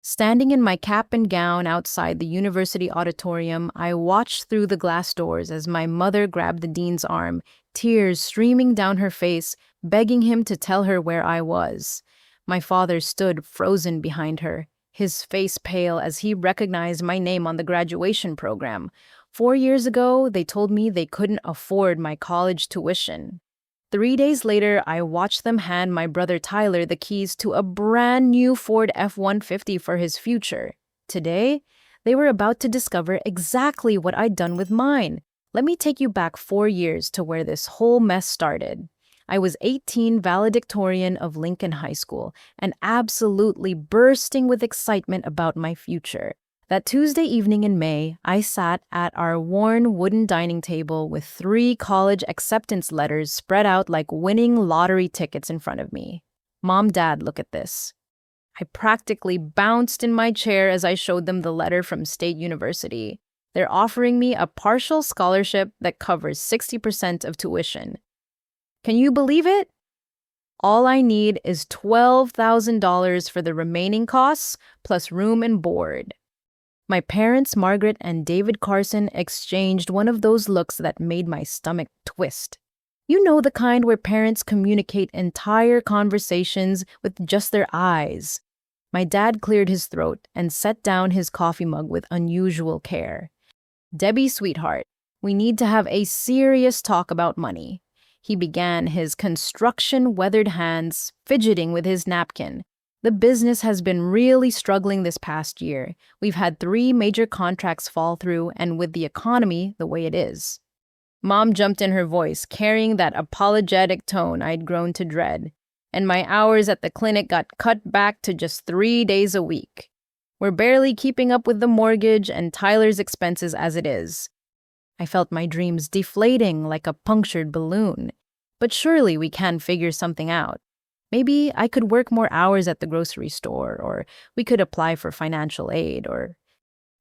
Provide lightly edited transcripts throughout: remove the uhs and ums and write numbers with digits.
Standing in my cap and gown outside the university auditorium, I watched through the glass doors as my mother grabbed the dean's arm, tears streaming down her face, begging him to tell her where I was. My father stood frozen behind her, his face pale as he recognized my name on the graduation program. 4 years ago, they told me they couldn't afford my college tuition. 3 days later, I watched them hand my brother Tyler the keys to a brand new Ford F-150 for his future. Today, they were about to discover exactly what I'd done with mine. Let me take you back 4 years to where this whole mess started. I was 18, valedictorian of Lincoln High School, and absolutely bursting with excitement about my future. That Tuesday evening in May, I sat at our worn wooden dining table with 3 college acceptance letters spread out like winning lottery tickets in front of me. Mom, Dad, look at this. I practically bounced in my chair as I showed them the letter from State University. They're offering me a partial scholarship that covers 60% of tuition. Can you believe it? All I need is $12,000 for the remaining costs, plus room and board. My parents, Margaret and David Carson, exchanged one of those looks that made my stomach twist. You know, the kind where parents communicate entire conversations with just their eyes. My dad cleared his throat and set down his coffee mug with unusual care. Debbie, sweetheart, we need to have a serious talk about money. He began, his construction-weathered hands fidgeting with his napkin. The business has been really struggling this past year. We've had 3 major contracts fall through, and with the economy the way it is. Mom jumped in her voice, carrying that apologetic tone I'd grown to dread. And my hours at the clinic got cut back to just 3 days a week. We're barely keeping up with the mortgage and Tyler's expenses as it is. I felt my dreams deflating like a punctured balloon. But surely we can figure something out. Maybe I could work more hours at the grocery store, or we could apply for financial aid, or...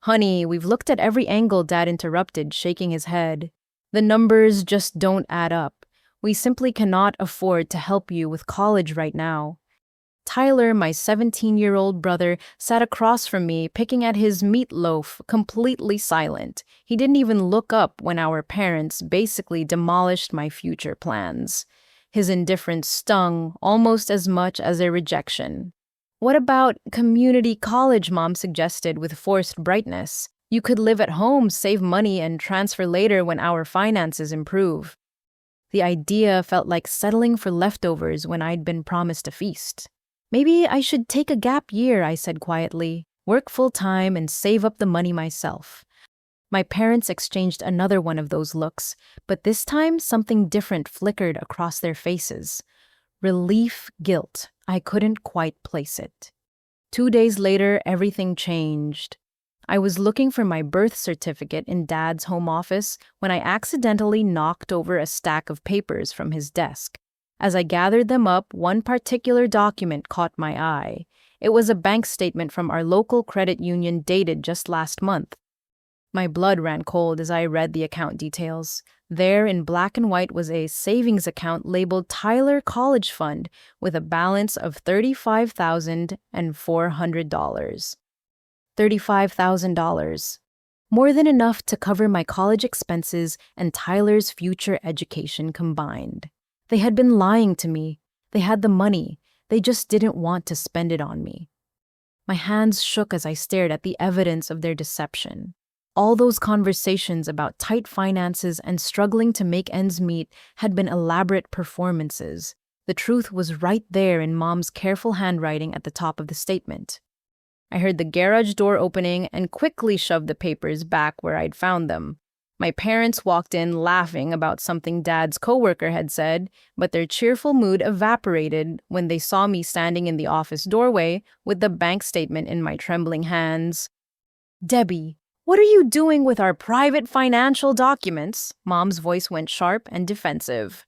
Honey, we've looked at every angle, Dad interrupted, shaking his head. The numbers just don't add up. We simply cannot afford to help you with college right now. Tyler, my 17-year-old brother, sat across from me, picking at his meatloaf, completely silent. He didn't even look up when our parents basically demolished my future plans. His indifference stung almost as much as a rejection. What about community college, Mom suggested with forced brightness. You could live at home, save money, and transfer later when our finances improve. The idea felt like settling for leftovers when I'd been promised a feast. Maybe I should take a gap year, I said quietly, work full-time and save up the money myself. My parents exchanged another one of those looks, but this time something different flickered across their faces. Relief, guilt. I couldn't quite place it. 2 days later, everything changed. I was looking for my birth certificate in Dad's home office when I accidentally knocked over a stack of papers from his desk. As I gathered them up, one particular document caught my eye. It was a bank statement from our local credit union dated just last month. My blood ran cold as I read the account details. There, in black and white, was a savings account labeled Tyler College Fund with a balance of $35,400. $35,000. More than enough to cover my college expenses and Tyler's future education combined. They had been lying to me. They had the money. They just didn't want to spend it on me. My hands shook as I stared at the evidence of their deception. All those conversations about tight finances and struggling to make ends meet had been elaborate performances. The truth was right there in Mom's careful handwriting at the top of the statement. I heard the garage door opening and quickly shoved the papers back where I'd found them. My parents walked in laughing about something Dad's coworker had said, but their cheerful mood evaporated when they saw me standing in the office doorway with the bank statement in my trembling hands. Debbie, what are you doing with our private financial documents? Mom's voice went sharp and defensive.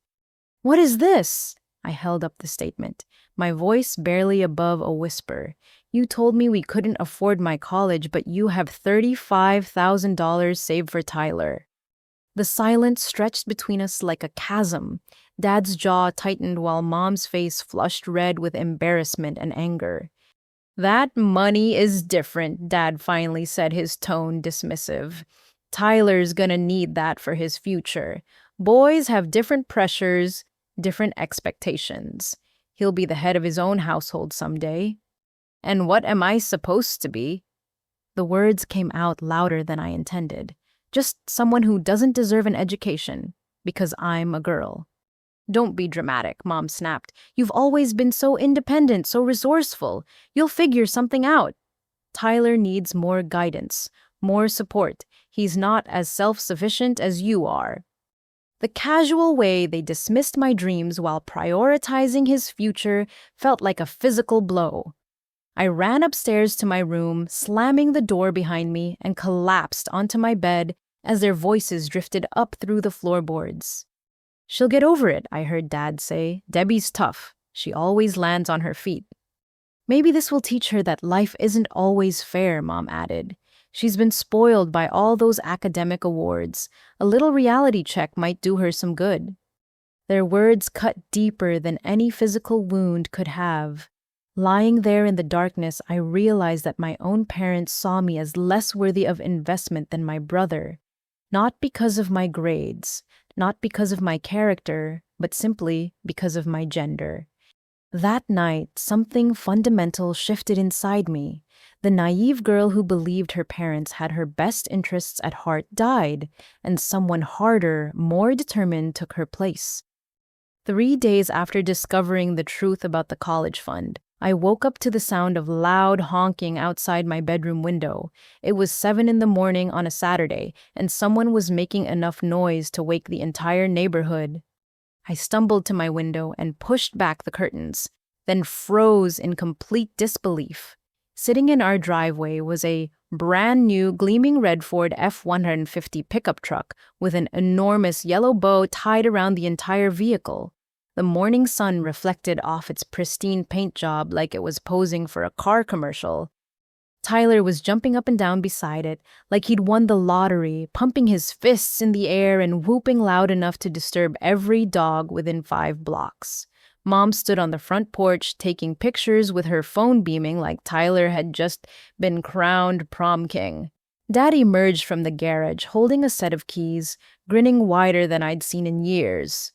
What is this? I held up the statement, my voice barely above a whisper. You told me we couldn't afford my college, but you have $35,000 saved for Tyler. The silence stretched between us like a chasm. Dad's jaw tightened while Mom's face flushed red with embarrassment and anger. That money is different, Dad finally said, his tone dismissive. Tyler's gonna need that for his future. Boys have different pressures, different expectations. He'll be the head of his own household someday. And what am I supposed to be? The words came out louder than I intended. Just someone who doesn't deserve an education, because I'm a girl. Don't be dramatic, Mom snapped. You've always been so independent, so resourceful. You'll figure something out. Tyler needs more guidance, more support. He's not as self-sufficient as you are. The casual way they dismissed my dreams while prioritizing his future felt like a physical blow. I ran upstairs to my room, slamming the door behind me, and collapsed onto my bed as their voices drifted up through the floorboards. She'll get over it, I heard Dad say. Debbie's tough. She always lands on her feet. Maybe this will teach her that life isn't always fair, Mom added. She's been spoiled by all those academic awards. A little reality check might do her some good. Their words cut deeper than any physical wound could have. Lying there in the darkness, I realized that my own parents saw me as less worthy of investment than my brother. Not because of my grades, not because of my character, but simply because of my gender. That night, something fundamental shifted inside me. The naive girl who believed her parents had her best interests at heart died, and someone harder, more determined took her place. 3 days after discovering the truth about the college fund, I woke up to the sound of loud honking outside my bedroom window. It was 7 in the morning on a Saturday, and someone was making enough noise to wake the entire neighborhood. I stumbled to my window and pushed back the curtains, then froze in complete disbelief. Sitting in our driveway was a brand new gleaming red Ford F-150 pickup truck with an enormous yellow bow tied around the entire vehicle. The morning sun reflected off its pristine paint job like it was posing for a car commercial. Tyler was jumping up and down beside it, like he'd won the lottery, pumping his fists in the air and whooping loud enough to disturb every dog within 5 blocks. Mom stood on the front porch, taking pictures with her phone beaming like Tyler had just been crowned prom king. Dad emerged from the garage, holding a set of keys, grinning wider than I'd seen in years.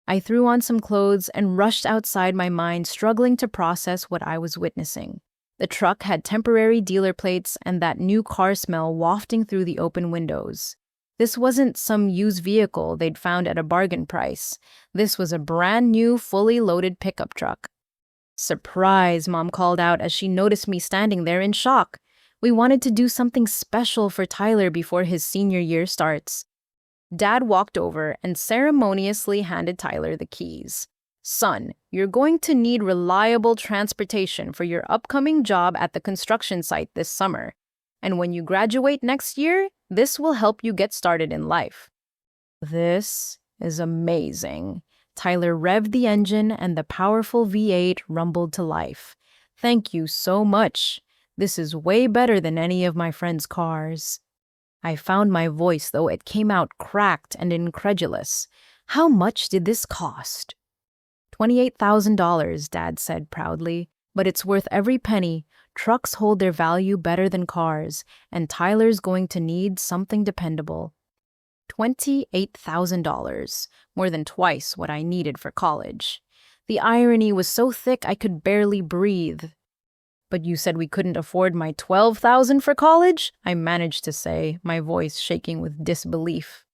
I threw on some clothes and rushed outside, my mind struggling to process what I was witnessing. The truck had temporary dealer plates and that new car smell wafting through the open windows. This wasn't some used vehicle they'd found at a bargain price. This was a brand new, fully loaded pickup truck. "Surprise," Mom called out as she noticed me standing there in shock. "We wanted to do something special for Tyler before his senior year starts." Dad walked over and ceremoniously handed Tyler the keys. "Son, you're going to need reliable transportation for your upcoming job at the construction site this summer. And when you graduate next year, this will help you get started in life." This is amazing. Tyler revved the engine and the powerful V8 rumbled to life. "Thank you so much. This is way better than any of my friends' cars." I found my voice, though it came out cracked and incredulous. "How much did this cost?" $28,000, Dad said proudly. "But it's worth every penny. Trucks hold their value better than cars, and Tyler's going to need something dependable." $28,000, more than twice what I needed for college. The irony was so thick I could barely breathe. "But you said we couldn't afford my $12,000 for college?" I managed to say, my voice shaking with disbelief.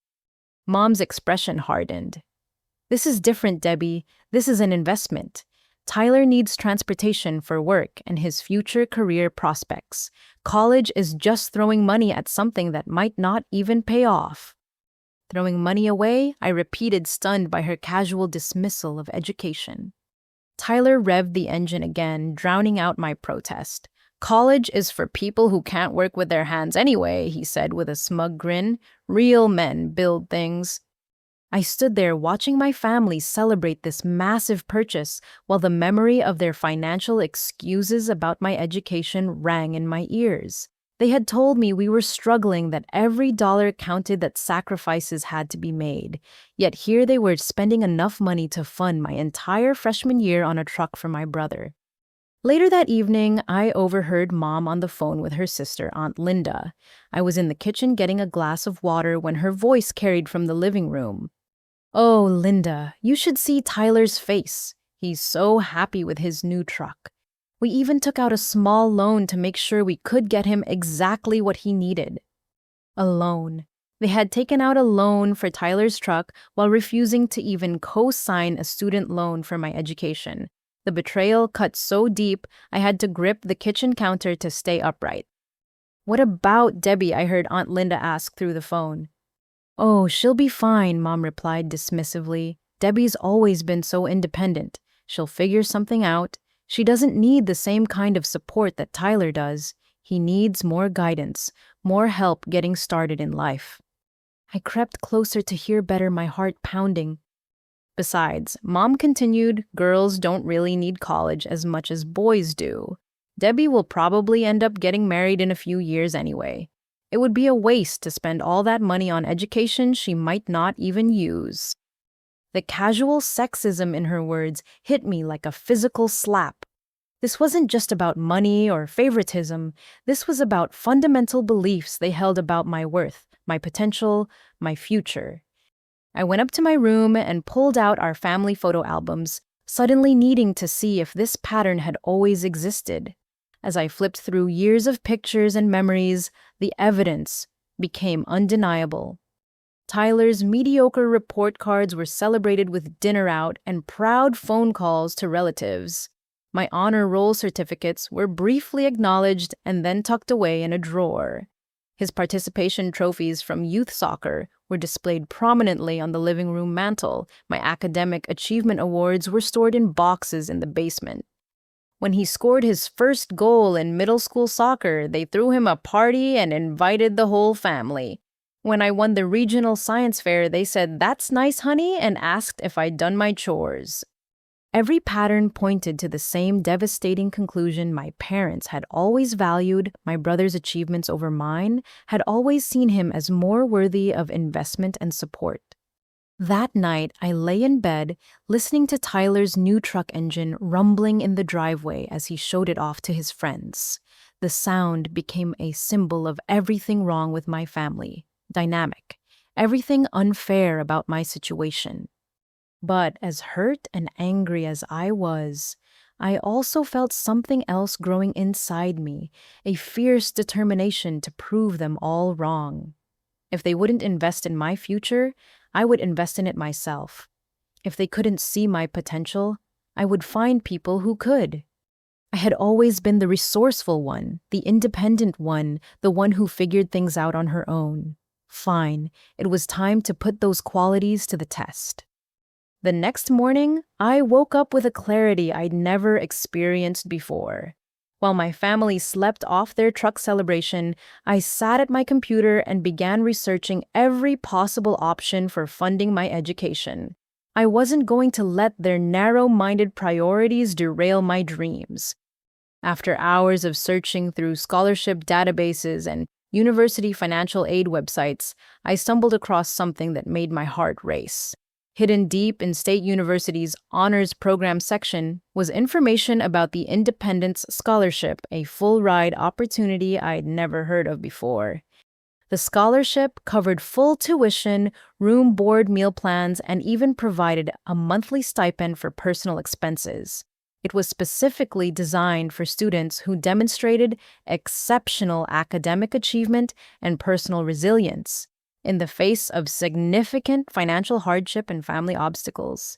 Mom's expression hardened. "This is different, Debbie. This is an investment. Tyler needs transportation for work and his future career prospects. College is just throwing money at something that might not even pay off." "Throwing money away?" I repeated, stunned by her casual dismissal of education. Tyler revved the engine again, drowning out my protest. "College is for people who can't work with their hands anyway," he said with a smug grin. "Real men build things." I stood there watching my family celebrate this massive purchase while the memory of their financial excuses about my education rang in my ears. They had told me we were struggling, that every dollar counted, that sacrifices had to be made. Yet here they were spending enough money to fund my entire freshman year on a truck for my brother. Later that evening, I overheard Mom on the phone with her sister, Aunt Linda. I was in the kitchen getting a glass of water when her voice carried from the living room. "Oh, Linda, you should see Tyler's face. He's so happy with his new truck. We even took out a small loan to make sure we could get him exactly what he needed." A loan. They had taken out a loan for Tyler's truck while refusing to even co-sign a student loan for my education. The betrayal cut so deep, I had to grip the kitchen counter to stay upright. "What about Debbie?" I heard Aunt Linda ask through the phone. "Oh, she'll be fine," Mom replied dismissively. "Debbie's always been so independent. She'll figure something out. She doesn't need the same kind of support that Tyler does. He needs more guidance, more help getting started in life." I crept closer to hear better, my heart pounding. Besides, Mom continued, girls don't really need college as much as boys do. Debbie will probably end up getting married in a few years anyway. It would be a waste to spend all that money on education she might not even use. The casual sexism in her words hit me like a physical slap. This wasn't just about money or favoritism. This was about fundamental beliefs they held about my worth, my potential, my future. I went up to my room and pulled out our family photo albums, suddenly needing to see if this pattern had always existed. As I flipped through years of pictures and memories, the evidence became undeniable. Tyler's mediocre report cards were celebrated with dinner out and proud phone calls to relatives. My honor roll certificates were briefly acknowledged and then tucked away in a drawer. His participation trophies from youth soccer were displayed prominently on the living room mantel. My academic achievement awards were stored in boxes in the basement. When he scored his first goal in middle school soccer, they threw him a party and invited the whole family. When I won the regional science fair, they said, "That's nice, honey," and asked if I'd done my chores. Every pattern pointed to the same devastating conclusion: my parents had always valued my brother's achievements over mine, had always seen him as more worthy of investment and support. That night, I lay in bed, listening to Tyler's new truck engine rumbling in the driveway as he showed it off to his friends. The sound became a symbol of everything wrong with my family dynamic, everything unfair about my situation. But as hurt and angry as I was, I also felt something else growing inside me, a fierce determination to prove them all wrong. If they wouldn't invest in my future, I would invest in it myself. If they couldn't see my potential, I would find people who could. I had always been the resourceful one, the independent one, the one who figured things out on her own. Fine, it was time to put those qualities to the test. The next morning, I woke up with a clarity I'd never experienced before. While my family slept off their truck celebration, I sat at my computer and began researching every possible option for funding my education. I wasn't going to let their narrow-minded priorities derail my dreams. After hours of searching through scholarship databases and university financial aid websites, I stumbled across something that made my heart race. Hidden deep in State University's Honors Program section was information about the Independence Scholarship, a full-ride opportunity I'd never heard of before. The scholarship covered full tuition, room, board, meal plans, and even provided a monthly stipend for personal expenses. It was specifically designed for students who demonstrated exceptional academic achievement and personal resilience in the face of significant financial hardship and family obstacles.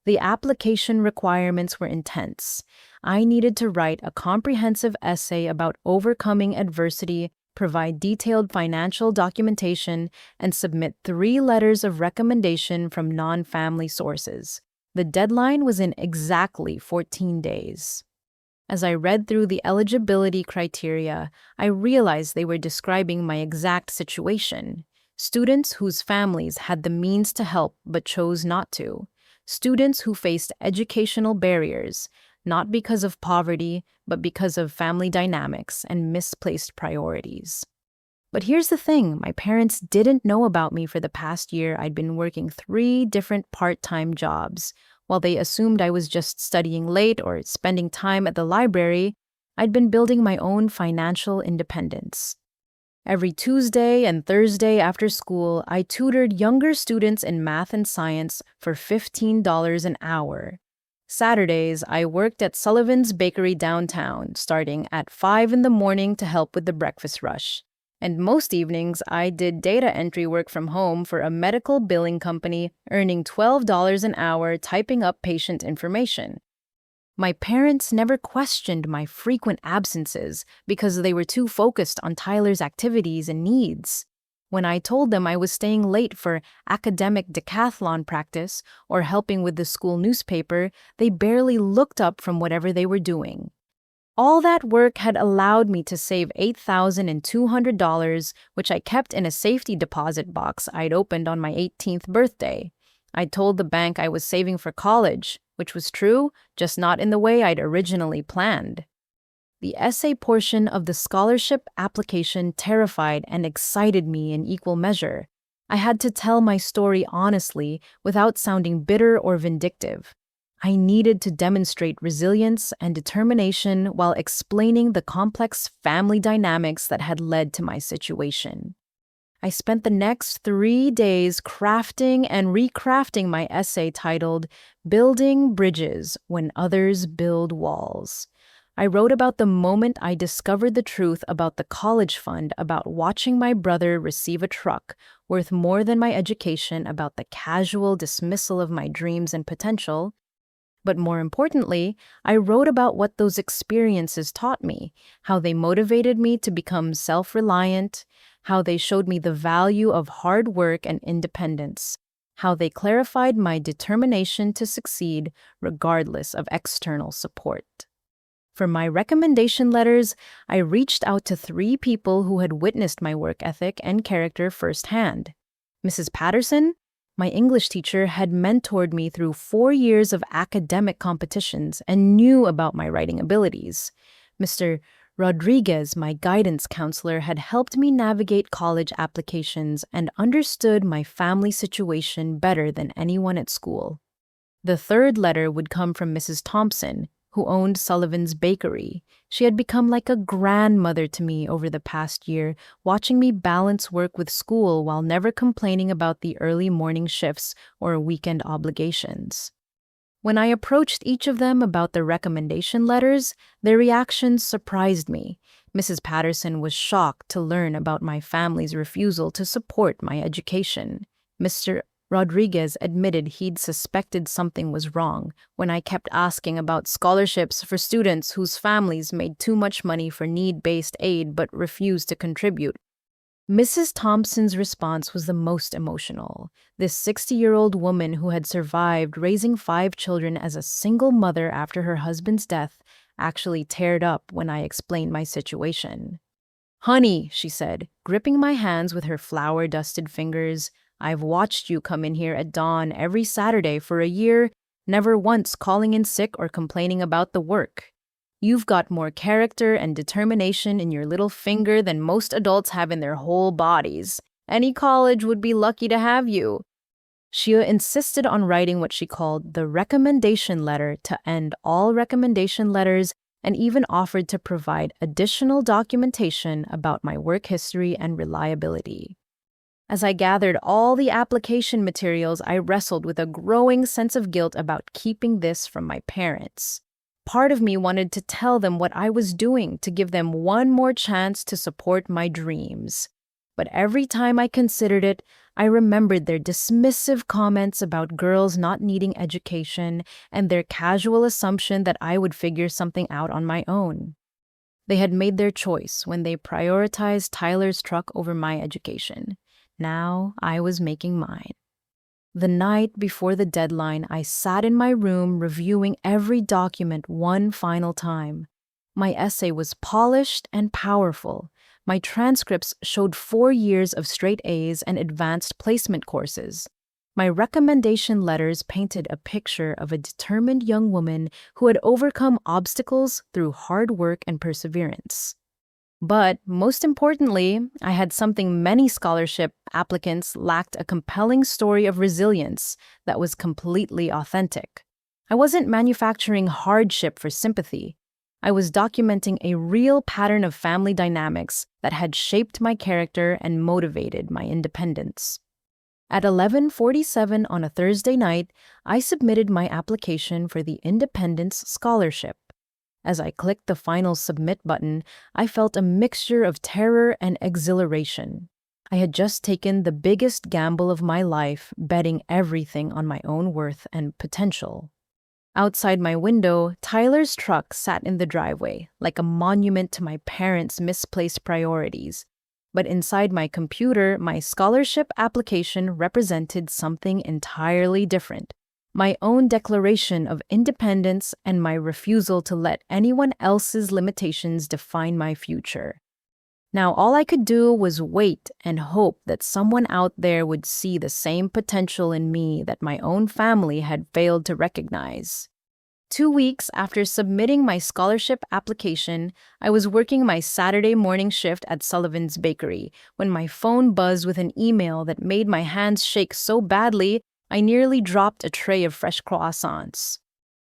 The application requirements were intense. I needed to write a comprehensive essay about overcoming adversity, provide detailed financial documentation, and submit 3 letters of recommendation from non-family sources. The deadline was in exactly 14 days. As I read through the eligibility criteria, I realized they were describing my exact situation. Students whose families had the means to help but chose not to. Students who faced educational barriers, not because of poverty, but because of family dynamics and misplaced priorities. But here's the thing, my parents didn't know about me for the past year. I'd been working 3 different part-time jobs. While they assumed I was just studying late or spending time at the library, I'd been building my own financial independence. Every Tuesday and Thursday after school, I tutored younger students in math and science for $15 an hour. Saturdays, I worked at Sullivan's Bakery downtown, starting at 5 in the morning to help with the breakfast rush. And most evenings, I did data entry work from home for a medical billing company, earning $12 an hour typing up patient information. My parents never questioned my frequent absences because they were too focused on Tyler's activities and needs. When I told them I was staying late for academic decathlon practice or helping with the school newspaper, they barely looked up from whatever they were doing. All that work had allowed me to save $8,200, which I kept in a safety deposit box I'd opened on my 18th birthday. I told the bank I was saving for college, which was true, just not in the way I'd originally planned. The essay portion of the scholarship application terrified and excited me in equal measure. I had to tell my story honestly without sounding bitter or vindictive. I needed to demonstrate resilience and determination while explaining the complex family dynamics that had led to my situation. I spent the next 3 days crafting and recrafting my essay titled Building Bridges When Others Build Walls. I wrote about the moment I discovered the truth about the college fund, about watching my brother receive a truck worth more than my education, about the casual dismissal of my dreams and potential. But more importantly, I wrote about what those experiences taught me, how they motivated me to become self-reliant, how they showed me the value of hard work and independence, how they clarified my determination to succeed regardless of external support. For my recommendation letters, I reached out to 3 people who had witnessed my work ethic and character firsthand. Mrs. Patterson, my English teacher, had mentored me through 4 years of academic competitions and knew about my writing abilities. Mr. Rodriguez, my guidance counselor, had helped me navigate college applications and understood my family situation better than anyone at school. The third letter would come from Mrs. Thompson, who owned Sullivan's Bakery. She had become like a grandmother to me over the past year, watching me balance work with school while never complaining about the early morning shifts or weekend obligations. When I approached each of them about the recommendation letters, their reactions surprised me. Mrs. Patterson was shocked to learn about my family's refusal to support my education. Mr. Rodriguez admitted he'd suspected something was wrong when I kept asking about scholarships for students whose families made too much money for need-based aid but refused to contribute. Mrs. Thompson's response was the most emotional. This 60-year-old woman who had survived raising 5 children as a single mother after her husband's death actually teared up when I explained my situation. "Honey," she said, gripping my hands with her flour-dusted fingers, "I've watched you come in here at dawn every Saturday for a year, never once calling in sick or complaining about the work. You've got more character and determination in your little finger than most adults have in their whole bodies. Any college would be lucky to have you." She insisted on writing what she called the recommendation letter to end all recommendation letters and even offered to provide additional documentation about my work history and reliability. As I gathered all the application materials, I wrestled with a growing sense of guilt about keeping this from my parents. Part of me wanted to tell them what I was doing to give them one more chance to support my dreams. But every time I considered it, I remembered their dismissive comments about girls not needing education and their casual assumption that I would figure something out on my own. They had made their choice when they prioritized Tyler's truck over my education. Now I was making mine. The night before the deadline, I sat in my room reviewing every document one final time. My essay was polished and powerful. My transcripts showed 4 years of straight A's and advanced placement courses. My recommendation letters painted a picture of a determined young woman who had overcome obstacles through hard work and perseverance. But most importantly, I had something many scholarship applicants lacked: a compelling story of resilience that was completely authentic. I wasn't manufacturing hardship for sympathy. I was documenting a real pattern of family dynamics that had shaped my character and motivated my independence. At 11:47 on a Thursday night, I submitted my application for the Independence Scholarship. As I clicked the final submit button, I felt a mixture of terror and exhilaration. I had just taken the biggest gamble of my life, betting everything on my own worth and potential. Outside my window, Tyler's truck sat in the driveway, like a monument to my parents' misplaced priorities. But inside my computer, my scholarship application represented something entirely different. My own declaration of independence and my refusal to let anyone else's limitations define my future. Now, all I could do was wait and hope that someone out there would see the same potential in me that my own family had failed to recognize. 2 weeks after submitting my scholarship application, I was working my Saturday morning shift at Sullivan's Bakery when my phone buzzed with an email that made my hands shake so badly I nearly dropped a tray of fresh croissants.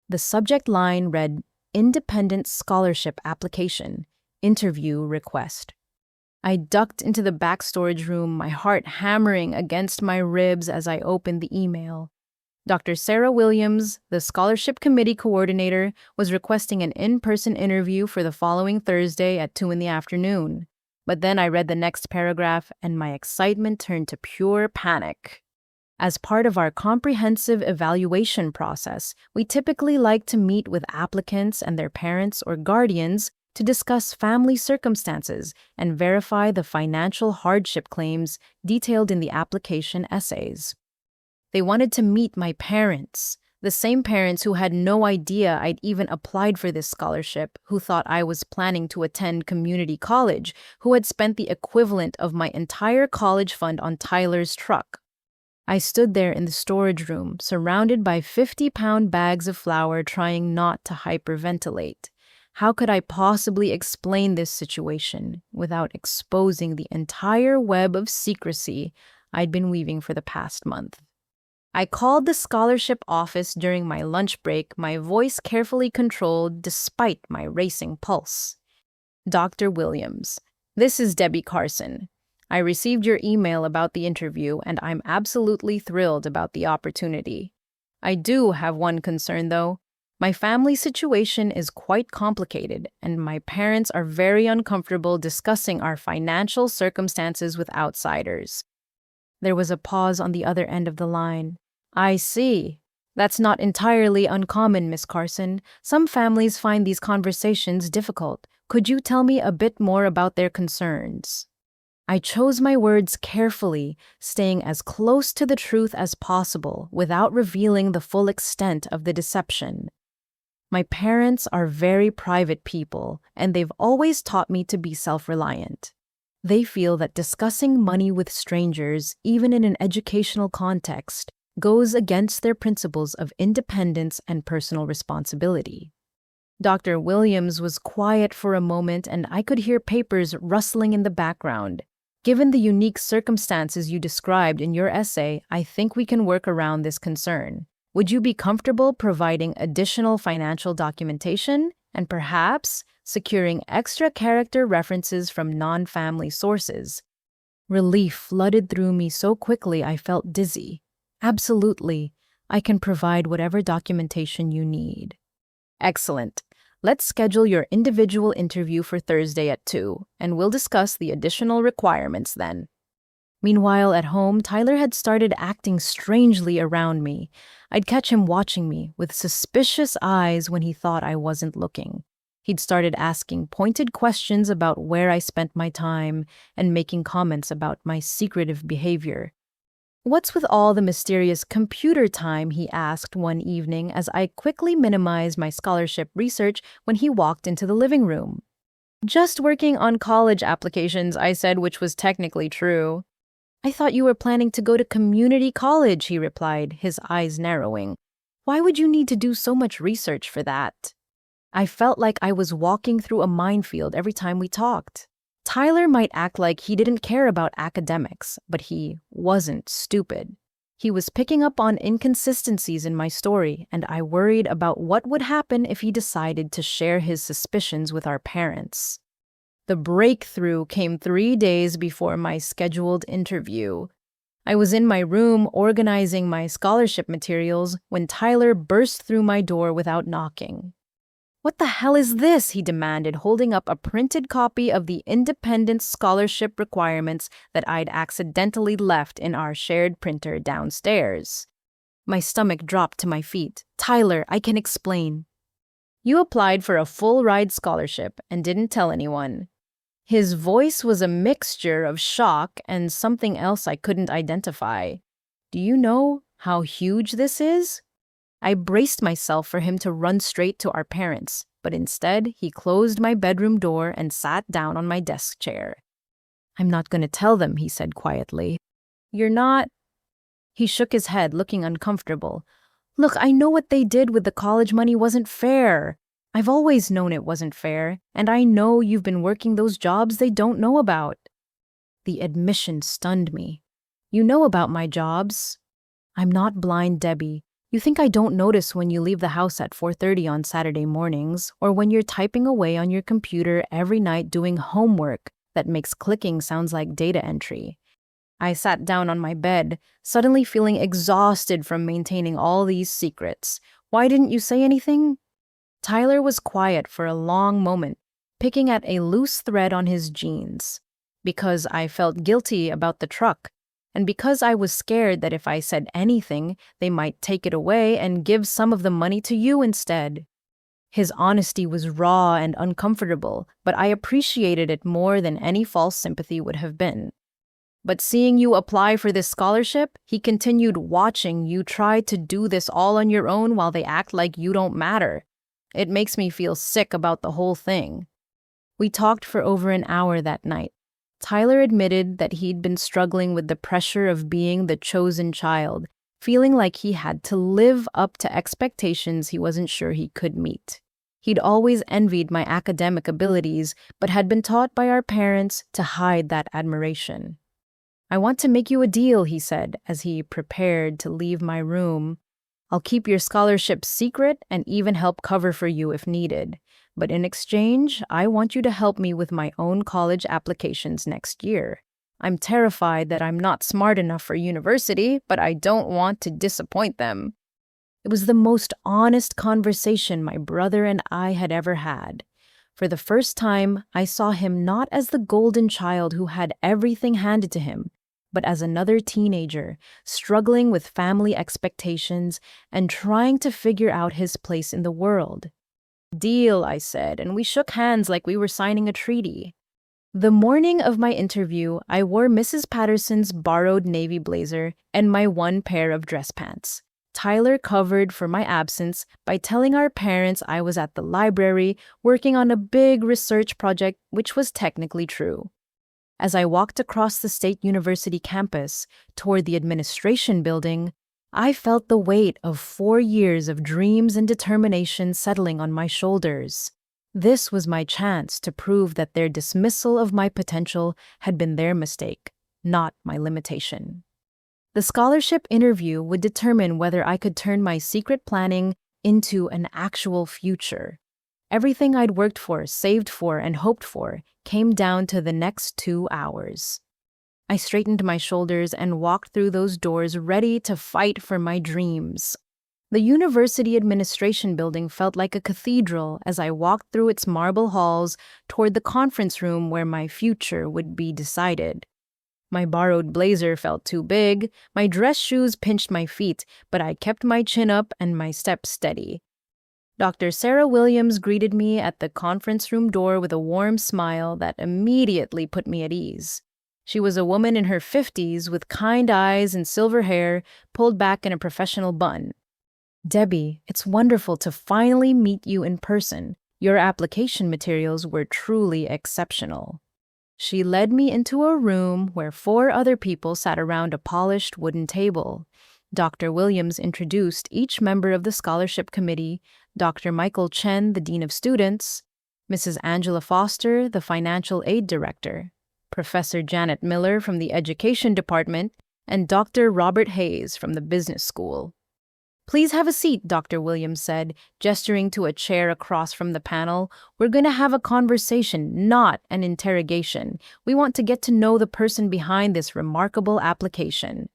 The subject line read, Independent Scholarship Application, Interview Request. I ducked into the back storage room, my heart hammering against my ribs as I opened the email. Dr. Sarah Williams, the Scholarship Committee Coordinator, was requesting an in-person interview for the following Thursday at 2 p.m. But then I read the next paragraph and my excitement turned to pure panic. As part of our comprehensive evaluation process, we typically like to meet with applicants and their parents or guardians to discuss family circumstances and verify the financial hardship claims detailed in the application essays. They wanted to meet my parents, the same parents who had no idea I'd even applied for this scholarship, who thought I was planning to attend community college, who had spent the equivalent of my entire college fund on Tyler's truck. I stood there in the storage room, surrounded by 50-pound bags of flour, trying not to hyperventilate. How could I possibly explain this situation without exposing the entire web of secrecy I'd been weaving for the past month? I called the scholarship office during my lunch break, my voice carefully controlled despite my racing pulse. Dr. Williams, this is Debbie Carson. I received your email about the interview, and I'm absolutely thrilled about the opportunity. I do have one concern, though. My family situation is quite complicated, and my parents are very uncomfortable discussing our financial circumstances with outsiders. There was a pause on the other end of the line. I see. That's not entirely uncommon, Miss Carson. Some families find these conversations difficult. Could you tell me a bit more about their concerns? I chose my words carefully, staying as close to the truth as possible without revealing the full extent of the deception. My parents are very private people, and they've always taught me to be self-reliant. They feel that discussing money with strangers, even in an educational context, goes against their principles of independence and personal responsibility. Dr. Williams was quiet for a moment, and I could hear papers rustling in the background. Given the unique circumstances you described in your essay, I think we can work around this concern. Would you be comfortable providing additional financial documentation and perhaps securing extra character references from non-family sources? Relief flooded through me so quickly I felt dizzy. Absolutely. I can provide whatever documentation you need. Excellent. Let's schedule your individual interview for Thursday at 2, and we'll discuss the additional requirements then. Meanwhile, at home, Tyler had started acting strangely around me. I'd catch him watching me with suspicious eyes when he thought I wasn't looking. He'd started asking pointed questions about where I spent my time and making comments about my secretive behavior. What's with all the mysterious computer time, he asked one evening as I quickly minimized my scholarship research when he walked into the living room. Just working on college applications, I said, which was technically true. I thought you were planning to go to community college, he replied, his eyes narrowing. Why would you need to do so much research for that? I felt like I was walking through a minefield every time we talked. Tyler might act like he didn't care about academics, but he wasn't stupid. He was picking up on inconsistencies in my story, and I worried about what would happen if he decided to share his suspicions with our parents. The breakthrough came 3 days before my scheduled interview. I was in my room organizing my scholarship materials when Tyler burst through my door without knocking. "What the hell is this?" he demanded, holding up a printed copy of the independent scholarship requirements that I'd accidentally left in our shared printer downstairs. My stomach dropped to my feet. "Tyler, I can explain. You applied for a full-ride scholarship and didn't tell anyone." His voice was a mixture of shock and something else I couldn't identify. "Do you know how huge this is?" I braced myself for him to run straight to our parents, but instead he closed my bedroom door and sat down on my desk chair. "I'm not going to tell them," he said quietly. "You're not?" He shook his head, looking uncomfortable. "Look, I know what they did with the college money wasn't fair. I've always known it wasn't fair, and I know you've been working those jobs they don't know about." The admission stunned me. "You know about my jobs." "I'm not blind, Debbie. You think I don't notice when you leave the house at 4:30 on Saturday mornings, or when you're typing away on your computer every night doing homework that makes clicking sounds like data entry." I sat down on my bed, suddenly feeling exhausted from maintaining all these secrets. "Why didn't you say anything?" Tyler was quiet for a long moment, picking at a loose thread on his jeans. "Because I felt guilty about the truck, and because I was scared that if I said anything, they might take it away and give some of the money to you instead." His honesty was raw and uncomfortable, but I appreciated it more than any false sympathy would have been. "But seeing you apply for this scholarship," he continued, "watching you try to do this all on your own while they act like you don't matter. It makes me feel sick about the whole thing." We talked for over an hour that night. Tyler admitted that he'd been struggling with the pressure of being the chosen child, feeling like he had to live up to expectations he wasn't sure he could meet. He'd always envied my academic abilities, but had been taught by our parents to hide that admiration. "I want to make you a deal," he said, as he prepared to leave my room. "I'll keep your scholarship secret and even help cover for you if needed. But in exchange, I want you to help me with my own college applications next year. I'm terrified that I'm not smart enough for university, but I don't want to disappoint them." It was the most honest conversation my brother and I had ever had. For the first time, I saw him not as the golden child who had everything handed to him, but as another teenager, struggling with family expectations and trying to figure out his place in the world. "Deal," I said, and we shook hands like we were signing a treaty. The morning of my interview, I wore Mrs. Patterson's borrowed navy blazer and my one pair of dress pants. Tyler covered for my absence by telling our parents I was at the library working on a big research project, which was technically true. As I walked across the State University campus toward the administration building, I felt the weight of 4 years of dreams and determination settling on my shoulders. This was my chance to prove that their dismissal of my potential had been their mistake, not my limitation. The scholarship interview would determine whether I could turn my secret planning into an actual future. Everything I'd worked for, saved for, and hoped for came down to the next 2 hours. I straightened my shoulders and walked through those doors ready to fight for my dreams. The university administration building felt like a cathedral as I walked through its marble halls toward the conference room where my future would be decided. My borrowed blazer felt too big, my dress shoes pinched my feet, but I kept my chin up and my step steady. Dr. Sarah Williams greeted me at the conference room door with a warm smile that immediately put me at ease. She was a woman in her 50s with kind eyes and silver hair pulled back in a professional bun. "Debbie, it's wonderful to finally meet you in person. Your application materials were truly exceptional." She led me into a room where 4 other people sat around a polished wooden table. Dr. Williams introduced each member of the scholarship committee, Dr. Michael Chen, the Dean of Students, Mrs. Angela Foster, the Financial Aid Director, Professor Janet Miller from the Education Department, and Dr. Robert Hayes from the business school. "Please have a seat," Dr. Williams said, gesturing to a chair across from the panel. "We're going to have a conversation, not an interrogation. We want to get to know the person behind this remarkable application."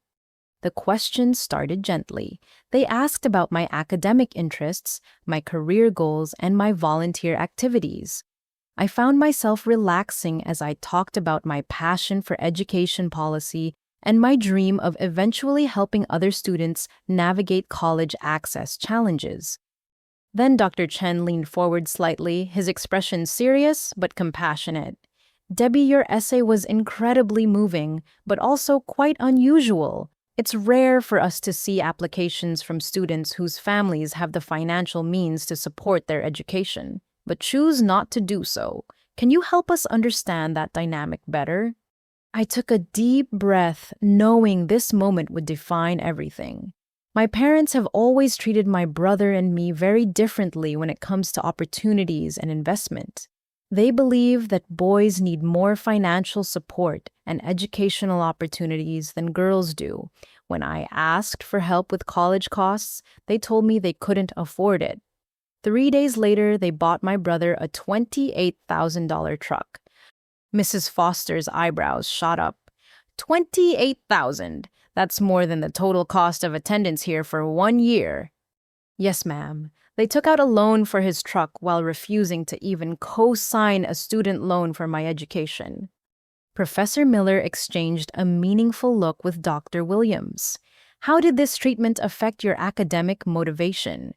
The questions started gently. They asked about my academic interests, my career goals, and my volunteer activities. I found myself relaxing as I talked about my passion for education policy and my dream of eventually helping other students navigate college access challenges. Then Dr. Chen leaned forward slightly, his expression serious but compassionate. "Debbie, your essay was incredibly moving, but also quite unusual. It's rare for us to see applications from students whose families have the financial means to support their education, but choose not to do so. Can you help us understand that dynamic better?" I took a deep breath, knowing this moment would define everything. My parents have always treated my brother and me very differently when it comes to opportunities and investment. They believe that boys need more financial support and educational opportunities than girls do. When I asked for help with college costs, they told me they couldn't afford it. 3 days later, they bought my brother a $28,000 truck. Mrs. Foster's eyebrows shot up. $28,000. That's more than the total cost of attendance here for 1 year. Yes, ma'am. They took out a loan for his truck while refusing to even co-sign a student loan for my education. Professor Miller exchanged a meaningful look with Dr. Williams. "How did this treatment affect your academic motivation?"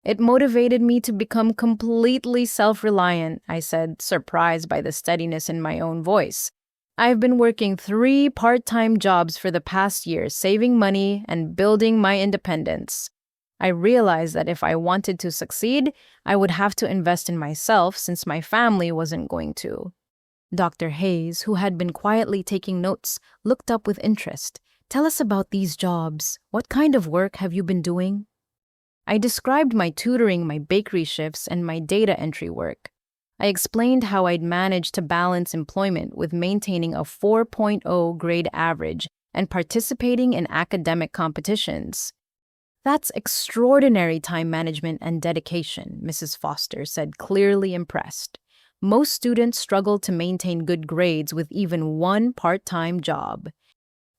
"It motivated me to become completely self-reliant," I said, surprised by the steadiness in my own voice. "I've been working 3 part-time jobs for the past year, saving money and building my independence. I realized that if I wanted to succeed, I would have to invest in myself since my family wasn't going to." Dr. Hayes, who had been quietly taking notes, looked up with interest. "Tell us about these jobs. What kind of work have you been doing?" I described my tutoring, my bakery shifts, and my data entry work. I explained how I'd managed to balance employment with maintaining a 4.0 grade average and participating in academic competitions. "That's extraordinary time management and dedication," Mrs. Foster said, clearly impressed. "Most students struggle to maintain good grades with even one part-time job."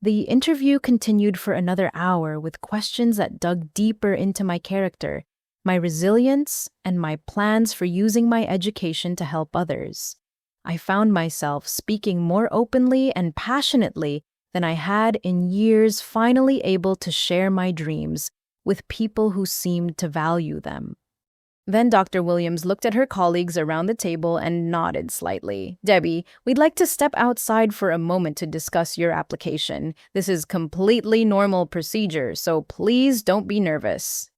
The interview continued for another hour with questions that dug deeper into my character, my resilience, and my plans for using my education to help others. I found myself speaking more openly and passionately than I had in years, finally able to share my dreams with people who seemed to value them. Then Dr. Williams looked at her colleagues around the table and nodded slightly. "Debbie, we'd like to step outside for a moment to discuss your application. This is completely normal procedure, so please don't be nervous."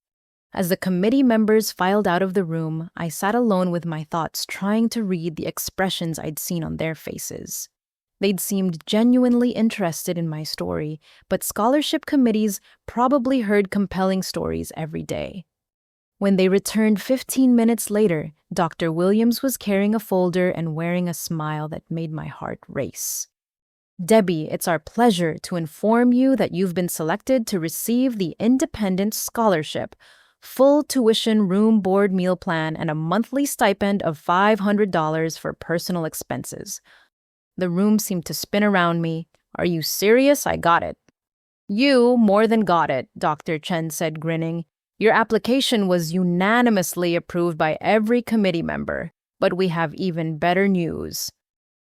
As the committee members filed out of the room, I sat alone with my thoughts, trying to read the expressions I'd seen on their faces. They'd seemed genuinely interested in my story, but scholarship committees probably heard compelling stories every day. When they returned 15 minutes later, Dr. Williams was carrying a folder and wearing a smile that made my heart race. "Debbie, it's our pleasure to inform you that you've been selected to receive the Independence Scholarship, full tuition, room, board, meal plan, and a monthly stipend of $500 for personal expenses." The room seemed to spin around me. "Are you serious? I got it." "You more than got it," Dr. Chen said, grinning. "Your application was unanimously approved by every committee member, but we have even better news."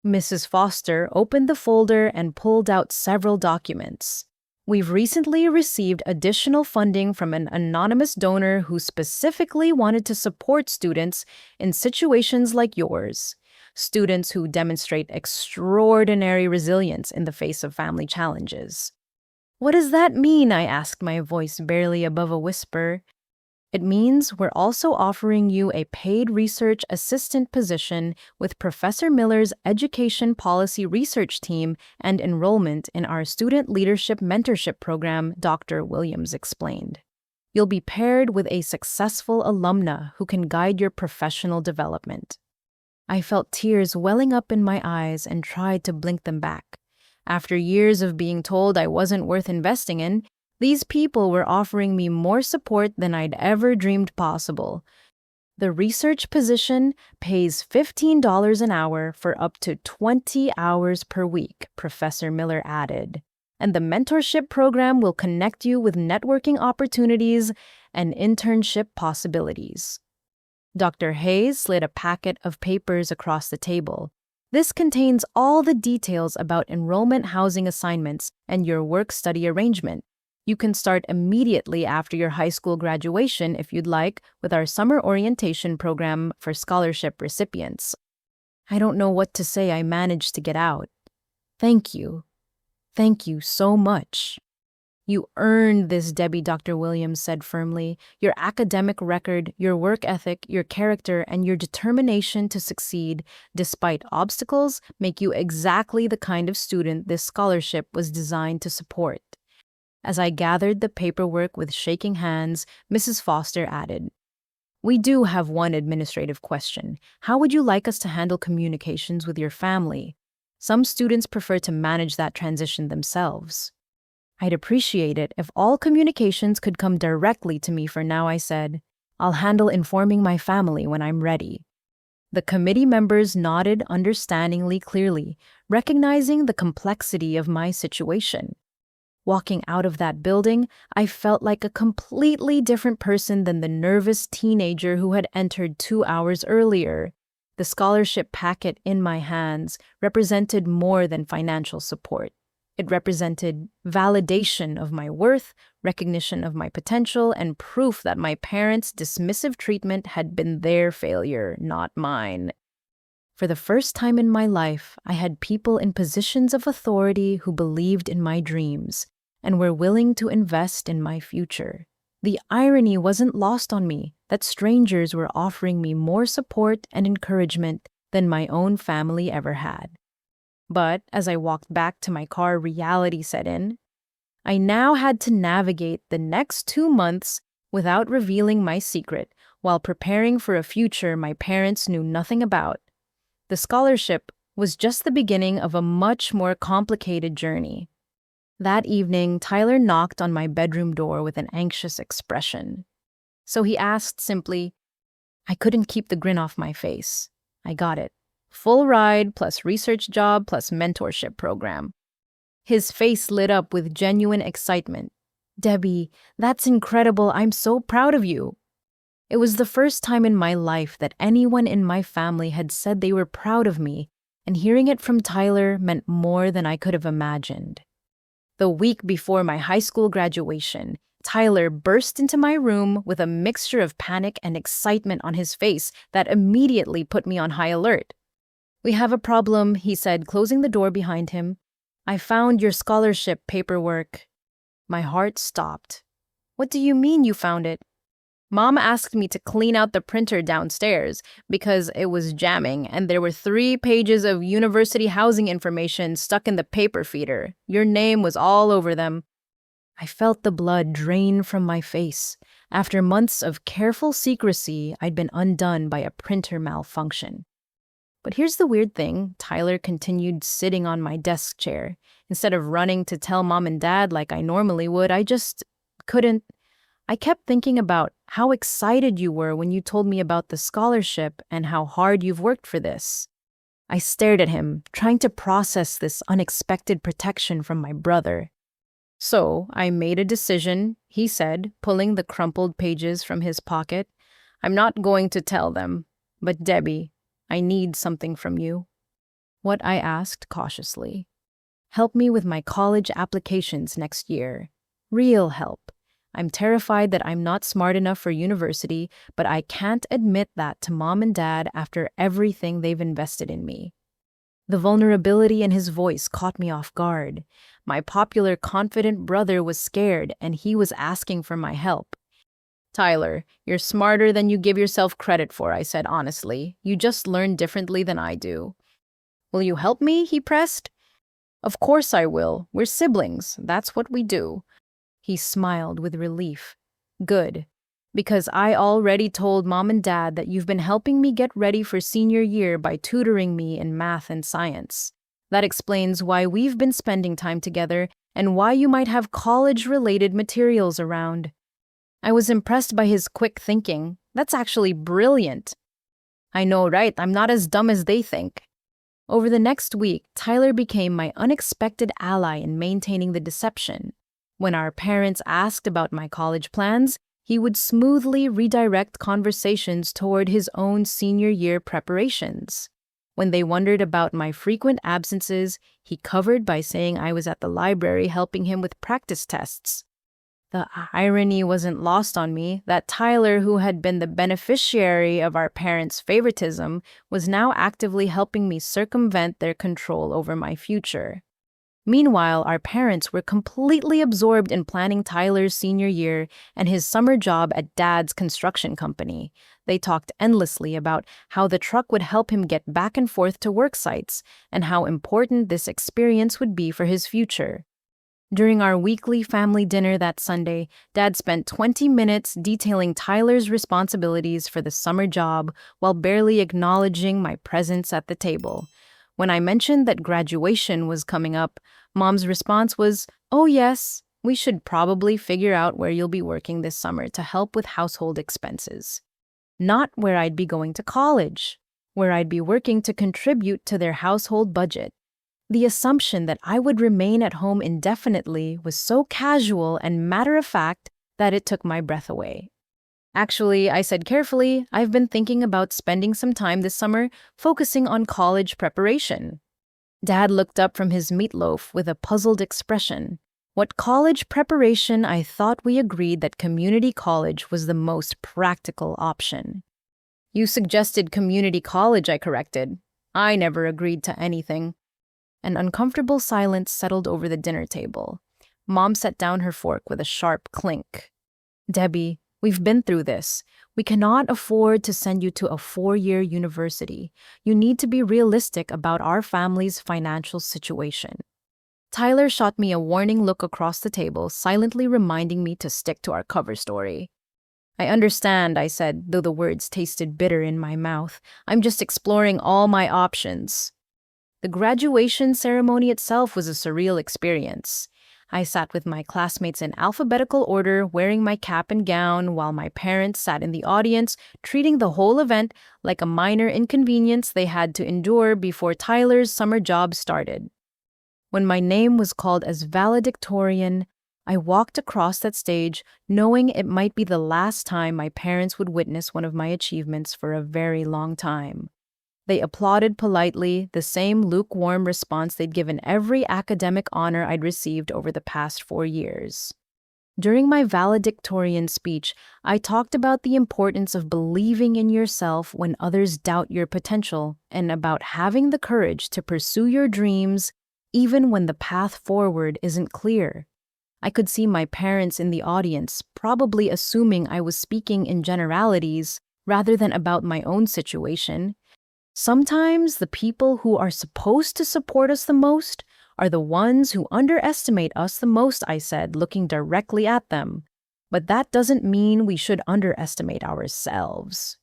Mrs. Foster opened the folder and pulled out several documents. "We've recently received additional funding from an anonymous donor who specifically wanted to support students in situations like yours, students who demonstrate extraordinary resilience in the face of family challenges." "What does that mean?" I asked, my voice barely above a whisper. "It means we're also offering you a paid research assistant position with Professor Miller's Education Policy Research Team and enrollment in our Student Leadership Mentorship Program," Dr. Williams explained. "You'll be paired with a successful alumna who can guide your professional development." I felt tears welling up in my eyes and tried to blink them back. After years of being told I wasn't worth investing in, these people were offering me more support than I'd ever dreamed possible. The research position pays $15 an hour for up to 20 hours per week, Professor Miller added. And the mentorship program will connect you with networking opportunities and internship possibilities. Dr. Hayes slid a packet of papers across the table. This contains all the details about enrollment housing assignments and your work-study arrangement. You can start immediately after your high school graduation if you'd like, with our summer orientation program for scholarship recipients. I don't know what to say. I managed to get out. Thank you. Thank you so much. You earned this, Debbie, Dr. Williams said firmly. Your academic record, your work ethic, your character, and your determination to succeed despite obstacles make you exactly the kind of student this scholarship was designed to support. As I gathered the paperwork with shaking hands, Mrs. Foster added, "We do have one administrative question. How would you like us to handle communications with your family? Some students prefer to manage that transition themselves." "I'd appreciate it if all communications could come directly to me for now," I said. "I'll handle informing my family when I'm ready." The committee members nodded understandingly clearly, recognizing the complexity of my situation. Walking out of that building, I felt like a completely different person than the nervous teenager who had entered 2 hours earlier. The scholarship packet in my hands represented more than financial support. It represented validation of my worth, recognition of my potential, and proof that my parents' dismissive treatment had been their failure, not mine. For the first time in my life, I had people in positions of authority who believed in my dreams and were willing to invest in my future. The irony wasn't lost on me that strangers were offering me more support and encouragement than my own family ever had. But as I walked back to my car, reality set in. I now had to navigate the next 2 months without revealing my secret while preparing for a future my parents knew nothing about. The scholarship was just the beginning of a much more complicated journey. That evening, Tyler knocked on my bedroom door with an anxious expression. So he asked simply. I couldn't keep the grin off my face. I got it. Full ride plus research job plus mentorship program. His face lit up with genuine excitement. "Debbie, that's incredible. I'm so proud of you." It was the first time in my life that anyone in my family had said they were proud of me, and hearing it from Tyler meant more than I could have imagined. The week before my high school graduation, Tyler burst into my room with a mixture of panic and excitement on his face that immediately put me on high alert. "We have a problem," he said, closing the door behind him. "I found your scholarship paperwork." My heart stopped. "What do you mean you found it?" "Mom asked me to clean out the printer downstairs because it was jamming and there were 3 pages of university housing information stuck in the paper feeder. Your name was all over them." I felt the blood drain from my face. After months of careful secrecy, I'd been undone by a printer malfunction. But here's the weird thing. Tyler continued sitting on my desk chair. Instead of running to tell Mom and Dad like I normally would, I just couldn't. I kept thinking about how excited you were when you told me about the scholarship and how hard you've worked for this. I stared at him, trying to process this unexpected protection from my brother. "So I made a decision," he said, pulling the crumpled pages from his pocket. "I'm not going to tell them, but Debbie, I need something from you." "What?" I asked cautiously. "Help me with my college applications next year. Real help. I'm terrified that I'm not smart enough for university, but I can't admit that to Mom and Dad after everything they've invested in me." The vulnerability in his voice caught me off guard. My popular, confident brother was scared, and he was asking for my help. "Tyler, you're smarter than you give yourself credit for," I said honestly. "You just learn differently than I do." "Will you help me?" he pressed. "Of course I will. We're siblings. That's what we do." He smiled with relief. "Good. Because I already told Mom and Dad that you've been helping me get ready for senior year by tutoring me in math and science. That explains why we've been spending time together and why you might have college-related materials around. I was impressed by his quick thinking. That's actually brilliant. I know, right? I'm not as dumb as they think. Over the next week, Tyler became my unexpected ally in maintaining the deception. When our parents asked about my college plans, he would smoothly redirect conversations toward his own senior year preparations. When they wondered about my frequent absences, he covered by saying I was at the library helping him with practice tests. The irony wasn't lost on me that Tyler, who had been the beneficiary of our parents' favoritism, was now actively helping me circumvent their control over my future. Meanwhile, our parents were completely absorbed in planning Tyler's senior year and his summer job at Dad's construction company. They talked endlessly about how the truck would help him get back and forth to work sites and how important this experience would be for his future. During our weekly family dinner that Sunday, Dad spent 20 minutes detailing Tyler's responsibilities for the summer job while barely acknowledging my presence at the table. When I mentioned that graduation was coming up, Mom's response was, "Oh yes, we should probably figure out where you'll be working this summer to help with household expenses." Not where I'd be going to college, where I'd be working to contribute to their household budget. The assumption that I would remain at home indefinitely was so casual and matter-of-fact that it took my breath away. "Actually," I said carefully, "I've been thinking about spending some time this summer focusing on college preparation." Dad looked up from his meatloaf with a puzzled expression. What college preparation? I thought we agreed that community college was the most practical option. "You suggested community college," I corrected. I never agreed to anything. An uncomfortable silence settled over the dinner table. Mom set down her fork with a sharp clink. "Debbie, we've been through this. We cannot afford to send you to a 4-year university. You need to be realistic about our family's financial situation." Tyler shot me a warning look across the table, silently reminding me to stick to our cover story. "I understand," I said, though the words tasted bitter in my mouth. "I'm just exploring all my options." The graduation ceremony itself was a surreal experience. I sat with my classmates in alphabetical order, wearing my cap and gown, while my parents sat in the audience, treating the whole event like a minor inconvenience they had to endure before Tyler's summer job started. When my name was called as valedictorian, I walked across that stage, knowing it might be the last time my parents would witness one of my achievements for a very long time. They applauded politely, the same lukewarm response they'd given every academic honor I'd received over the past 4 years. During my valedictorian speech, I talked about the importance of believing in yourself when others doubt your potential and about having the courage to pursue your dreams even when the path forward isn't clear. I could see my parents in the audience, probably assuming I was speaking in generalities rather than about my own situation. Sometimes the people who are supposed to support us the most are the ones who underestimate us the most, I said, looking directly at them. But that doesn't mean we should underestimate ourselves.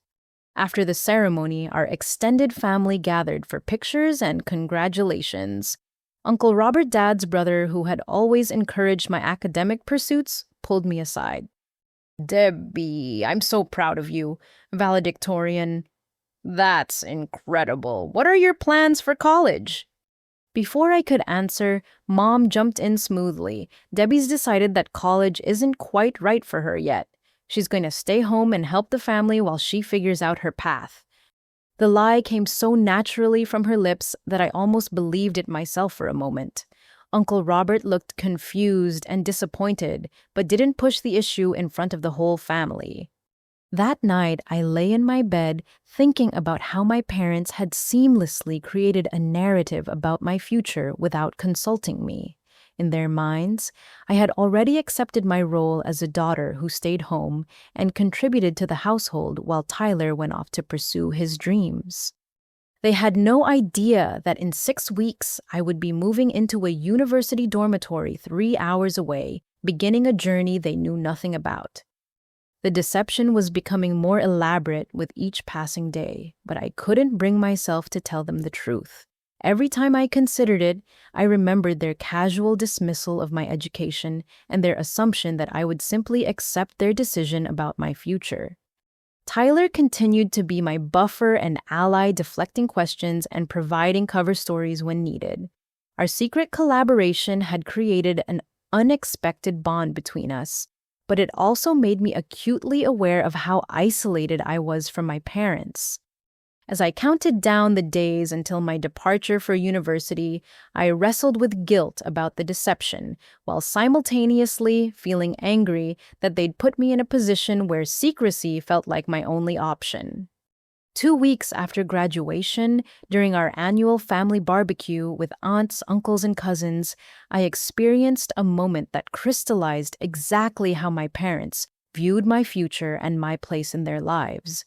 After the ceremony, our extended family gathered for pictures and congratulations. Uncle Robert, Dad's brother, who had always encouraged my academic pursuits, pulled me aside. "Debbie, I'm so proud of you, valedictorian. That's incredible. What are your plans for college?" Before I could answer, Mom jumped in smoothly. "Debbie's decided that college isn't quite right for her yet. She's going to stay home and help the family while she figures out her path." The lie came so naturally from her lips that I almost believed it myself for a moment. Uncle Robert looked confused and disappointed, but didn't push the issue in front of the whole family. That night, I lay in my bed thinking about how my parents had seamlessly created a narrative about my future without consulting me. In their minds, I had already accepted my role as a daughter who stayed home and contributed to the household while Tyler went off to pursue his dreams. They had no idea that in 6 weeks I would be moving into a university dormitory 3 hours away, beginning a journey they knew nothing about. The deception was becoming more elaborate with each passing day, but I couldn't bring myself to tell them the truth. Every time I considered it, I remembered their casual dismissal of my education and their assumption that I would simply accept their decision about my future. Tyler continued to be my buffer and ally, deflecting questions and providing cover stories when needed. Our secret collaboration had created an unexpected bond between us, but it also made me acutely aware of how isolated I was from my parents. As I counted down the days until my departure for university, I wrestled with guilt about the deception, while simultaneously feeling angry that they'd put me in a position where secrecy felt like my only option. 2 weeks after graduation, during our annual family barbecue with aunts, uncles, and cousins, I experienced a moment that crystallized exactly how my parents viewed my future and my place in their lives.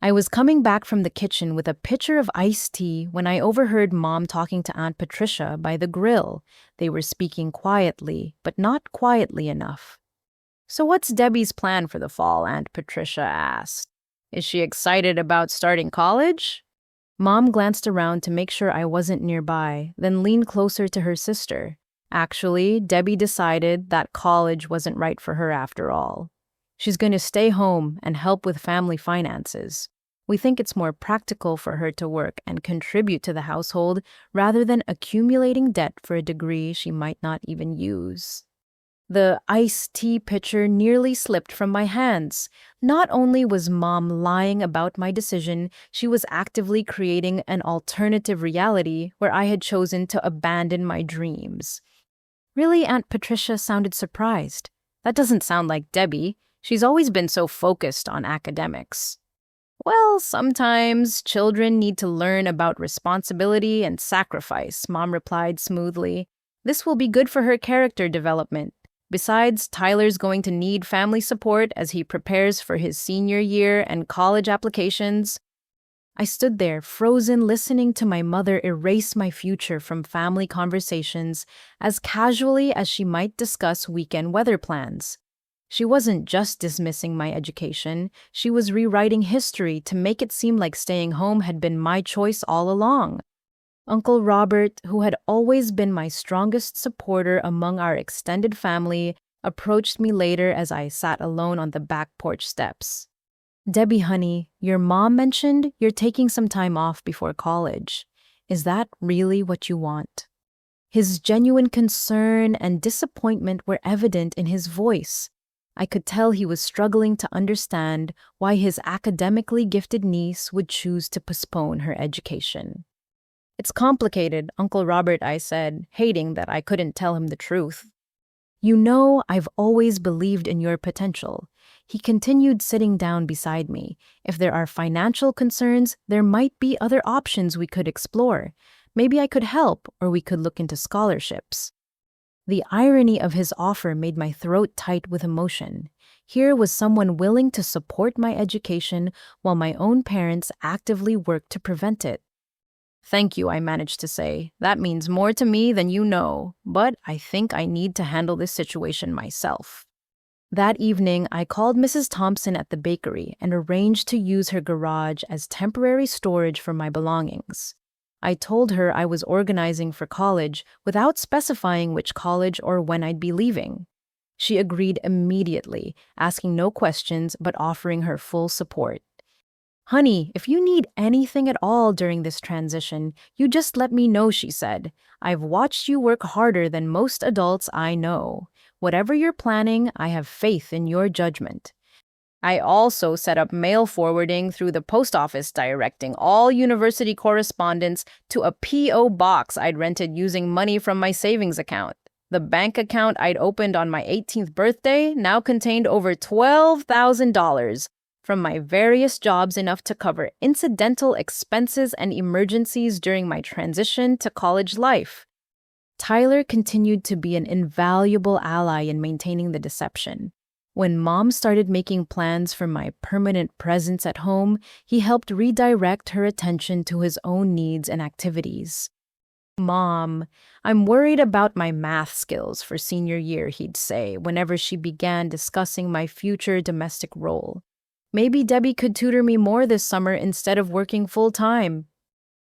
I was coming back from the kitchen with a pitcher of iced tea when I overheard Mom talking to Aunt Patricia by the grill. They were speaking quietly, but not quietly enough. "So what's Debbie's plan for the fall?" Aunt Patricia asked. "Is she excited about starting college?" Mom glanced around to make sure I wasn't nearby, then leaned closer to her sister. Actually, Debbie decided that college wasn't right for her after all. She's going to stay home and help with family finances. We think it's more practical for her to work and contribute to the household rather than accumulating debt for a degree she might not even use. The iced tea pitcher nearly slipped from my hands. Not only was Mom lying about my decision, she was actively creating an alternative reality where I had chosen to abandon my dreams. Really, Aunt Patricia sounded surprised. That doesn't sound like Debbie. She's always been so focused on academics. "Well, sometimes children need to learn about responsibility and sacrifice," Mom replied smoothly. "This will be good for her character development. Besides, Tyler's going to need family support as he prepares for his senior year and college applications." I stood there, frozen, listening to my mother erase my future from family conversations as casually as she might discuss weekend weather plans. She wasn't just dismissing my education, she was rewriting history to make it seem like staying home had been my choice all along. Uncle Robert, who had always been my strongest supporter among our extended family, approached me later as I sat alone on the back porch steps. "Debbie, honey, your mom mentioned you're taking some time off before college. Is that really what you want?" His genuine concern and disappointment were evident in his voice. I could tell he was struggling to understand why his academically gifted niece would choose to postpone her education. "It's complicated, Uncle Robert," I said, hating that I couldn't tell him the truth. "You know, I've always believed in your potential." He continued, sitting down beside me. "If there are financial concerns, there might be other options we could explore. Maybe I could help, or we could look into scholarships." The irony of his offer made my throat tight with emotion. Here was someone willing to support my education while my own parents actively worked to prevent it. "Thank you," I managed to say. "That means more to me than you know, but I think I need to handle this situation myself." That evening, I called Mrs. Thompson at the bakery and arranged to use her garage as temporary storage for my belongings. I told her I was organizing for college without specifying which college or when I'd be leaving. She agreed immediately, asking no questions but offering her full support. "Honey, if you need anything at all during this transition, you just let me know," she said. "I've watched you work harder than most adults I know. Whatever you're planning, I have faith in your judgment." I also set up mail forwarding through the post office, directing all university correspondence to a P.O. box I'd rented using money from my savings account. The bank account I'd opened on my 18th birthday now contained over $12,000 from my various jobs, enough to cover incidental expenses and emergencies during my transition to college life. Tyler continued to be an invaluable ally in maintaining the deception. When Mom started making plans for my permanent presence at home, he helped redirect her attention to his own needs and activities. "Mom, I'm worried about my math skills for senior year," he'd say whenever she began discussing my future domestic role. "Maybe Debbie could tutor me more this summer instead of working full-time."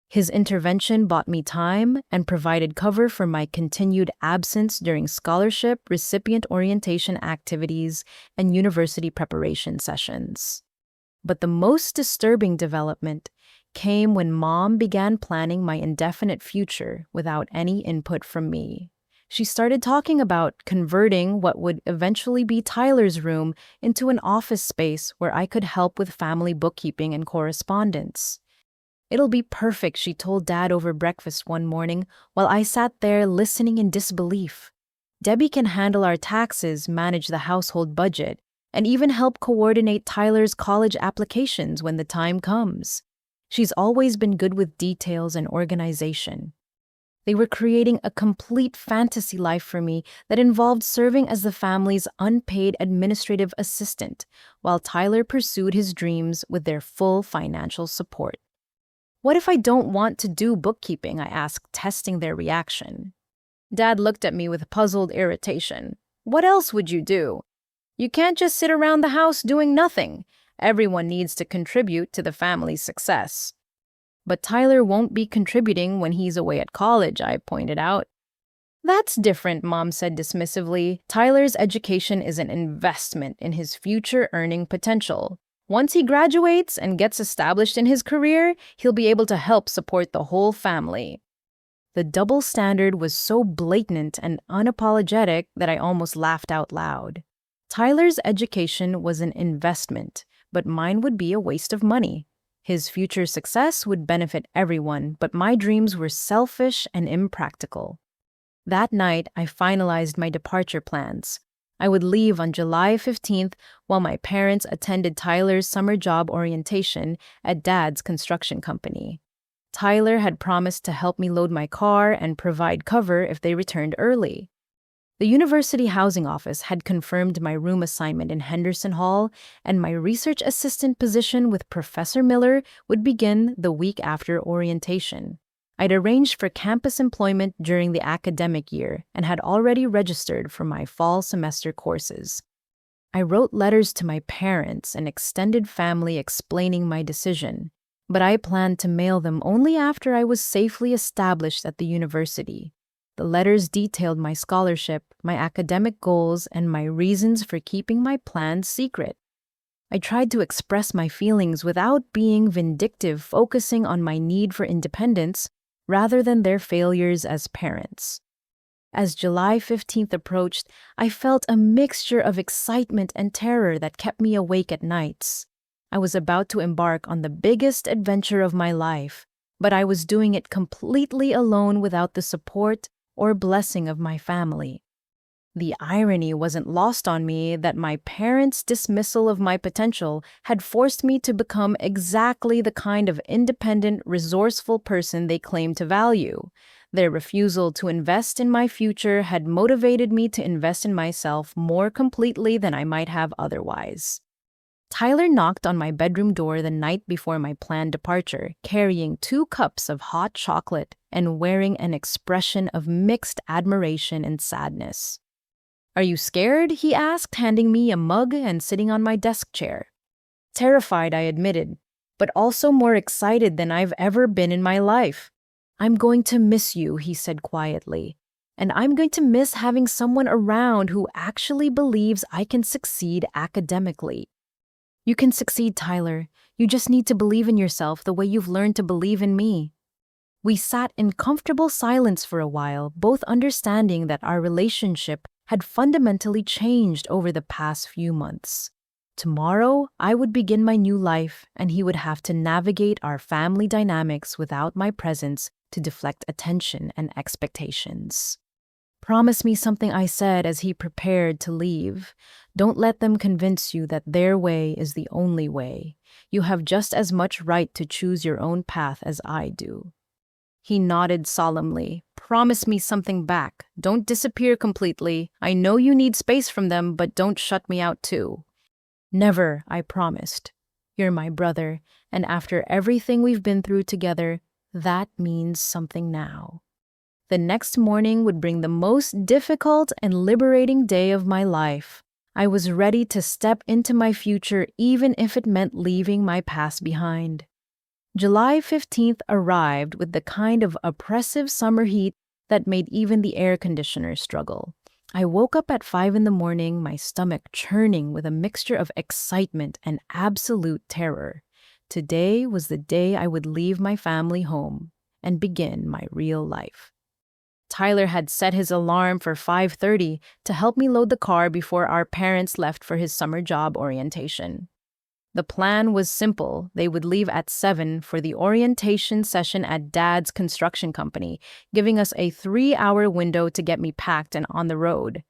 His intervention bought me time and provided cover for my continued absence during scholarship, recipient orientation activities, and university preparation sessions. But the most disturbing development came when Mom began planning my indefinite future without any input from me. She started talking about converting what would eventually be Tyler's room into an office space where I could help with family bookkeeping and correspondence. "It'll be perfect," she told Dad over breakfast one morning while I sat there listening in disbelief. "Debbie can handle our taxes, manage the household budget, and even help coordinate Tyler's college applications when the time comes. She's always been good with details and organization." They were creating a complete fantasy life for me that involved serving as the family's unpaid administrative assistant, while Tyler pursued his dreams with their full financial support. "What if I don't want to do bookkeeping?" I asked, testing their reaction. Dad looked at me with puzzled irritation. "What else would you do? You can't just sit around the house doing nothing. Everyone needs to contribute to the family's success." "But Tyler won't be contributing when he's away at college," I pointed out. "That's different," Mom said dismissively. "Tyler's education is an investment in his future earning potential. Once he graduates and gets established in his career, he'll be able to help support the whole family." The double standard was so blatant and unapologetic that I almost laughed out loud. Tyler's education was an investment, but mine would be a waste of money. His future success would benefit everyone, but my dreams were selfish and impractical. That night, I finalized my departure plans. I would leave on July 15th while my parents attended Tyler's summer job orientation at Dad's construction company. Tyler had promised to help me load my car and provide cover if they returned early. The university housing office had confirmed my room assignment in Henderson Hall, and my research assistant position with Professor Miller would begin the week after orientation. I'd arranged for campus employment during the academic year and had already registered for my fall semester courses. I wrote letters to my parents and extended family explaining my decision, but I planned to mail them only after I was safely established at the university. The letters detailed my scholarship, my academic goals, and my reasons for keeping my plans secret. I tried to express my feelings without being vindictive, focusing on my need for independence rather than their failures as parents. As July 15th approached, I felt a mixture of excitement and terror that kept me awake at nights. I was about to embark on the biggest adventure of my life, but I was doing it completely alone without the support or blessing of my family. The irony wasn't lost on me that my parents' dismissal of my potential had forced me to become exactly the kind of independent, resourceful person they claimed to value. Their refusal to invest in my future had motivated me to invest in myself more completely than I might have otherwise. Tyler knocked on my bedroom door the night before my planned departure, carrying 2 cups of hot chocolate and wearing an expression of mixed admiration and sadness. "Are you scared?" he asked, handing me a mug and sitting on my desk chair. "Terrified," I admitted, "but also more excited than I've ever been in my life." "I'm going to miss you," he said quietly, "and I'm going to miss having someone around who actually believes I can succeed academically." "You can succeed, Tyler. You just need to believe in yourself the way you've learned to believe in me." We sat in comfortable silence for a while, both understanding that our relationship had fundamentally changed over the past few months. Tomorrow, I would begin my new life, and he would have to navigate our family dynamics without my presence to deflect attention and expectations. "Promise me something," I said as he prepared to leave. "Don't let them convince you that their way is the only way. You have just as much right to choose your own path as I do." He nodded solemnly. "Promise me something back. Don't disappear completely. I know you need space from them, but don't shut me out too." "Never," I promised. "You're my brother, and after everything we've been through together, that means something now." The next morning would bring the most difficult and liberating day of my life. I was ready to step into my future even if it meant leaving my past behind. July 15th arrived with the kind of oppressive summer heat that made even the air conditioner struggle. I woke up at 5 in the morning, my stomach churning with a mixture of excitement and absolute terror. Today was the day I would leave my family home and begin my real life. Tyler had set his alarm for 5:30 to help me load the car before our parents left for his summer job orientation. The plan was simple. They would leave at 7 for the orientation session at Dad's construction company, giving us a 3-hour window to get me packed and on the road.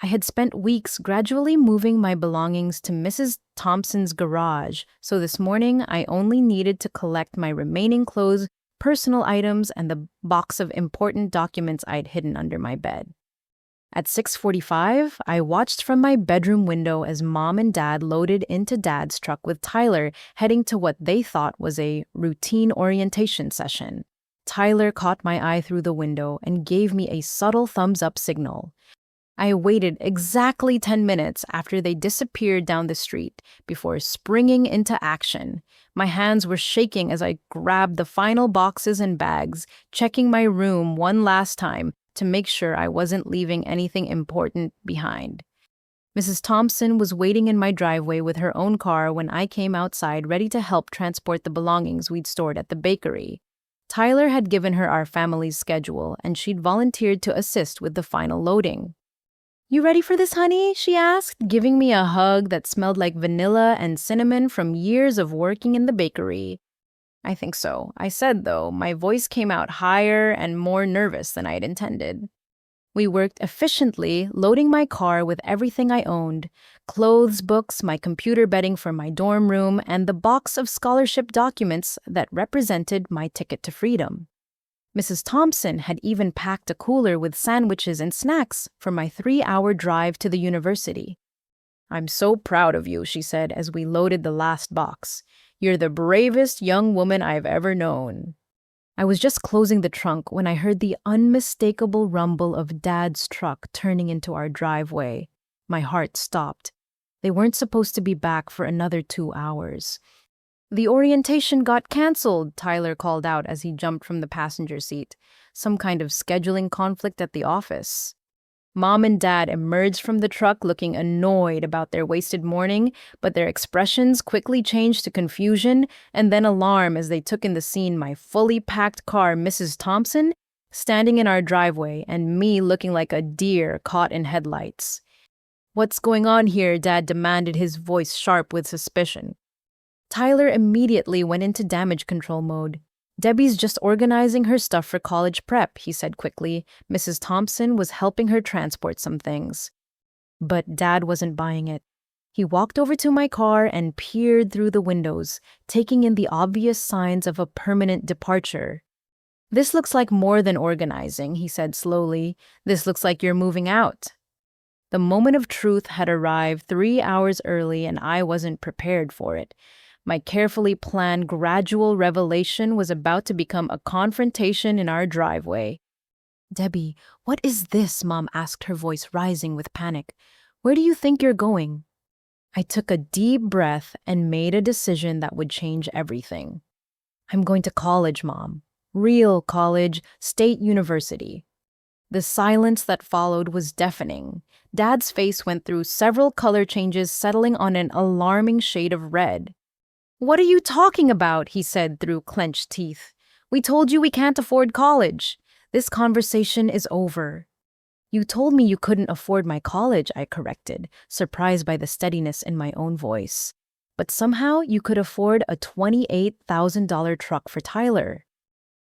I had spent weeks gradually moving my belongings to Mrs. Thompson's garage, so this morning I only needed to collect my remaining clothes, personal items, and the box of important documents I'd hidden under my bed. At 6:45, I watched from my bedroom window as Mom and Dad loaded into Dad's truck with Tyler, heading to what they thought was a routine orientation session. Tyler caught my eye through the window and gave me a subtle thumbs-up signal. I waited exactly 10 minutes after they disappeared down the street before springing into action. My hands were shaking as I grabbed the final boxes and bags, checking my room one last time to make sure I wasn't leaving anything important behind. Mrs. Thompson was waiting in my driveway with her own car when I came outside ready to help transport the belongings we'd stored at the bakery. Tyler had given her our family's schedule, and she'd volunteered to assist with the final loading. "You ready for this, honey?" she asked, giving me a hug that smelled like vanilla and cinnamon from years of working in the bakery. "I think so," I said, though my voice came out higher and more nervous than I'd intended. We worked efficiently, loading my car with everything I owned: clothes, books, my computer bedding for my dorm room, and the box of scholarship documents that represented my ticket to freedom. Mrs. Thompson had even packed a cooler with sandwiches and snacks for my 3-hour drive to the university. "I'm so proud of you," she said as we loaded the last box. "You're the bravest young woman I've ever known." I was just closing the trunk when I heard the unmistakable rumble of Dad's truck turning into our driveway. My heart stopped. They weren't supposed to be back for another 2 hours. "The orientation got canceled," Tyler called out as he jumped from the passenger seat. Some kind of scheduling conflict at the office. Mom and Dad emerged from the truck looking annoyed about their wasted morning, but their expressions quickly changed to confusion and then alarm as they took in the scene my fully packed car, Mrs. Thompson, standing in our driveway, and me looking like a deer caught in headlights. "What's going on here?" Dad demanded, his voice sharp with suspicion. Tyler immediately went into damage control mode. "Debbie's just organizing her stuff for college prep," he said quickly. Mrs. Thompson was helping her transport some things. But Dad wasn't buying it. He walked over to my car and peered through the windows, taking in the obvious signs of a permanent departure. "This looks like more than organizing," he said slowly. "This looks like you're moving out." The moment of truth had arrived 3 hours early, and I wasn't prepared for it. My carefully planned gradual revelation was about to become a confrontation in our driveway. "Debbie, what is this?" Mom asked, her voice rising with panic. "Where do you think you're going?" I took a deep breath and made a decision that would change everything. "I'm going to college, Mom. Real college, state university." The silence that followed was deafening. Dad's face went through several color changes, settling on an alarming shade of red. "What are you talking about?" he said through clenched teeth. "We told you we can't afford college. This conversation is over." "You told me you couldn't afford my college," I corrected, surprised by the steadiness in my own voice. "But somehow you could afford a $28,000 truck for Tyler."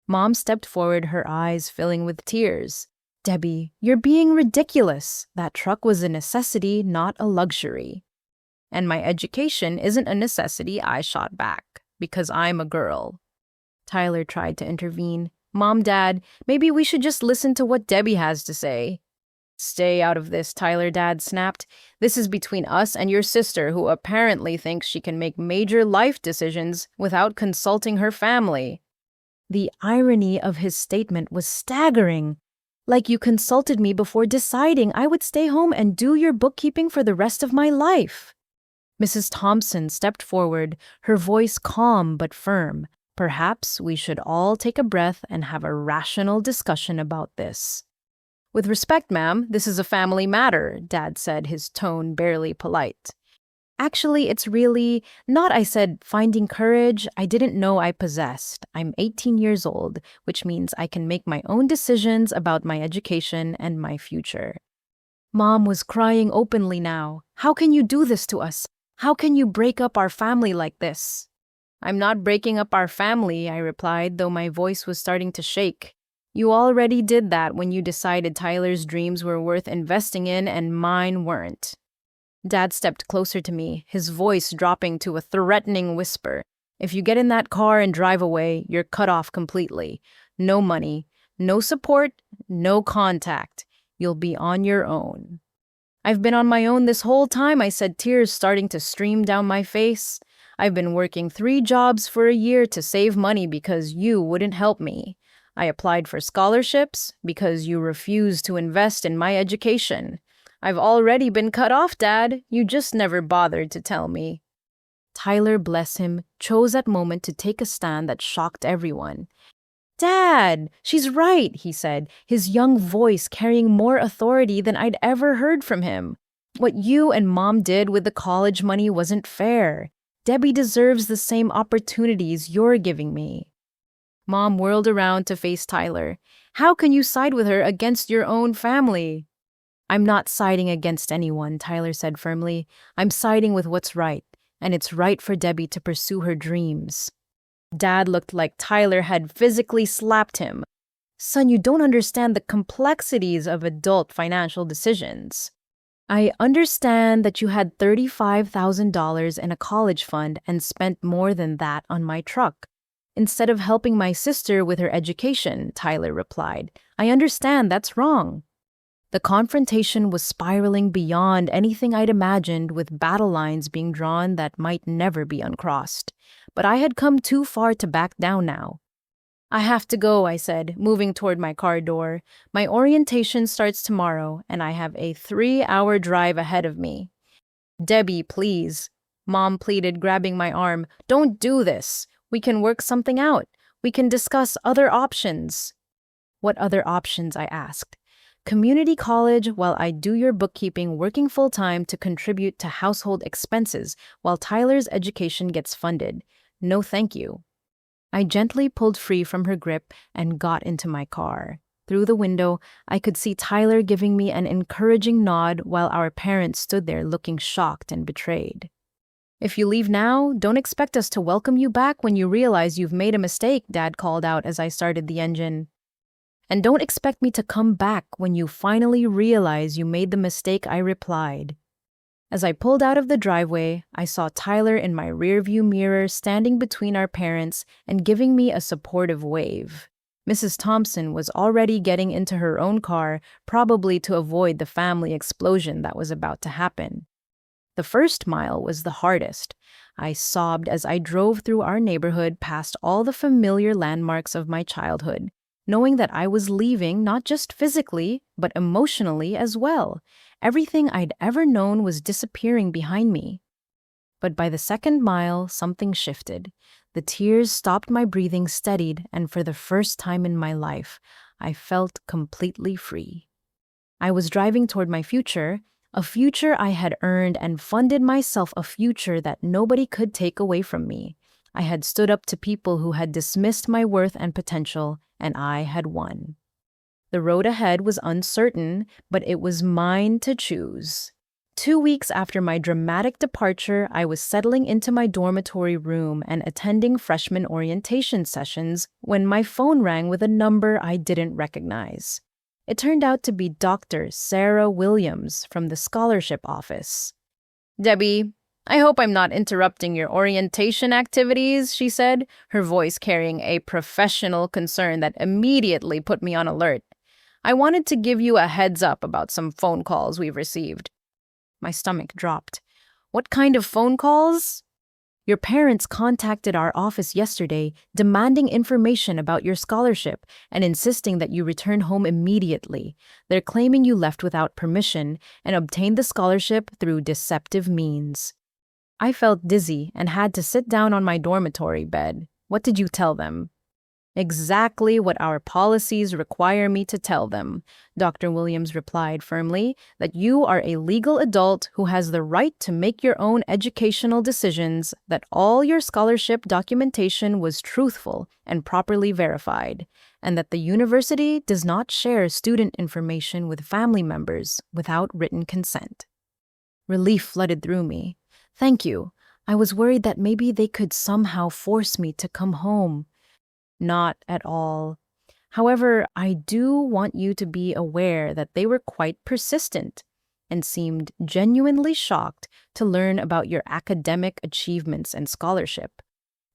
Mom stepped forward, her eyes filling with tears. "Debbie, you're being ridiculous. That truck was a necessity, not a luxury." "And my education isn't a necessity," I shot back, "because I'm a girl." Tyler tried to intervene. "Mom, Dad, maybe we should just listen to what Debbie has to say." "Stay out of this," Tyler, Dad snapped. "This is between us and your sister, who apparently thinks she can make major life decisions without consulting her family." The irony of his statement was staggering. "Like you consulted me before deciding I would stay home and do your bookkeeping for the rest of my life." Mrs. Thompson stepped forward, her voice calm but firm. Perhaps we should all take a breath and have a rational discussion about this. With respect, ma'am, this is a family matter, Dad said, his tone barely polite. Actually, it's really not, I said, finding courage I didn't know I possessed. I'm 18 years old, which means I can make my own decisions about my education and my future. Mom was crying openly now. How can you do this to us? How can you break up our family like this? I'm not breaking up our family, I replied, though my voice was starting to shake. You already did that when you decided Tyler's dreams were worth investing in and mine weren't. Dad stepped closer to me, his voice dropping to a threatening whisper. If you get in that car and drive away, you're cut off completely. No money, no support, no contact. You'll be on your own. I've been on my own this whole time, I said, tears starting to stream down my face. I've been working 3 jobs for a year to save money because you wouldn't help me. I applied for scholarships because you refused to invest in my education. I've already been cut off, Dad. You just never bothered to tell me. Tyler, bless him, chose that moment to take a stand that shocked everyone. Dad, she's right, he said, his young voice carrying more authority than I'd ever heard from him. What you and Mom did with the college money wasn't fair. Debbie deserves the same opportunities you're giving me. Mom whirled around to face Tyler. How can you side with her against your own family? I'm not siding against anyone, Tyler said firmly. I'm siding with what's right, and it's right for Debbie to pursue her dreams. Dad looked like Tyler had physically slapped him. Son, you don't understand the complexities of adult financial decisions. I understand that you had $35,000 in a college fund and spent more than that on my truck. Instead of helping my sister with her education, Tyler replied. I understand that's wrong. The confrontation was spiraling beyond anything I'd imagined, with battle lines being drawn that might never be uncrossed. But I had come too far to back down now. I have to go, I said, moving toward my car door. My orientation starts tomorrow, and I have a 3-hour drive ahead of me. Debbie, please, Mom pleaded, grabbing my arm. Don't do this. We can work something out. We can discuss other options. What other options? I asked. Community college while I do your bookkeeping, working full-time to contribute to household expenses while Tyler's education gets funded. No thank you. I gently pulled free from her grip and got into my car. Through the window, I could see Tyler giving me an encouraging nod while our parents stood there looking shocked and betrayed. If you leave now, don't expect us to welcome you back when you realize you've made a mistake, Dad called out as I started the engine. And don't expect me to come back when you finally realize you made the mistake, I replied. As I pulled out of the driveway, I saw Tyler in my rearview mirror standing between our parents and giving me a supportive wave. Mrs. Thompson was already getting into her own car, probably to avoid the family explosion that was about to happen. The first mile was the hardest. I sobbed as I drove through our neighborhood past all the familiar landmarks of my childhood, knowing that I was leaving not just physically, but emotionally as well. Everything I'd ever known was disappearing behind me. But by the second mile, something shifted. The tears stopped, my breathing steadied, and for the first time in my life, I felt completely free. I was driving toward my future, a future I had earned and funded myself, a future that nobody could take away from me. I had stood up to people who had dismissed my worth and potential, and I had won. The road ahead was uncertain, but it was mine to choose. 2 weeks after my dramatic departure, I was settling into my dormitory room and attending freshman orientation sessions when my phone rang with a number I didn't recognize. It turned out to be Dr. Sarah Williams from the scholarship office. Debbie, I hope I'm not interrupting your orientation activities, she said, her voice carrying a professional concern that immediately put me on alert. I wanted to give you a heads up about some phone calls we've received. My stomach dropped. What kind of phone calls? Your parents contacted our office yesterday, demanding information about your scholarship and insisting that you return home immediately. They're claiming you left without permission and obtained the scholarship through deceptive means. I felt dizzy and had to sit down on my dormitory bed. What did you tell them? Exactly what our policies require me to tell them, Dr. Williams replied firmly, that you are a legal adult who has the right to make your own educational decisions, that all your scholarship documentation was truthful and properly verified, and that the university does not share student information with family members without written consent. Relief flooded through me. Thank you. I was worried that maybe they could somehow force me to come home. Not at all. However, I do want you to be aware that they were quite persistent and seemed genuinely shocked to learn about your academic achievements and scholarship.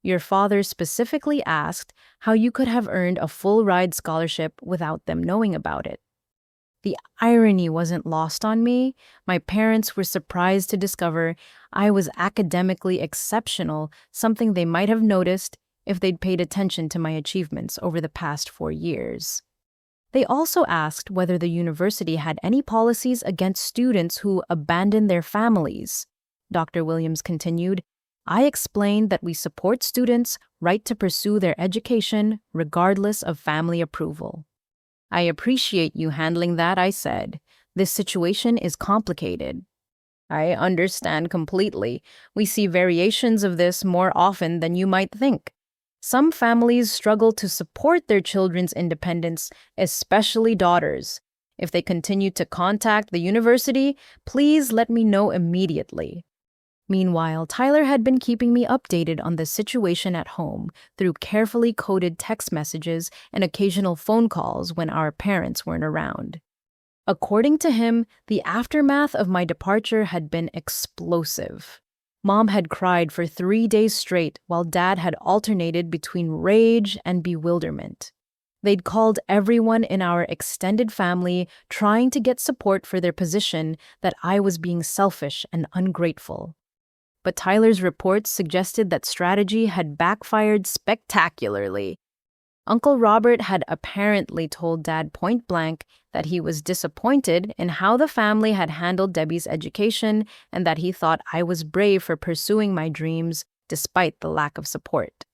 Your father specifically asked how you could have earned a full-ride scholarship without them knowing about it. The irony wasn't lost on me. My parents were surprised to discover I was academically exceptional, something they might have noticed if they'd paid attention to my achievements over the past 4 years. They also asked whether the university had any policies against students who abandon their families. Dr. Williams continued, I explained that we support students' right to pursue their education regardless of family approval. I appreciate you handling that, I said. This situation is complicated. I understand completely. We see variations of this more often than you might think. Some families struggle to support their children's independence, especially daughters. If they continue to contact the university, please let me know immediately. Meanwhile, Tyler had been keeping me updated on the situation at home through carefully coded text messages and occasional phone calls when our parents weren't around. According to him, the aftermath of my departure had been explosive. Mom had cried for 3 days straight while Dad had alternated between rage and bewilderment. They'd called everyone in our extended family trying to get support for their position that I was being selfish and ungrateful. But Tyler's reports suggested that strategy had backfired spectacularly. Uncle Robert had apparently told Dad point blank that he was disappointed in how the family had handled Debbie's education and that he thought I was brave for pursuing my dreams despite the lack of support.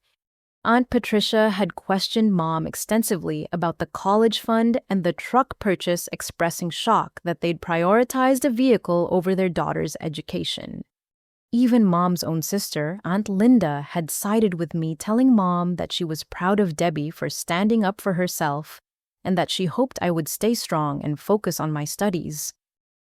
Aunt Patricia had questioned Mom extensively about the college fund and the truck purchase, expressing shock that they'd prioritized a vehicle over their daughter's education. Even Mom's own sister, Aunt Linda, had sided with me, telling Mom that she was proud of Debbie for standing up for herself and that she hoped I would stay strong and focus on my studies.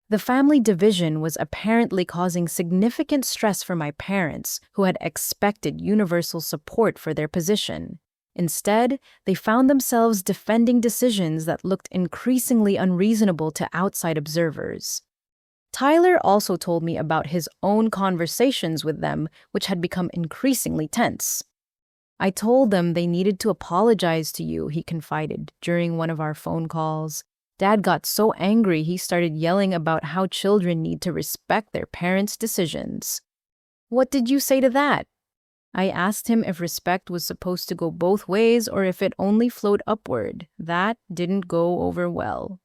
The family division was apparently causing significant stress for my parents, who had expected universal support for their position. Instead, they found themselves defending decisions that looked increasingly unreasonable to outside observers. Tyler also told me about his own conversations with them, which had become increasingly tense. I told them they needed to apologize to you, he confided during one of our phone calls. Dad got so angry he started yelling about how children need to respect their parents' decisions. What did you say to that? I asked him if respect was supposed to go both ways or if it only flowed upward. That didn't go over well.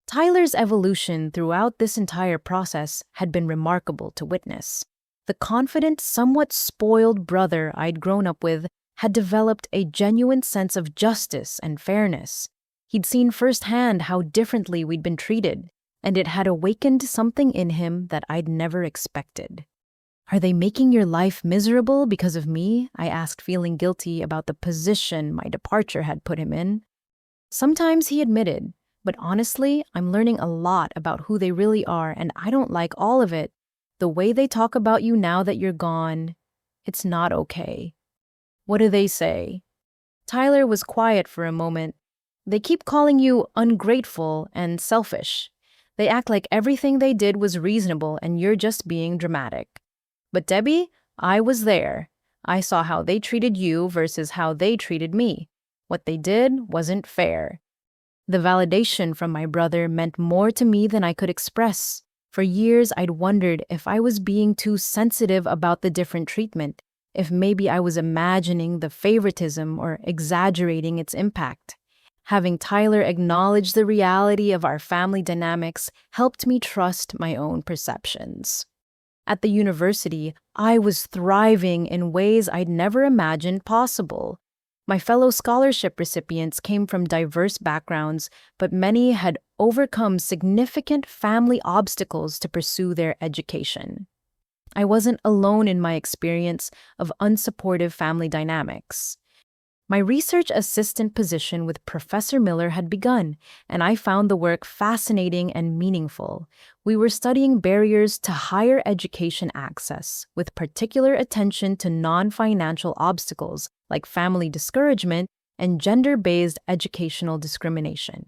Tyler's evolution throughout this entire process had been remarkable to witness. The confident, somewhat spoiled brother I'd grown up with had developed a genuine sense of justice and fairness. He'd seen firsthand how differently we'd been treated, and it had awakened something in him that I'd never expected. Are they making your life miserable because of me? I asked, feeling guilty about the position my departure had put him in. Sometimes he admitted, but honestly, I'm learning a lot about who they really are, and I don't like all of it. The way they talk about you now that you're gone, it's not okay. What do they say? Tyler was quiet for a moment. They keep calling you ungrateful and selfish. They act like everything they did was reasonable and you're just being dramatic. But Debbie, I was there. I saw how they treated you versus how they treated me. What they did wasn't fair. The validation from my brother meant more to me than I could express. For years, I'd wondered if I was being too sensitive about the different treatment, if maybe I was imagining the favoritism or exaggerating its impact. Having Tyler acknowledge the reality of our family dynamics helped me trust my own perceptions. At the university, I was thriving in ways I'd never imagined possible. My fellow scholarship recipients came from diverse backgrounds, but many had overcome significant family obstacles to pursue their education. I wasn't alone in my experience of unsupportive family dynamics. My research assistant position with Professor Miller had begun, and I found the work fascinating and meaningful. We were studying barriers to higher education access, with particular attention to non-financial obstacles like family discouragement and gender-based educational discrimination.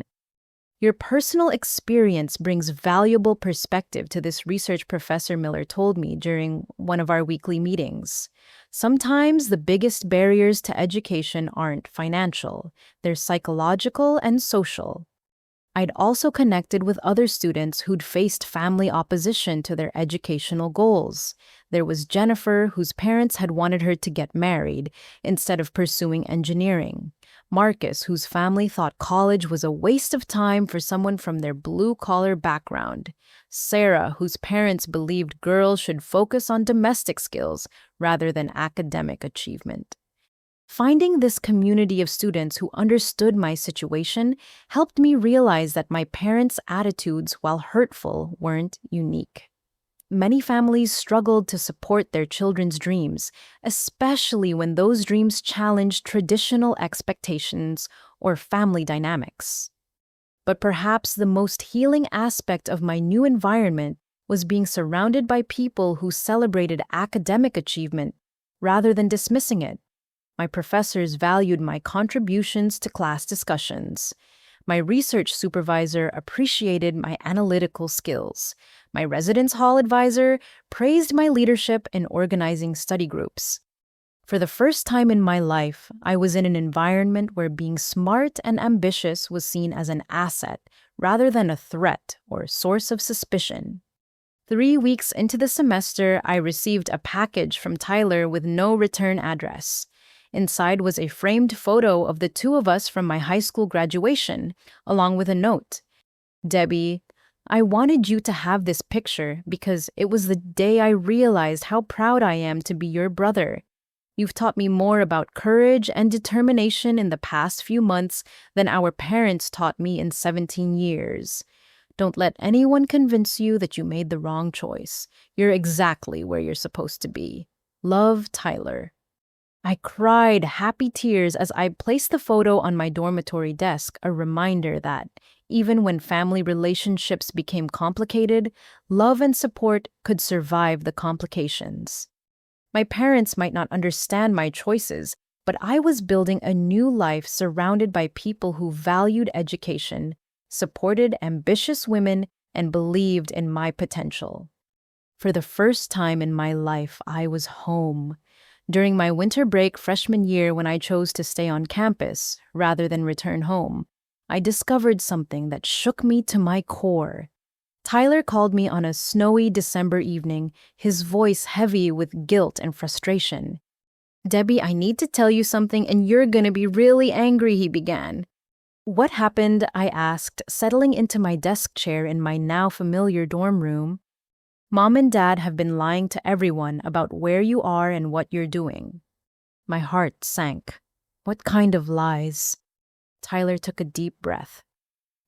Your personal experience brings valuable perspective to this research, Professor Miller told me during one of our weekly meetings. Sometimes the biggest barriers to education aren't financial, they're psychological and social. I'd also connected with other students who'd faced family opposition to their educational goals. There was Jennifer, whose parents had wanted her to get married instead of pursuing engineering. Marcus, whose family thought college was a waste of time for someone from their blue-collar background. Sarah, whose parents believed girls should focus on domestic skills rather than academic achievement. Finding this community of students who understood my situation helped me realize that my parents' attitudes, while hurtful, weren't unique. Many families struggled to support their children's dreams, especially when those dreams challenged traditional expectations or family dynamics. But perhaps the most healing aspect of my new environment was being surrounded by people who celebrated academic achievement rather than dismissing it. My professors valued my contributions to class discussions. My research supervisor appreciated my analytical skills. My residence hall advisor praised my leadership in organizing study groups. For the first time in my life, I was in an environment where being smart and ambitious was seen as an asset rather than a threat or source of suspicion. 3 weeks into the semester, I received a package from Tyler with no return address. Inside was a framed photo of the two of us from my high school graduation, along with a note. "Debbie, I wanted you to have this picture because it was the day I realized how proud I am to be your brother. You've taught me more about courage and determination in the past few months than our parents taught me in 17 years. Don't let anyone convince you that you made the wrong choice. You're exactly where you're supposed to be. Love, Tyler." I cried happy tears as I placed the photo on my dormitory desk, a reminder that, even when family relationships became complicated, love and support could survive the complications. My parents might not understand my choices, but I was building a new life surrounded by people who valued education, supported ambitious women, and believed in my potential. For the first time in my life, I was home. During my winter break freshman year, when I chose to stay on campus rather than return home, I discovered something that shook me to my core. Tyler called me on a snowy December evening, his voice heavy with guilt and frustration. "Debbie, I need to tell you something and you're gonna be really angry," he began. "What happened?" I asked, settling into my desk chair in my now familiar dorm room. "Mom and Dad have been lying to everyone about where you are and what you're doing." My heart sank. What kind of lies? Tyler took a deep breath.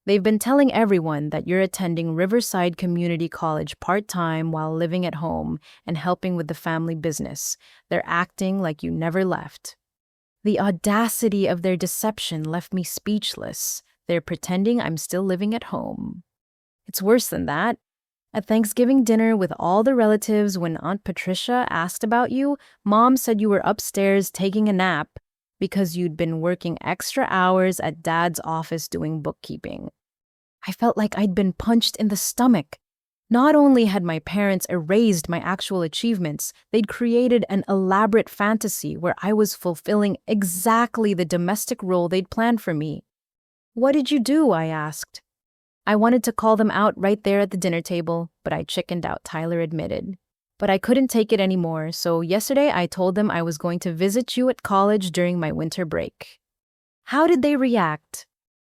"They've been telling everyone that you're attending Riverside Community College part-time while living at home and helping with the family business. They're acting like you never left." The audacity of their deception left me speechless. They're pretending I'm still living at home. It's worse than that. At Thanksgiving dinner with all the relatives, when Aunt Patricia asked about you, Mom said you were upstairs taking a nap because you'd been working extra hours at Dad's office doing bookkeeping. I felt like I'd been punched in the stomach. Not only had my parents erased my actual achievements, they'd created an elaborate fantasy where I was fulfilling exactly the domestic role they'd planned for me. "What did you do?" I asked. "I wanted to call them out right there at the dinner table, but I chickened out," Tyler admitted. "But I couldn't take it anymore, so yesterday I told them I was going to visit you at college during my winter break." How did they react?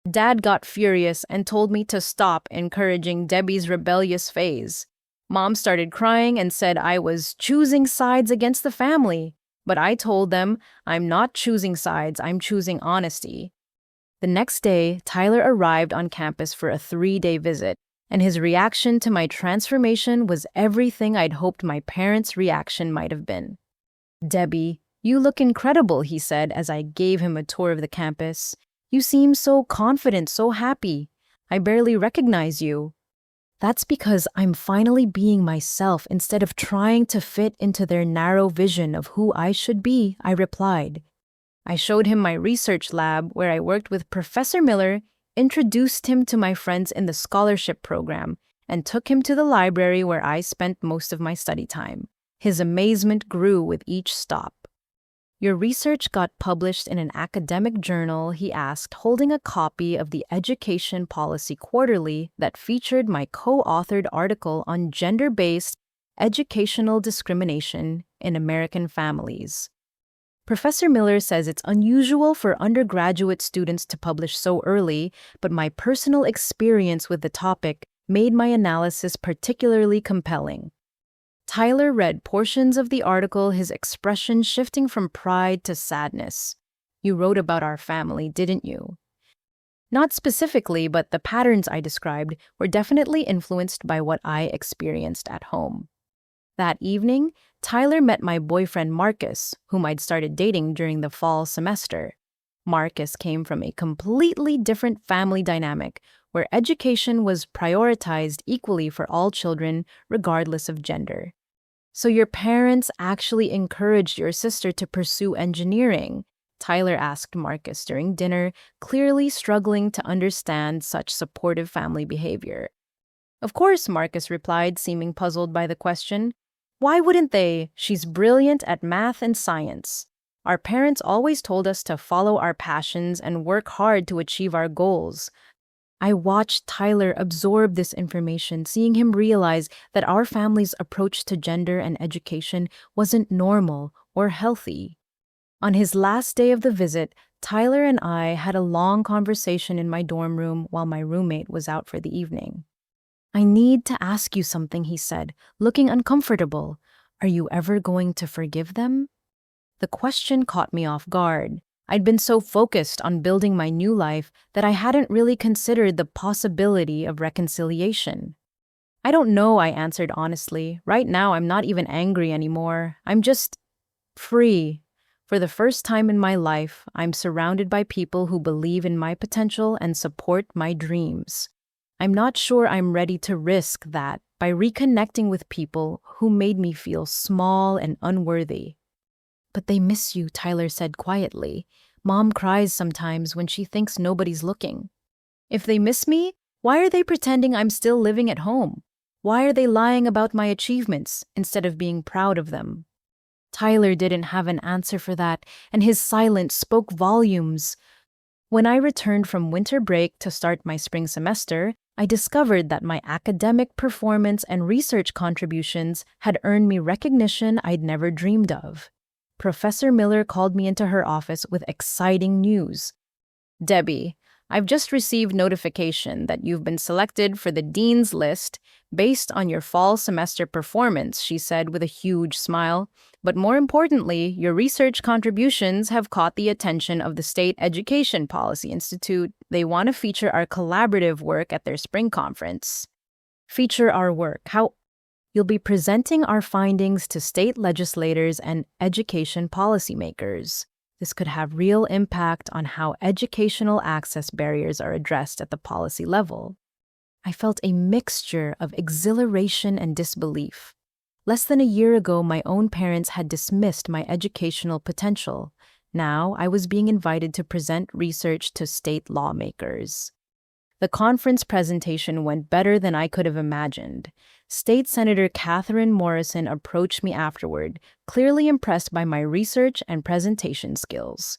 Dad got furious and told me to stop encouraging Debbie's rebellious phase. Mom started crying and said I was choosing sides against the family. But I told them I'm not choosing sides, I'm choosing honesty. The next day, Tyler arrived on campus for a 3-day visit, and his reaction to my transformation was everything I'd hoped my parents' reaction might have been. "Debbie, you look incredible," he said as I gave him a tour of the campus. "You seem so confident, so happy. I barely recognize you." "That's because I'm finally being myself instead of trying to fit into their narrow vision of who I should be," I replied. I showed him my research lab where I worked with Professor Miller, introduced him to my friends in the scholarship program, and took him to the library where I spent most of my study time. His amazement grew with each stop. "Your research got published in an academic journal," he asked, holding a copy of the Education Policy Quarterly that featured my co-authored article on gender-based educational discrimination in American families. Professor Miller says it's unusual for undergraduate students to publish so early, but my personal experience with the topic made my analysis particularly compelling. Tyler read portions of the article, his expression shifting from pride to sadness. "You wrote about our family, didn't you?" "Not specifically, but the patterns I described were definitely influenced by what I experienced at home." That evening, Tyler met my boyfriend Marcus, whom I'd started dating during the fall semester. Marcus came from a completely different family dynamic, where education was prioritized equally for all children, regardless of gender. "So your parents actually encouraged your sister to pursue engineering?" Tyler asked Marcus during dinner, clearly struggling to understand such supportive family behavior. "Of course," Marcus replied, seeming puzzled by the question. "Why wouldn't they? She's brilliant at math and science. Our parents always told us to follow our passions and work hard to achieve our goals." I watched Tyler absorb this information, seeing him realize that our family's approach to gender and education wasn't normal or healthy. On his last day of the visit, Tyler and I had a long conversation in my dorm room while my roommate was out for the evening. "I need to ask you something," he said, looking uncomfortable. "Are you ever going to forgive them?" The question caught me off guard. I'd been so focused on building my new life that I hadn't really considered the possibility of reconciliation. "I don't know," I answered honestly. "Right now, I'm not even angry anymore. I'm just free. For the first time in my life, I'm surrounded by people who believe in my potential and support my dreams. I'm not sure I'm ready to risk that by reconnecting with people who made me feel small and unworthy." "But they miss you," Tyler said quietly. "Mom cries sometimes when she thinks nobody's looking." "If they miss me, why are they pretending I'm still living at home? Why are they lying about my achievements instead of being proud of them?" Tyler didn't have an answer for that, and his silence spoke volumes. When I returned from winter break to start my spring semester, I discovered that my academic performance and research contributions had earned me recognition I'd never dreamed of. Professor Miller called me into her office with exciting news. "Debbie, I've just received notification that you've been selected for the Dean's List based on your fall semester performance," she said with a huge smile. "But more importantly, your research contributions have caught the attention of the State Education Policy Institute. They want to feature our collaborative work at their spring conference." "Feature our work? How?" "You'll be presenting our findings to state legislators and education policymakers. This could have real impact on how educational access barriers are addressed at the policy level." I felt a mixture of exhilaration and disbelief. Less than a year ago, my own parents had dismissed my educational potential. Now, I was being invited to present research to state lawmakers. The conference presentation went better than I could have imagined. State Senator Catherine Morrison approached me afterward, clearly impressed by my research and presentation skills.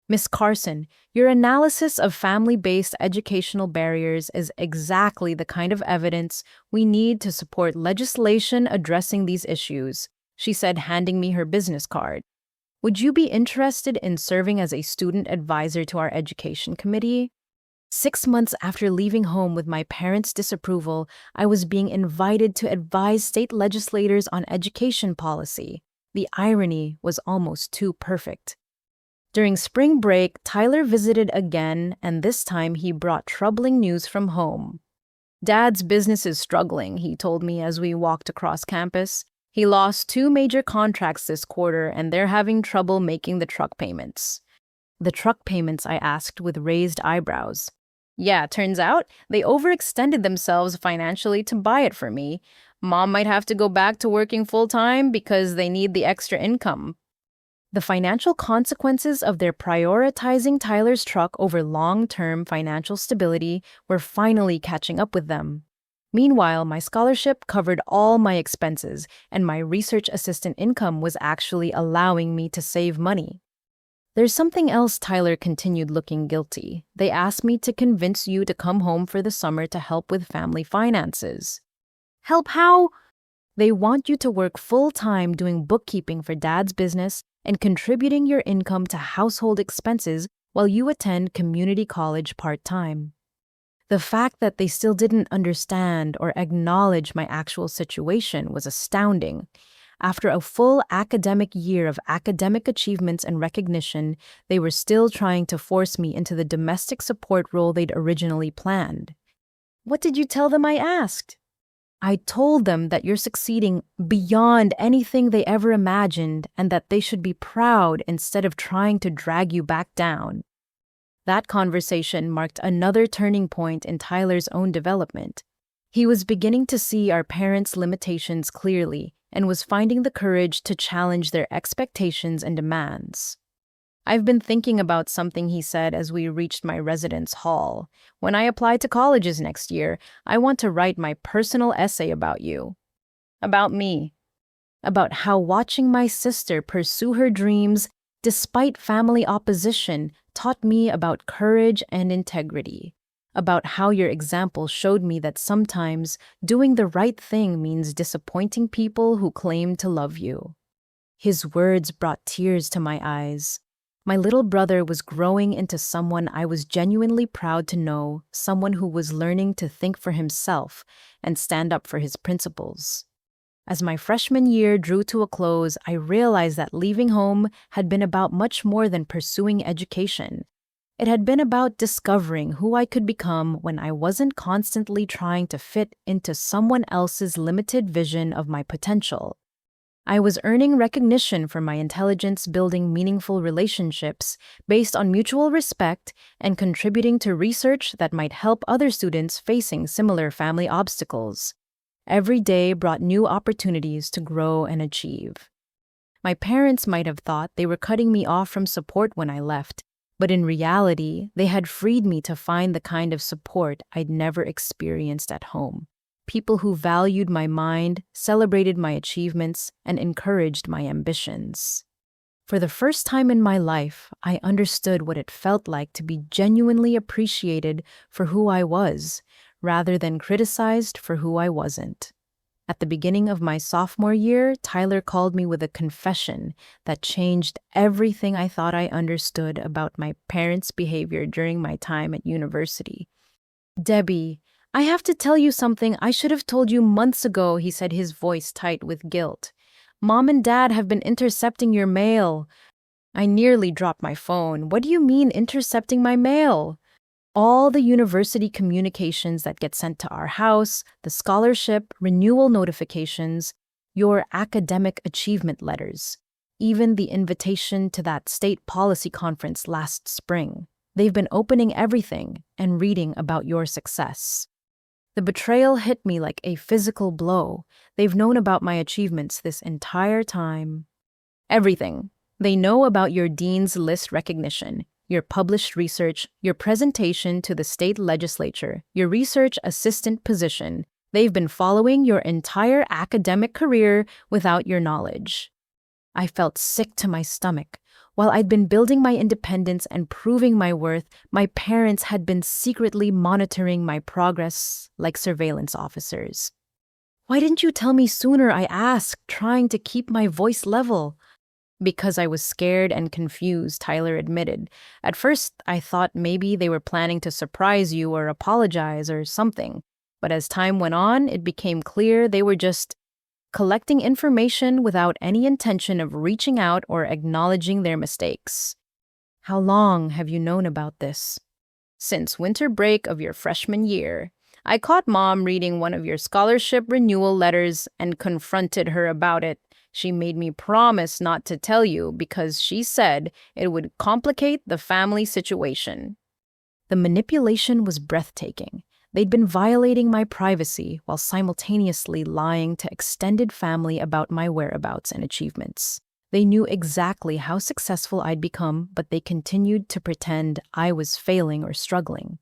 "Ms. Carson, your analysis of family-based educational barriers is exactly the kind of evidence we need to support legislation addressing these issues," she said, handing me her business card. "Would you be interested in serving as a student advisor to our education committee?" 6 months after leaving home with my parents' disapproval, I was being invited to advise state legislators on education policy. The irony was almost too perfect. During spring break, Tyler visited again, and this time he brought troubling news from home. Dad's business is struggling, he told me as we walked across campus. He lost two major contracts this quarter, and they're having trouble making the truck payments. The truck payments, I asked with raised eyebrows. Yeah, turns out they overextended themselves financially to buy it for me. Mom might have to go back to working full time because they need the extra income. The financial consequences of their prioritizing Tyler's truck over long-term financial stability were finally catching up with them. Meanwhile, my scholarship covered all my expenses, and my research assistant income was actually allowing me to save money. There's something else, Tyler continued, looking guilty. They asked me to convince you to come home for the summer to help with family finances. Help how? They want you to work full-time doing bookkeeping for Dad's business and contributing your income to household expenses while you attend community college part-time. The fact that they still didn't understand or acknowledge my actual situation was astounding. After a full academic year of academic achievements and recognition, they were still trying to force me into the domestic support role they'd originally planned. What did you tell them, I asked? I told them that you're succeeding beyond anything they ever imagined and that they should be proud instead of trying to drag you back down. That conversation marked another turning point in Tyler's own development. He was beginning to see our parents' limitations clearly and was finding the courage to challenge their expectations and demands. I've been thinking about something he said as we reached my residence hall. When I apply to colleges next year, I want to write my personal essay about you. About me. About how watching my sister pursue her dreams, despite family opposition, taught me about courage and integrity. About how your example showed me that sometimes doing the right thing means disappointing people who claim to love you. His words brought tears to my eyes. My little brother was growing into someone I was genuinely proud to know, someone who was learning to think for himself and stand up for his principles. As my freshman year drew to a close, I realized that leaving home had been about much more than pursuing education. It had been about discovering who I could become when I wasn't constantly trying to fit into someone else's limited vision of my potential. I was earning recognition for my intelligence, building meaningful relationships based on mutual respect, and contributing to research that might help other students facing similar family obstacles. Every day brought new opportunities to grow and achieve. My parents might have thought they were cutting me off from support when I left, but in reality, they had freed me to find the kind of support I'd never experienced at home. People who valued my mind, celebrated my achievements, and encouraged my ambitions. For the first time in my life, I understood what it felt like to be genuinely appreciated for who I was, rather than criticized for who I wasn't. At the beginning of my sophomore year, Tyler called me with a confession that changed everything I thought I understood about my parents' behavior during my time at university. Debbie, I have to tell you something I should have told you months ago, he said, his voice tight with guilt. Mom and Dad have been intercepting your mail. I nearly dropped my phone. What do you mean intercepting my mail? All the university communications that get sent to our house, the scholarship, renewal notifications, your academic achievement letters, even the invitation to that state policy conference last spring. They've been opening everything and reading about your success. The betrayal hit me like a physical blow. They've known about my achievements this entire time. Everything. They know about your Dean's List recognition, your published research, your presentation to the state legislature, your research assistant position. They've been following your entire academic career without your knowledge. I felt sick to my stomach. While I'd been building my independence and proving my worth, my parents had been secretly monitoring my progress like surveillance officers. Why didn't you tell me sooner, I asked, trying to keep my voice level. Because I was scared and confused, Tyler admitted. At first, I thought maybe they were planning to surprise you or apologize or something. But as time went on, it became clear they were just collecting information without any intention of reaching out or acknowledging their mistakes. How long have you known about this? Since winter break of your freshman year. I caught Mom reading one of your scholarship renewal letters and confronted her about it. She made me promise not to tell you because she said it would complicate the family situation. The manipulation was breathtaking. They'd been violating my privacy while simultaneously lying to extended family about my whereabouts and achievements. They knew exactly how successful I'd become, but they continued to pretend I was failing or struggling.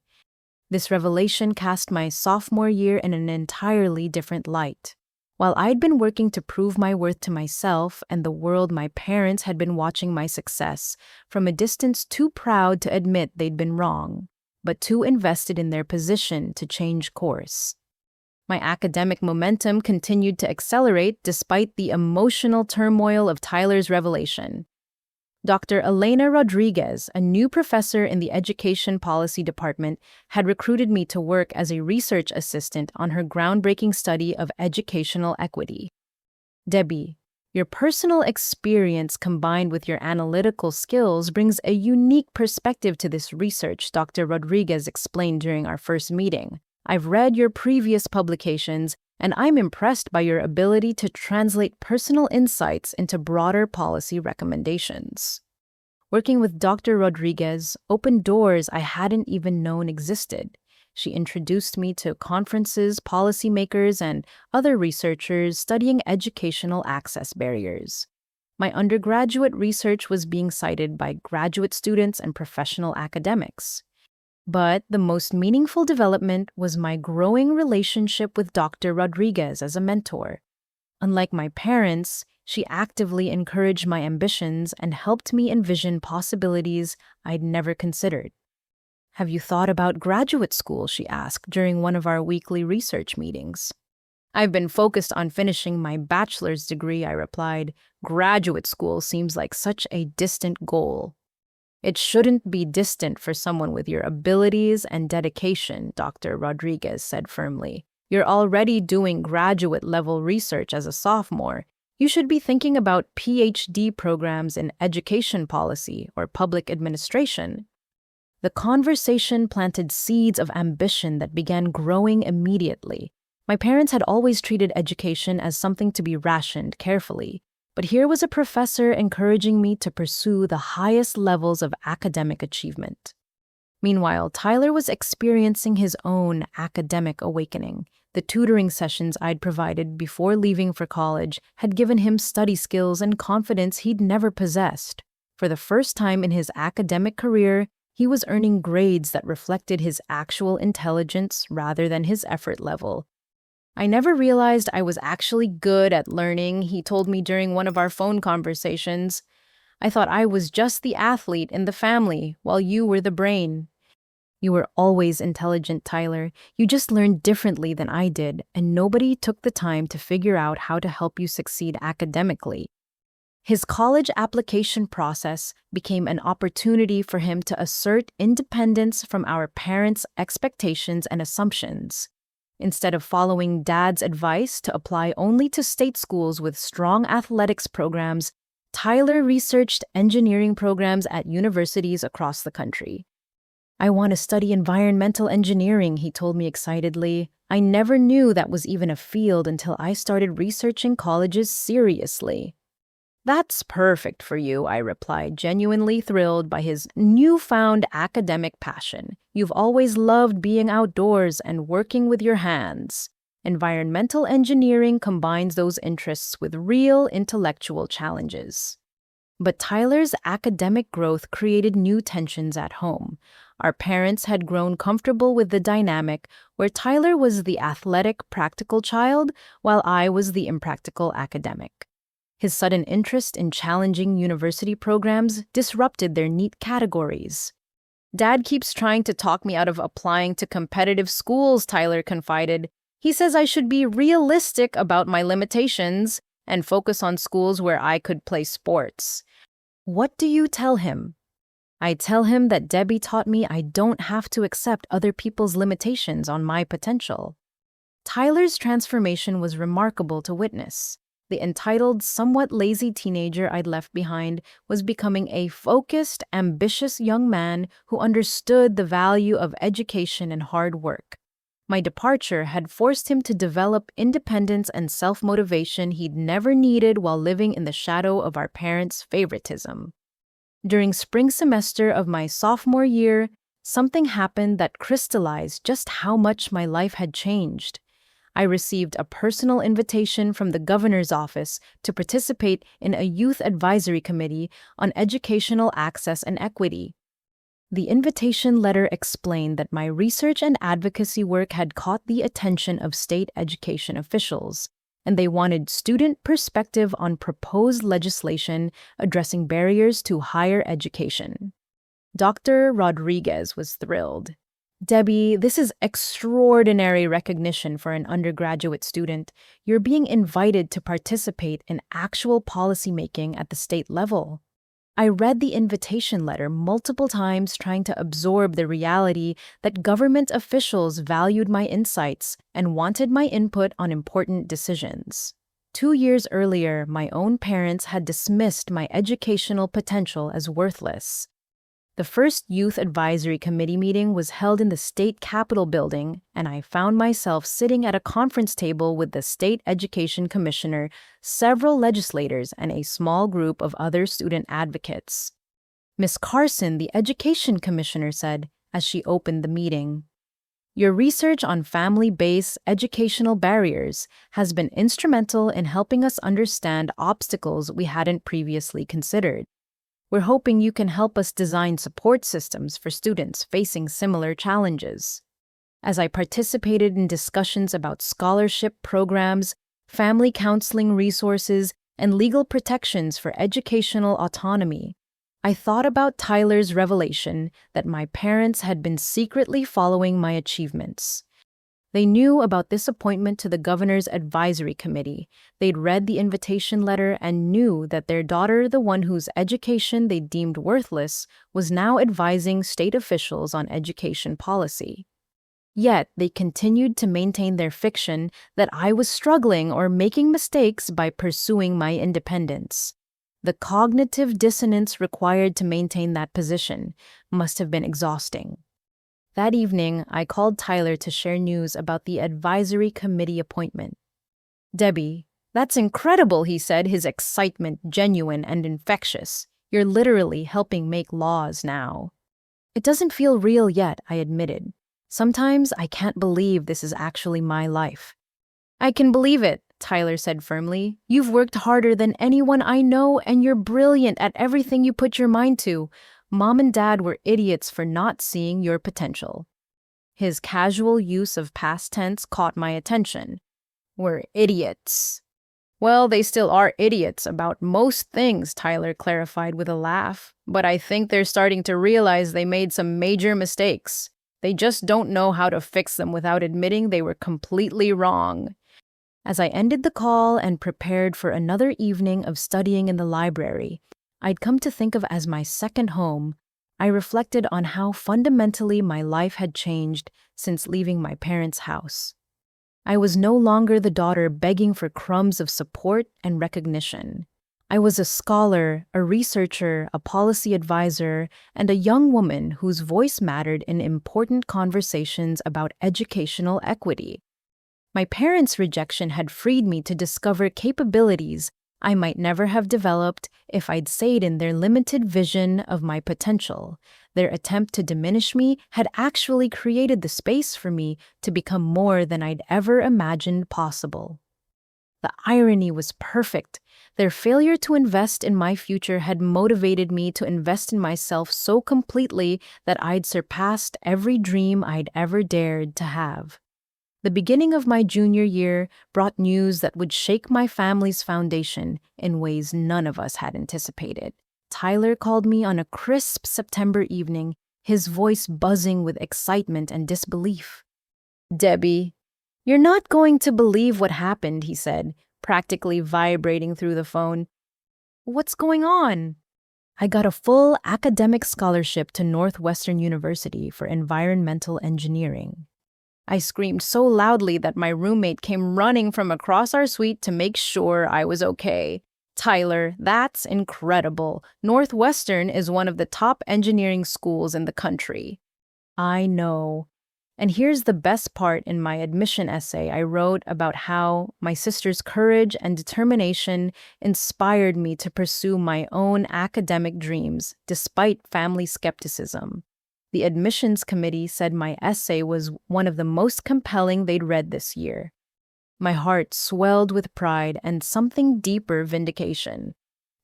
This revelation cast my sophomore year in an entirely different light. While I'd been working to prove my worth to myself and the world, my parents had been watching my success from a distance, too proud to admit they'd been wrong, but too invested in their position to change course. My academic momentum continued to accelerate despite the emotional turmoil of Tyler's revelation. Dr. Elena Rodriguez, a new professor in the Education Policy Department, had recruited me to work as a research assistant on her groundbreaking study of educational equity. Debbie, your personal experience combined with your analytical skills brings a unique perspective to this research, Dr. Rodriguez explained during our first meeting. I've read your previous publications, and I'm impressed by your ability to translate personal insights into broader policy recommendations. Working with Dr. Rodriguez opened doors I hadn't even known existed. She introduced me to conferences, policymakers, and other researchers studying educational access barriers. My undergraduate research was being cited by graduate students and professional academics. But the most meaningful development was my growing relationship with Dr. Rodriguez as a mentor. Unlike my parents, she actively encouraged my ambitions and helped me envision possibilities I'd never considered. Have you thought about graduate school? She asked during one of our weekly research meetings. I've been focused on finishing my bachelor's degree, I replied. Graduate school seems like such a distant goal. It shouldn't be distant for someone with your abilities and dedication, Dr. Rodriguez said firmly. You're already doing graduate-level research as a sophomore. You should be thinking about PhD programs in education policy or public administration. The conversation planted seeds of ambition that began growing immediately. My parents had always treated education as something to be rationed carefully. But here was a professor encouraging me to pursue the highest levels of academic achievement. Meanwhile, Tyler was experiencing his own academic awakening. The tutoring sessions I'd provided before leaving for college had given him study skills and confidence he'd never possessed. For the first time in his academic career, he was earning grades that reflected his actual intelligence rather than his effort level. I never realized I was actually good at learning, he told me during one of our phone conversations. I thought I was just the athlete in the family, while you were the brain. You were always intelligent, Tyler. You just learned differently than I did, and nobody took the time to figure out how to help you succeed academically. His college application process became an opportunity for him to assert independence from our parents' expectations and assumptions. Instead of following Dad's advice to apply only to state schools with strong athletics programs, Tyler researched engineering programs at universities across the country. I want to study environmental engineering, he told me excitedly. I never knew that was even a field until I started researching colleges seriously. That's perfect for you, I replied, genuinely thrilled by his newfound academic passion. You've always loved being outdoors and working with your hands. Environmental engineering combines those interests with real intellectual challenges. But Tyler's academic growth created new tensions at home. Our parents had grown comfortable with the dynamic where Tyler was the athletic, practical child, while I was the impractical academic. His sudden interest in challenging university programs disrupted their neat categories. Dad keeps trying to talk me out of applying to competitive schools, Tyler confided. He says I should be realistic about my limitations. and focus on schools where I could play sports. What do you tell him? I tell him that Debbie taught me I don't have to accept other people's limitations on my potential. Tyler's transformation was remarkable to witness. The entitled, somewhat lazy teenager I'd left behind was becoming a focused, ambitious young man who understood the value of education and hard work. My departure had forced him to develop independence and self-motivation he'd never needed while living in the shadow of our parents' favoritism. During spring semester of my sophomore year, something happened that crystallized just how much my life had changed. I received a personal invitation from the governor's office to participate in a youth advisory committee on educational access and equity. The invitation letter explained that my research and advocacy work had caught the attention of state education officials, and they wanted student perspective on proposed legislation addressing barriers to higher education. Dr. Rodriguez was thrilled. Debbie, this is extraordinary recognition for an undergraduate student. You're being invited to participate in actual policymaking at the state level. I read the invitation letter multiple times, trying to absorb the reality that government officials valued my insights and wanted my input on important decisions. 2 years earlier, my own parents had dismissed my educational potential as worthless. The first Youth Advisory Committee meeting was held in the state capitol building, and I found myself sitting at a conference table with the state education commissioner, several legislators, and a small group of other student advocates. Miss Carson, the education commissioner, said as she opened the meeting, "Your research on family-based educational barriers has been instrumental in helping us understand obstacles we hadn't previously considered. We're hoping you can help us design support systems for students facing similar challenges." As I participated in discussions about scholarship programs, family counseling resources, and legal protections for educational autonomy, I thought about Tyler's revelation that my parents had been secretly following my achievements. They knew about this appointment to the governor's advisory committee. They'd read the invitation letter and knew that their daughter, the one whose education they deemed worthless, was now advising state officials on education policy. Yet they continued to maintain their fiction that I was struggling or making mistakes by pursuing my independence. The cognitive dissonance required to maintain that position must have been exhausting. That evening, I called Tyler to share news about the advisory committee appointment. "Debbie, that's incredible," he said, his excitement genuine and infectious. "You're literally helping make laws now." "It doesn't feel real yet," I admitted. "Sometimes I can't believe this is actually my life." "I can believe it," Tyler said firmly. "You've worked harder than anyone I know, and you're brilliant at everything you put your mind to. Mom and Dad were idiots for not seeing your potential." His casual use of past tense caught my attention. "We're idiots." "Well, they still are idiots about most things," Tyler clarified with a laugh. "But I think they're starting to realize they made some major mistakes. They just don't know how to fix them without admitting they were completely wrong." As I ended the call and prepared for another evening of studying in the library I'd come to think of as my second home, I reflected on how fundamentally my life had changed since leaving my parents' house. I was no longer the daughter begging for crumbs of support and recognition. I was a scholar, a researcher, a policy advisor, and a young woman whose voice mattered in important conversations about educational equity. My parents' rejection had freed me to discover capabilities I might never have developed if I'd stayed in their limited vision of my potential. Their attempt to diminish me had actually created the space for me to become more than I'd ever imagined possible. The irony was perfect. Their failure to invest in my future had motivated me to invest in myself so completely that I'd surpassed every dream I'd ever dared to have. The beginning of my junior year brought news that would shake my family's foundation in ways none of us had anticipated. Tyler called me on a crisp September evening, his voice buzzing with excitement and disbelief. "Debbie, you're not going to believe what happened," he said, practically vibrating through the phone. What's going on? I got a full academic scholarship to Northwestern University for environmental engineering. I screamed so loudly that my roommate came running from across our suite to make sure I was okay. Tyler, that's incredible. Northwestern is one of the top engineering schools in the country. I know. And here's the best part in my admission essay I wrote about how my sister's courage and determination inspired me to pursue my own academic dreams despite family skepticism. The admissions committee said my essay was one of the most compelling they'd read this year. My heart swelled with pride and something deeper vindication.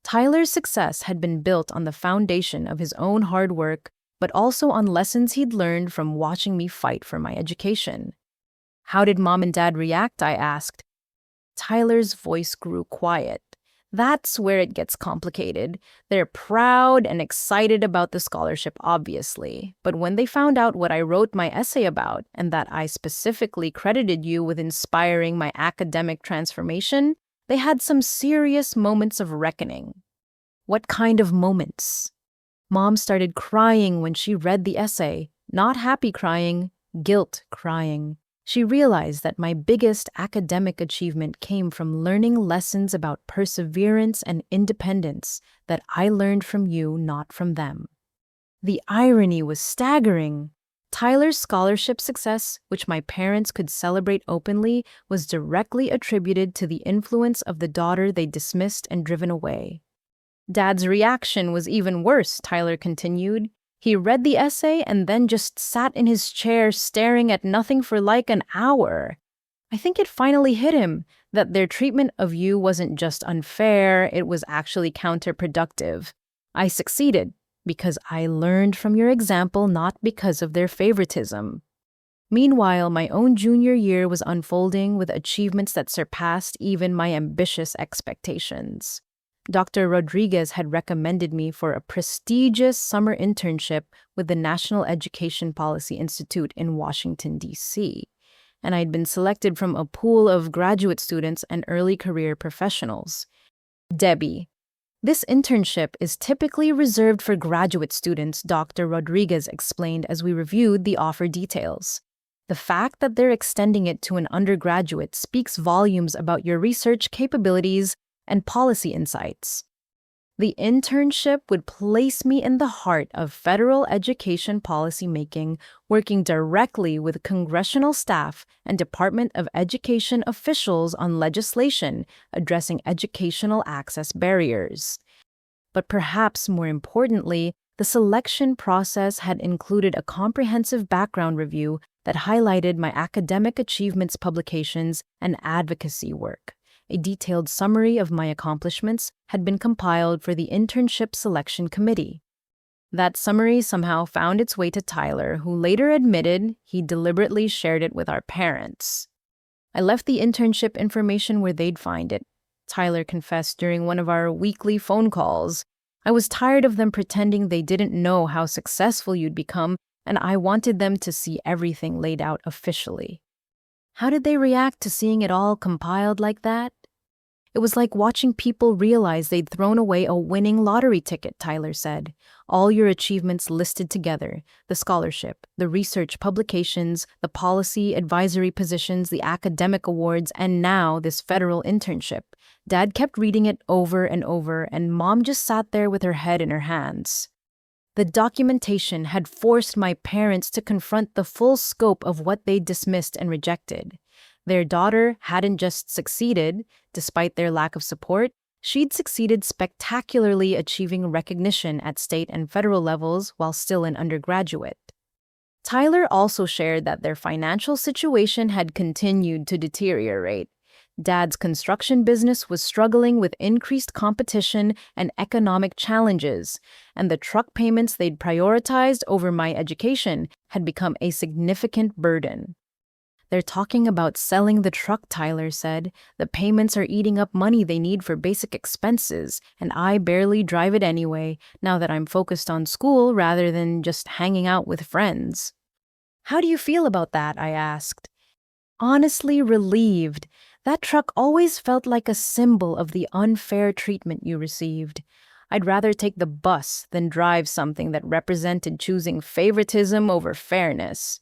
Tyler's success had been built on the foundation of his own hard work, but also on lessons he'd learned from watching me fight for my education. How did Mom and Dad react? I asked. Tyler's voice grew quiet. That's where it gets complicated. They're proud and excited about the scholarship, obviously. But when they found out what I wrote my essay about, and that I specifically credited you with inspiring my academic transformation, they had some serious moments of reckoning. What kind of moments? Mom started crying when she read the essay. Not happy crying, guilt crying. She realized that my biggest academic achievement came from learning lessons about perseverance and independence that I learned from you, not from them. The irony was staggering. Tyler's scholarship success, which my parents could celebrate openly, was directly attributed to the influence of the daughter they dismissed and driven away. Dad's reaction was even worse, Tyler continued. He read the essay and then just sat in his chair staring at nothing for like an hour. I think it finally hit him that their treatment of you wasn't just unfair, it was actually counterproductive. I succeeded because I learned from your example, not because of their favoritism. Meanwhile, my own junior year was unfolding with achievements that surpassed even my ambitious expectations. Dr. Rodriguez had recommended me for a prestigious summer internship with the National Education Policy Institute in Washington, D.C., and I'd been selected from a pool of graduate students and early career professionals. Debbie, this internship is typically reserved for graduate students, Dr. Rodriguez explained as we reviewed the offer details. The fact that they're extending it to an undergraduate speaks volumes about your research capabilities and policy insights. The internship would place me in the heart of federal education policy making, working directly with congressional staff and Department of Education officials on legislation addressing educational access barriers. But perhaps more importantly, the selection process had included a comprehensive background review that highlighted my academic achievements, publications, and advocacy work. A detailed summary of my accomplishments had been compiled for the internship selection committee. That summary somehow found its way to Tyler, who later admitted he deliberately shared it with our parents. I left the internship information where they'd find it, Tyler confessed during one of our weekly phone calls. I was tired of them pretending they didn't know how successful you'd become, and I wanted them to see everything laid out officially. How did they react to seeing it all compiled like that? It was like watching people realize they'd thrown away a winning lottery ticket, Tyler said. All your achievements listed together, the scholarship, the research publications, the policy advisory positions, the academic awards, and now this federal internship. Dad kept reading it over and over, and Mom just sat there with her head in her hands. The documentation had forced my parents to confront the full scope of what they dismissed and rejected. Their daughter hadn't just succeeded, despite their lack of support, she'd succeeded spectacularly, achieving recognition at state and federal levels while still an undergraduate. Tyler also shared that their financial situation had continued to deteriorate. Dad's construction business was struggling with increased competition and economic challenges, and the truck payments they'd prioritized over my education had become a significant burden. They're talking about selling the truck, Tyler said. The payments are eating up money they need for basic expenses, and I barely drive it anyway, now that I'm focused on school rather than just hanging out with friends. How do you feel about that? I asked. Honestly relieved. That truck always felt like a symbol of the unfair treatment you received. I'd rather take the bus than drive something that represented choosing favoritism over fairness.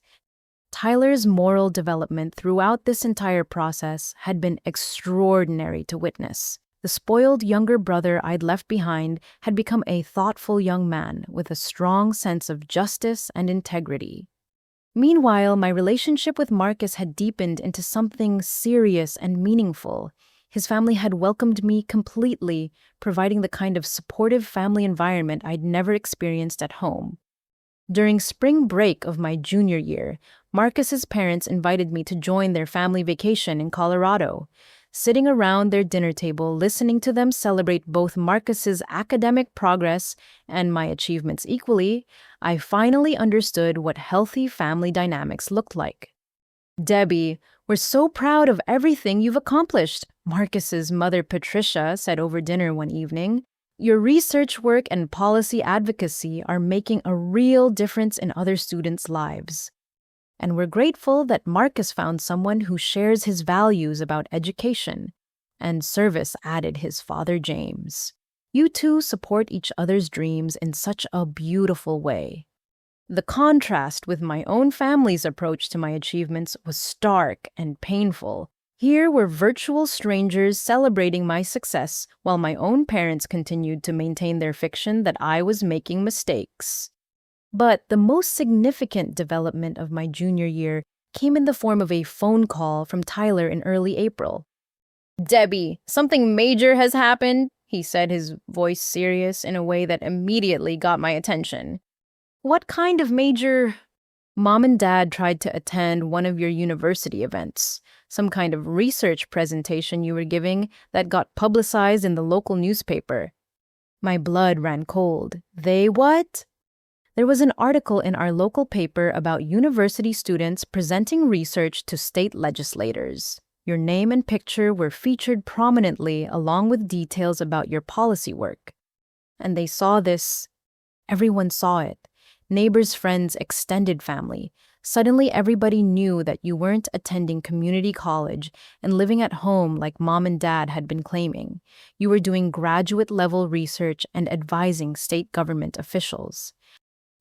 Tyler's moral development throughout this entire process had been extraordinary to witness. The spoiled younger brother I'd left behind had become a thoughtful young man with a strong sense of justice and integrity. Meanwhile, my relationship with Marcus had deepened into something serious and meaningful. His family had welcomed me completely, providing the kind of supportive family environment I'd never experienced at home. During spring break of my junior year, Marcus's parents invited me to join their family vacation in Colorado. Sitting around their dinner table, listening to them celebrate both Marcus's academic progress and my achievements equally, I finally understood what healthy family dynamics looked like. "Debbie, we're so proud of everything you've accomplished," Marcus's mother Patricia said over dinner one evening. "Your research work and policy advocacy are making a real difference in other students' lives. And we're grateful that Marcus found someone who shares his values about education." And service added his father James. "You two support each other's dreams in such a beautiful way." The contrast with my own family's approach to my achievements was stark and painful. Here were virtual strangers celebrating my success, while my own parents continued to maintain their fiction that I was making mistakes. But the most significant development of my junior year came in the form of a phone call from Tyler in early April. "Debbie, something major has happened," he said, his voice serious in a way that immediately got my attention. "What kind of major—" "Mom and Dad tried to attend one of your university events, some kind of research presentation you were giving that got publicized in the local newspaper." My blood ran cold. "They what?" "There was an article in our local paper about university students presenting research to state legislators. Your name and picture were featured prominently along with details about your policy work. And they saw this. Everyone saw it. Neighbors, friends, extended family. Suddenly everybody knew that you weren't attending community college and living at home like Mom and Dad had been claiming. You were doing graduate-level research and advising state government officials.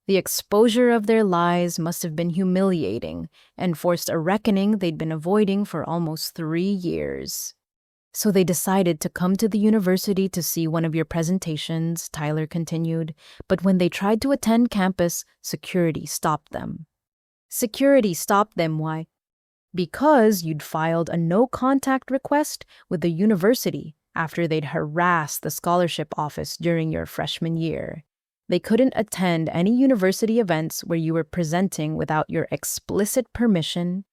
The exposure of their lies must have been humiliating and forced a reckoning they'd been avoiding for almost 3 years. So they decided to come to the university to see one of your presentations," Tyler continued. "But when they tried to attend campus, security stopped them." "Security stopped them, why?" "Because you'd filed a no-contact request with the university after they'd harassed the scholarship office during your freshman year. They couldn't attend any university events where you were presenting without your explicit permission."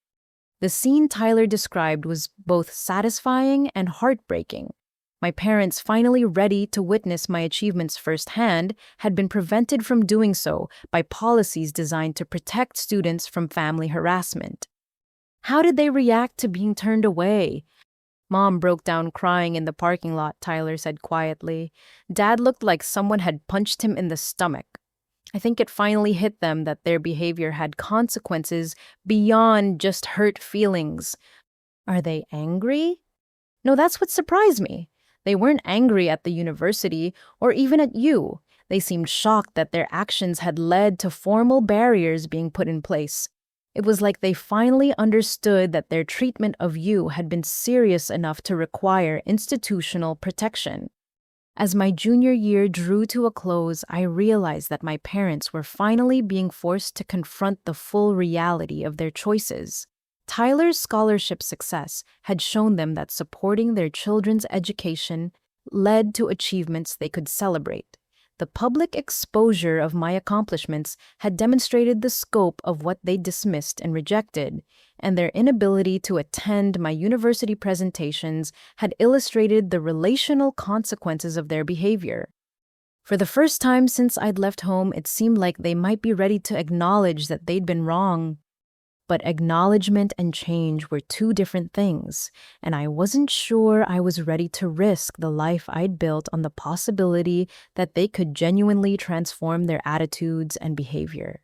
The scene Tyler described was both satisfying and heartbreaking. My parents, finally ready to witness my achievements firsthand, had been prevented from doing so by policies designed to protect students from family harassment. How did they react to being turned away? "Mom broke down crying in the parking lot," Tyler said quietly. "Dad looked like someone had punched him in the stomach. I think it finally hit them that their behavior had consequences beyond just hurt feelings." "Are they angry?" "No, that's what surprised me. They weren't angry at the university or even at you. They seemed shocked that their actions had led to formal barriers being put in place. It was like they finally understood that their treatment of you had been serious enough to require institutional protection." As my junior year drew to a close, I realized that my parents were finally being forced to confront the full reality of their choices. Tyler's scholarship success had shown them that supporting their children's education led to achievements they could celebrate. The public exposure of my accomplishments had demonstrated the scope of what they dismissed and rejected, and their inability to attend my university presentations had illustrated the relational consequences of their behavior. For the first time since I'd left home, it seemed like they might be ready to acknowledge that they'd been wrong. But acknowledgement and change were two different things, and I wasn't sure I was ready to risk the life I'd built on the possibility that they could genuinely transform their attitudes and behavior.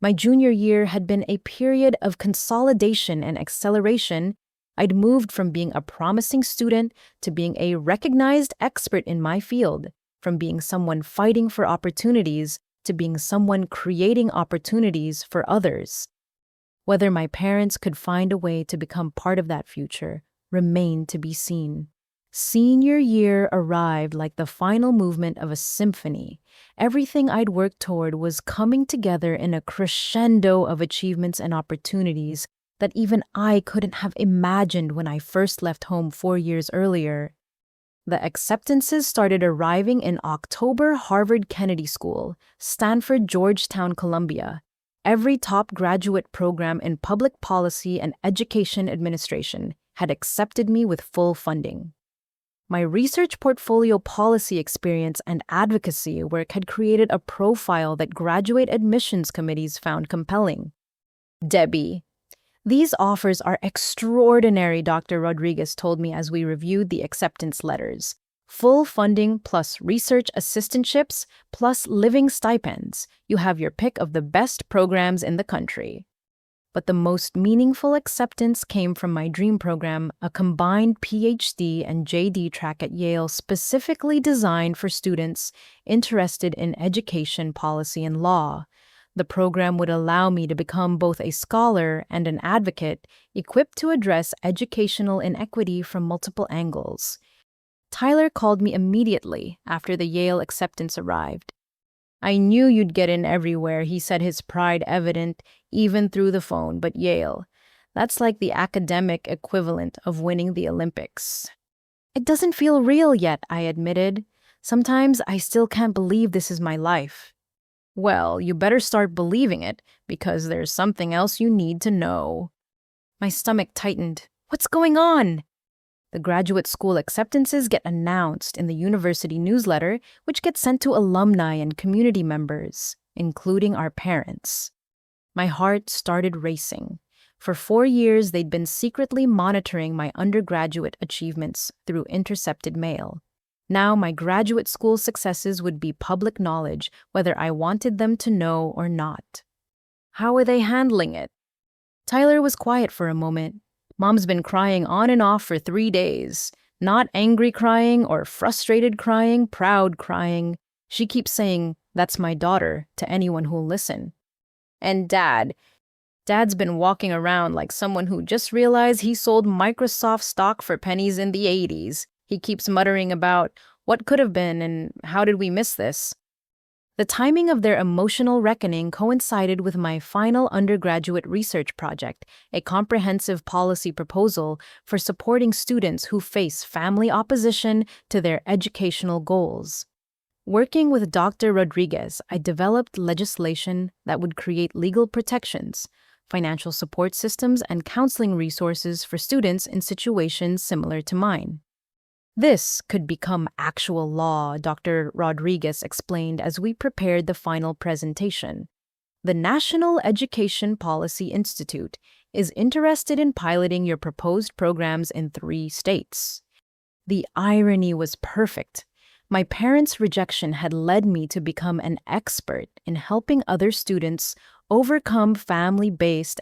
My junior year had been a period of consolidation and acceleration. I'd moved from being a promising student to being a recognized expert in my field, from being someone fighting for opportunities to being someone creating opportunities for others. Whether my parents could find a way to become part of that future remained to be seen. Senior year arrived like the final movement of a symphony. Everything I'd worked toward was coming together in a crescendo of achievements and opportunities that even I couldn't have imagined when I first left home 4 years earlier. The acceptances started arriving in October. Harvard Kennedy School, Stanford Georgetown Columbia. Every top graduate program in public policy and education administration had accepted me with full funding. My research portfolio, policy experience, and advocacy work had created a profile that graduate admissions committees found compelling. Debbie, these offers are extraordinary, Dr. Rodriguez told me as we reviewed the acceptance letters. Full funding plus research assistantships plus living stipends. You have your pick of the best programs in the country. But the most meaningful acceptance came from my dream program, a combined PhD and JD track at Yale specifically designed for students interested in education, policy, and law. The program would allow me to become both a scholar and an advocate, equipped to address educational inequity from multiple angles. Tyler called me immediately after the Yale acceptance arrived. I knew you'd get in everywhere, he said, his pride evident even through the phone, but Yale, that's like the academic equivalent of winning the Olympics. It doesn't feel real yet, I admitted. Sometimes I still can't believe this is my life. Well, you better start believing it, because there's something else you need to know. My stomach tightened. What's going on? The graduate school acceptances get announced in the university newsletter, which gets sent to alumni and community members, including our parents. My heart started racing. For 4 years, they'd been secretly monitoring my undergraduate achievements through intercepted mail. Now my graduate school successes would be public knowledge, whether I wanted them to know or not. How are they handling it? Tyler was quiet for a moment. Mom's been crying on and off for 3 days. Not angry crying or frustrated crying, proud crying. She keeps saying, "That's my daughter," to anyone who'll listen. And Dad's been walking around like someone who just realized he sold Microsoft stock for pennies in the 80s. He keeps muttering about what could have been and how did we miss this. The timing of their emotional reckoning coincided with my final undergraduate research project, a comprehensive policy proposal for supporting students who face family opposition to their educational goals. Working with Dr. Rodriguez, I developed legislation that would create legal protections, financial support systems, and counseling resources for students in situations similar to mine. This could become actual law, Dr. Rodriguez explained as we prepared the final presentation. The National Education Policy Institute is interested in piloting your proposed programs in 3 states. The irony was perfect. My parents' rejection had led me to become an expert in helping other students overcome family-based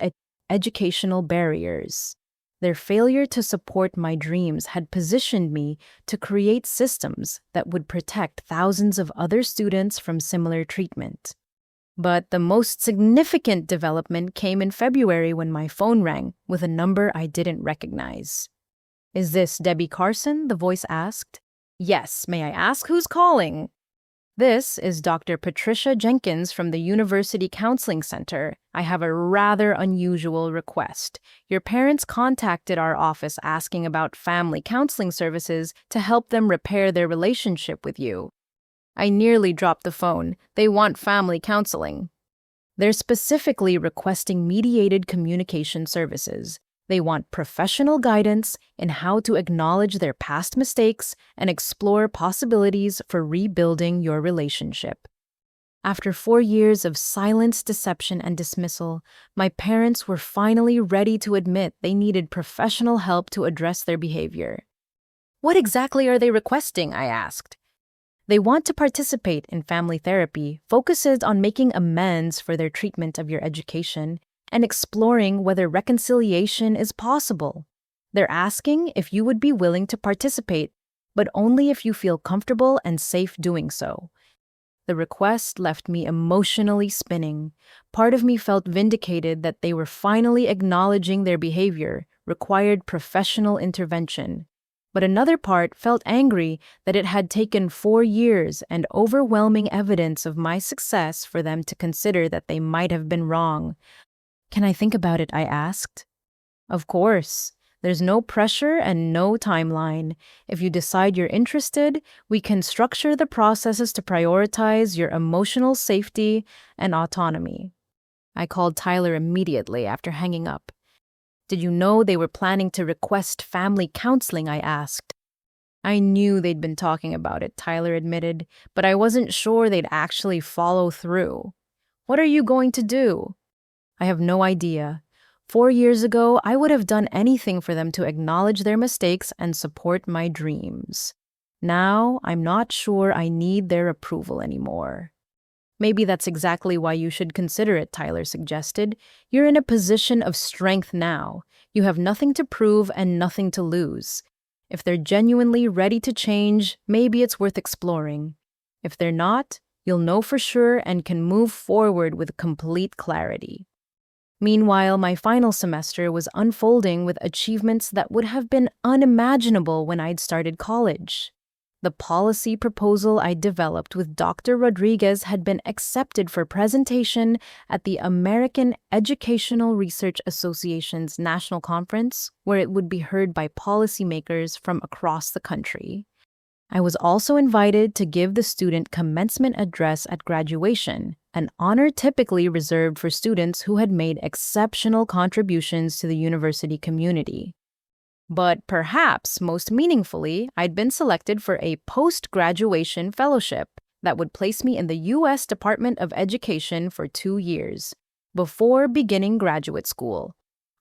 educational barriers. Their failure to support my dreams had positioned me to create systems that would protect thousands of other students from similar treatment. But the most significant development came in February when my phone rang with a number I didn't recognize. "Is this Debbie Carson?" the voice asked. "Yes, may I ask who's calling?" "This is Dr. Patricia Jenkins from the University Counseling Center. I have a rather unusual request. Your parents contacted our office asking about family counseling services to help them repair their relationship with you." I nearly dropped the phone. They want family counseling. They're specifically requesting mediated communication services. They want professional guidance in how to acknowledge their past mistakes and explore possibilities for rebuilding your relationship. After 4 years of silence, deception, and dismissal, my parents were finally ready to admit they needed professional help to address their behavior. "What exactly are they requesting?" I asked. "They want to participate in family therapy, focuses on making amends for their treatment of your education, and exploring whether reconciliation is possible. They're asking if you would be willing to participate, but only if you feel comfortable and safe doing so. The request left me emotionally spinning. Part of me felt vindicated that they were finally acknowledging their behavior required professional intervention. But another part felt angry that it had taken 4 years and overwhelming evidence of my success for them to consider that they might have been wrong. Can I think about it? I asked. Of course. There's no pressure and no timeline. If you decide you're interested, we can structure the processes to prioritize your emotional safety and autonomy. I called Tyler immediately after hanging up. Did you know they were planning to request family counseling? I asked. I knew they'd been talking about it, Tyler admitted, but I wasn't sure they'd actually follow through. What are you going to do? I have no idea. 4 years ago, I would have done anything for them to acknowledge their mistakes and support my dreams. Now, I'm not sure I need their approval anymore. Maybe that's exactly why you should consider it, Tyler suggested. You're in a position of strength now. You have nothing to prove and nothing to lose. If they're genuinely ready to change, maybe it's worth exploring. If they're not, you'll know for sure and can move forward with complete clarity. Meanwhile, my final semester was unfolding with achievements that would have been unimaginable when I'd started college. The policy proposal I developed with Dr. Rodriguez had been accepted for presentation at the American Educational Research Association's National Conference, where it would be heard by policymakers from across the country. I was also invited to give the student commencement address at graduation, an honor typically reserved for students who had made exceptional contributions to the university community. But perhaps most meaningfully, I'd been selected for a post-graduation fellowship that would place me in the U.S. Department of Education for 2 years, before beginning graduate school.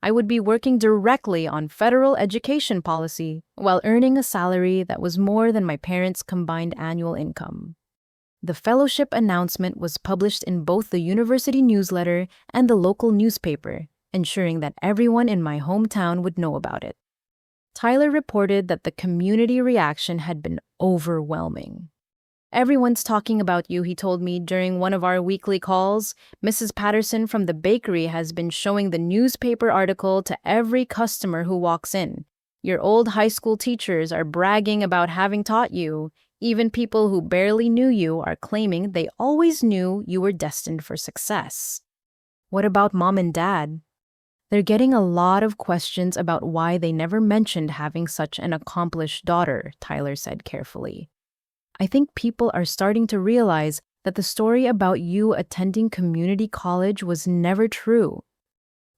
I would be working directly on federal education policy while earning a salary that was more than my parents' combined annual income. The fellowship announcement was published in both the university newsletter and the local newspaper, ensuring that everyone in my hometown would know about it. Tyler reported that the community reaction had been overwhelming. Everyone's talking about you, he told me during one of our weekly calls. Mrs. Patterson from the bakery has been showing the newspaper article to every customer who walks in. Your old high school teachers are bragging about having taught you. Even people who barely knew you are claiming they always knew you were destined for success. What about mom and dad? They're getting a lot of questions about why they never mentioned having such an accomplished daughter, Tyler said carefully. I think people are starting to realize that the story about you attending community college was never true.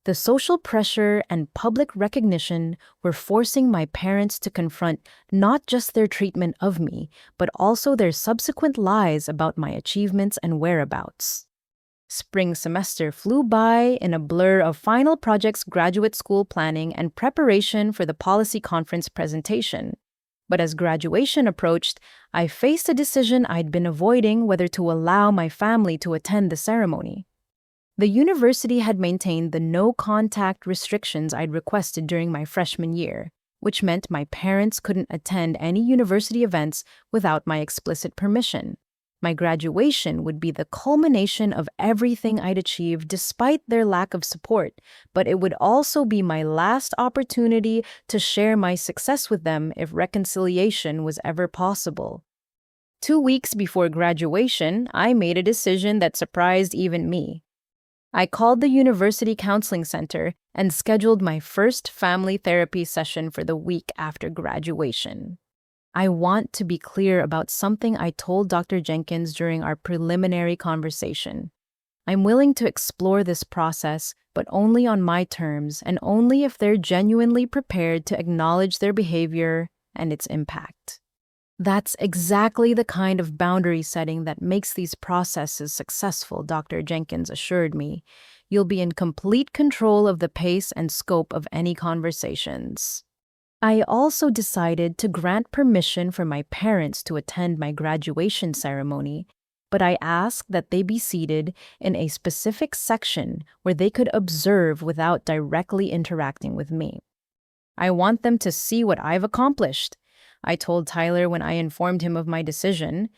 The social pressure and public recognition were forcing my parents to confront not just their treatment of me, but also their subsequent lies about my achievements and whereabouts. Spring semester flew by in a blur of final projects, graduate school planning, and preparation for the policy conference presentation. But as graduation approached, I faced a decision I'd been avoiding: whether to allow my family to attend the ceremony. The university had maintained the no-contact restrictions I'd requested during my freshman year, which meant my parents couldn't attend any university events without my explicit permission. My graduation would be the culmination of everything I'd achieved despite their lack of support, but it would also be my last opportunity to share my success with them if reconciliation was ever possible. 2 weeks before graduation, I made a decision that surprised even me. I called the University Counseling Center and scheduled my first family therapy session for the week after graduation. I want to be clear about something I told Dr. Jenkins during our preliminary conversation. I'm willing to explore this process, but only on my terms and only if they're genuinely prepared to acknowledge their behavior and its impact. That's exactly the kind of boundary setting that makes these processes successful, Dr. Jenkins assured me. You'll be in complete control of the pace and scope of any conversations. I also decided to grant permission for my parents to attend my graduation ceremony, but I asked that they be seated in a specific section where they could observe without directly interacting with me. I want them to see what I've accomplished. I told Tyler when I informed him of my decision,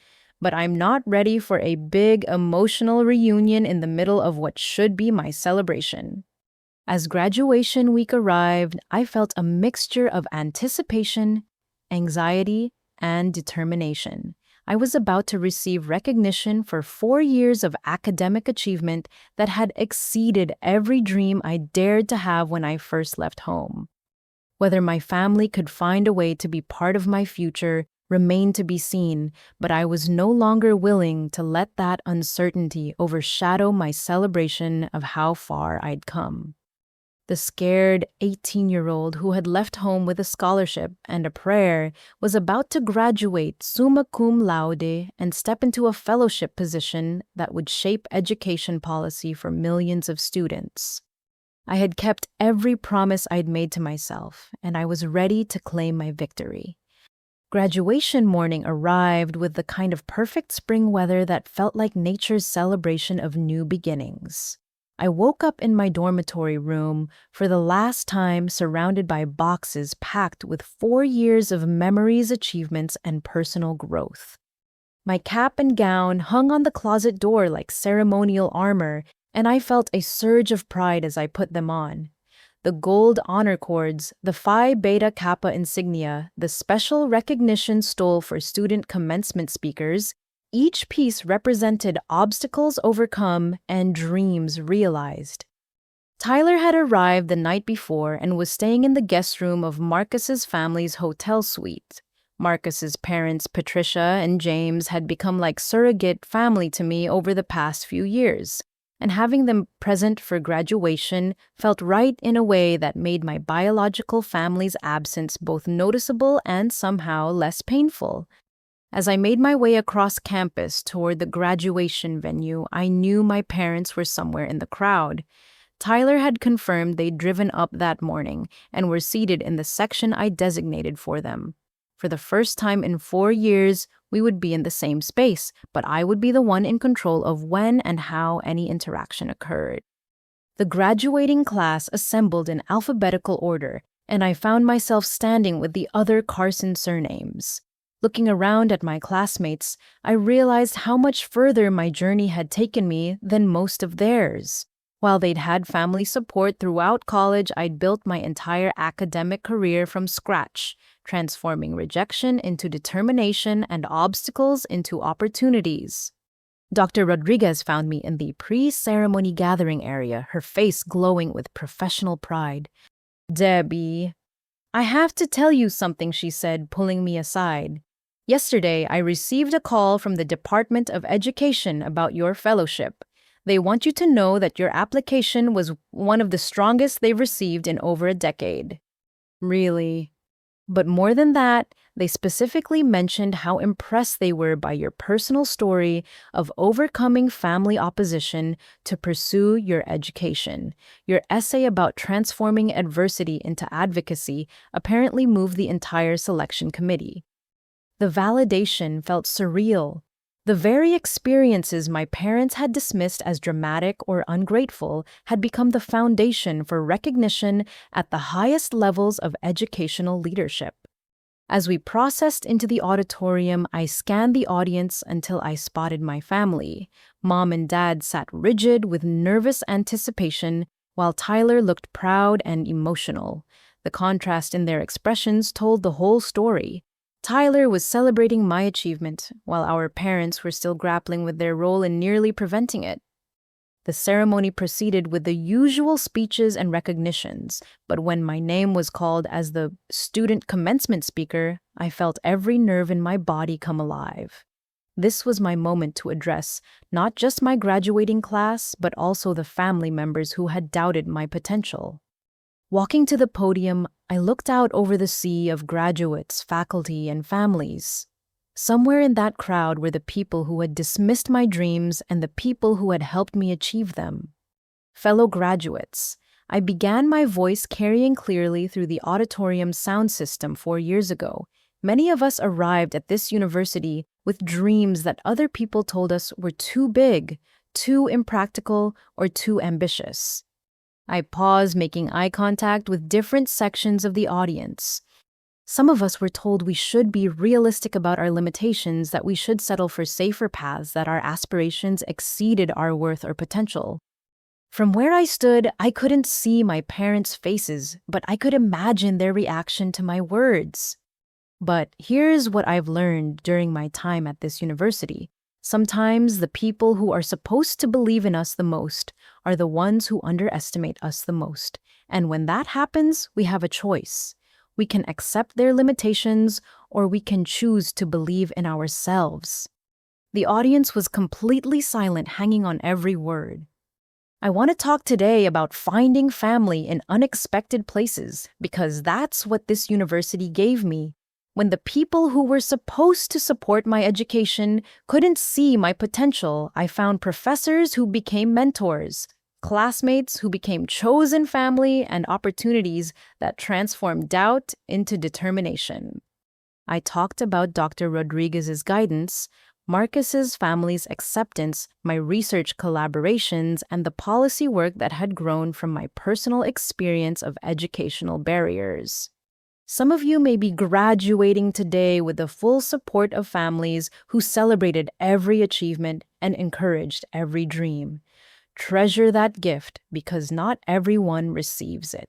but I'm not ready for a big emotional reunion in the middle of what should be my celebration. As graduation week arrived, I felt a mixture of anticipation, anxiety, and determination. I was about to receive recognition for 4 years of academic achievement that had exceeded every dream I dared to have when I first left home. Whether my family could find a way to be part of my future remained to be seen, but I was no longer willing to let that uncertainty overshadow my celebration of how far I'd come. The scared 18-year-old who had left home with a scholarship and a prayer was about to graduate summa cum laude and step into a fellowship position that would shape education policy for millions of students. I had kept every promise I'd made to myself, and I was ready to claim my victory. Graduation morning arrived with the kind of perfect spring weather that felt like nature's celebration of new beginnings. I woke up in my dormitory room for the last time surrounded by boxes packed with 4 years of memories, achievements, and personal growth. My cap and gown hung on the closet door like ceremonial armor, and I felt a surge of pride as I put them on. The gold honor cords, the Phi Beta Kappa insignia, the special recognition stole for student commencement speakers, each piece represented obstacles overcome and dreams realized. Tyler had arrived the night before and was staying in the guest room of Marcus's family's hotel suite. Marcus's parents, Patricia and James, had become like surrogate family to me over the past few years, and having them present for graduation felt right in a way that made my biological family's absence both noticeable and somehow less painful. As I made my way across campus toward the graduation venue, I knew my parents were somewhere in the crowd. Tyler had confirmed they'd driven up that morning and were seated in the section I designated for them. For the first time in 4 years, we would be in the same space, but I would be the one in control of when and how any interaction occurred. The graduating class assembled in alphabetical order, and I found myself standing with the other Carson surnames. Looking around at my classmates, I realized how much further my journey had taken me than most of theirs. While they'd had family support throughout college, I'd built my entire academic career from scratch, transforming rejection into determination and obstacles into opportunities. Dr. Rodriguez found me in the pre-ceremony gathering area, her face glowing with professional pride. "Debbie, I have to tell you something," she said, pulling me aside. "Yesterday, I received a call from the Department of Education about your fellowship. They want you to know that your application was one of the strongest they've received in over a decade." Really? But more than that, they specifically mentioned how impressed they were by your personal story of overcoming family opposition to pursue your education. Your essay about transforming adversity into advocacy apparently moved the entire selection committee. The validation felt surreal. The very experiences my parents had dismissed as dramatic or ungrateful had become the foundation for recognition at the highest levels of educational leadership. As we processed into the auditorium, I scanned the audience until I spotted my family. Mom and Dad sat rigid with nervous anticipation, while Tyler looked proud and emotional. The contrast in their expressions told the whole story. Tyler was celebrating my achievement, while our parents were still grappling with their role in nearly preventing it. The ceremony proceeded with the usual speeches and recognitions, but when my name was called as the student commencement speaker, I felt every nerve in my body come alive. This was my moment to address not just my graduating class, but also the family members who had doubted my potential. Walking to the podium, I looked out over the sea of graduates, faculty, and families. Somewhere in that crowd were the people who had dismissed my dreams and the people who had helped me achieve them. Fellow graduates, I began my voice carrying clearly through the auditorium sound system 4 years ago. Many of us arrived at this university with dreams that other people told us were too big, too impractical, or too ambitious. I paused, making eye contact with different sections of the audience. Some of us were told we should be realistic about our limitations, that we should settle for safer paths, that our aspirations exceeded our worth or potential. From where I stood, I couldn't see my parents' faces, but I could imagine their reaction to my words. But here's what I've learned during my time at this university. Sometimes the people who are supposed to believe in us the most are the ones who underestimate us the most. And when that happens, we have a choice. We can accept their limitations, or we can choose to believe in ourselves. The audience was completely silent, hanging on every word. I want to talk today about finding family in unexpected places, because that's what this university gave me. When the people who were supposed to support my education couldn't see my potential, I found professors who became mentors, classmates who became chosen family, and opportunities that transformed doubt into determination. I talked about Dr. Rodriguez's guidance, Marcus's family's acceptance, my research collaborations, and the policy work that had grown from my personal experience of educational barriers. Some of you may be graduating today with the full support of families who celebrated every achievement and encouraged every dream. Treasure that gift, because not everyone receives it.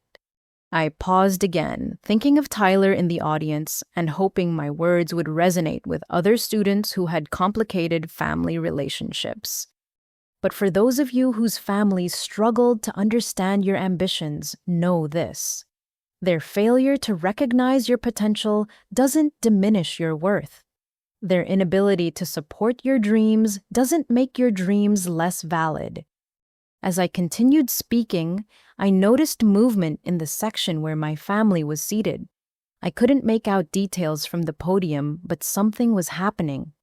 I paused again, thinking of Tyler in the audience and hoping my words would resonate with other students who had complicated family relationships. But for those of you whose families struggled to understand your ambitions, know this. Their failure to recognize your potential doesn't diminish your worth. Their inability to support your dreams doesn't make your dreams less valid. As I continued speaking, I noticed movement in the section where my family was seated. I couldn't make out details from the podium, but something was happening.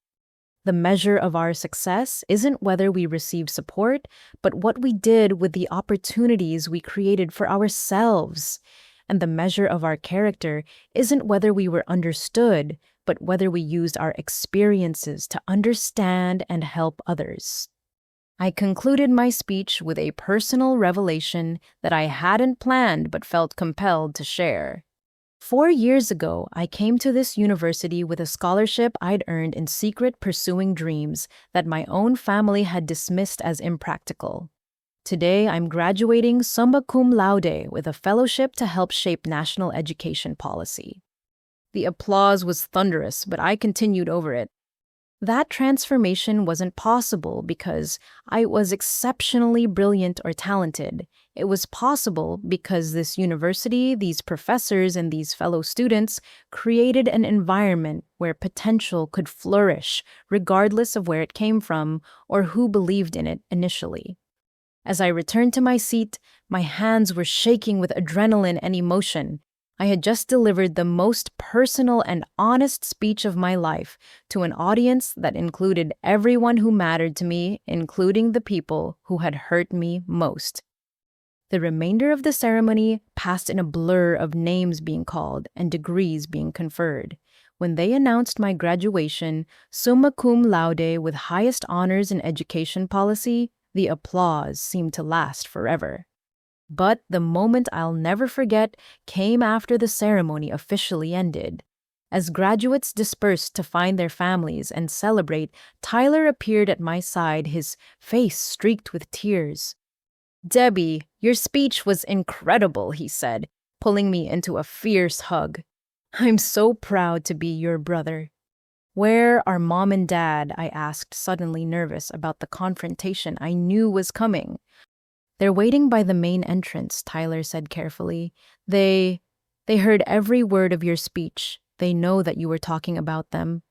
The measure of our success isn't whether we received support, but what we did with the opportunities we created for ourselves. And the measure of our character isn't whether we were understood, but whether we used our experiences to understand and help others. I concluded my speech with a personal revelation that I hadn't planned but felt compelled to share. 4 years ago, I came to this university with a scholarship I'd earned in secret, pursuing dreams that my own family had dismissed as impractical. Today, I'm graduating summa cum laude with a fellowship to help shape national education policy. The applause was thunderous, but I continued over it. That transformation wasn't possible because I was exceptionally brilliant or talented. It was possible because this university, these professors, and these fellow students created an environment where potential could flourish, regardless of where it came from or who believed in it initially. As I returned to my seat, my hands were shaking with adrenaline and emotion. I had just delivered the most personal and honest speech of my life to an audience that included everyone who mattered to me, including the people who had hurt me most. The remainder of the ceremony passed in a blur of names being called and degrees being conferred. When they announced my graduation, summa cum laude with highest honors in education policy, the applause seemed to last forever. But the moment I'll never forget came after the ceremony officially ended. As graduates dispersed to find their families and celebrate, Tyler appeared at my side, his face streaked with tears. "Debbie, your speech was incredible," he said, pulling me into a fierce hug. "I'm so proud to be your brother." "Where are Mom and Dad?" I asked, suddenly nervous about the confrontation I knew was coming. "They're waiting by the main entrance," Tyler said carefully. They heard every word of your speech. They know that you were talking about them."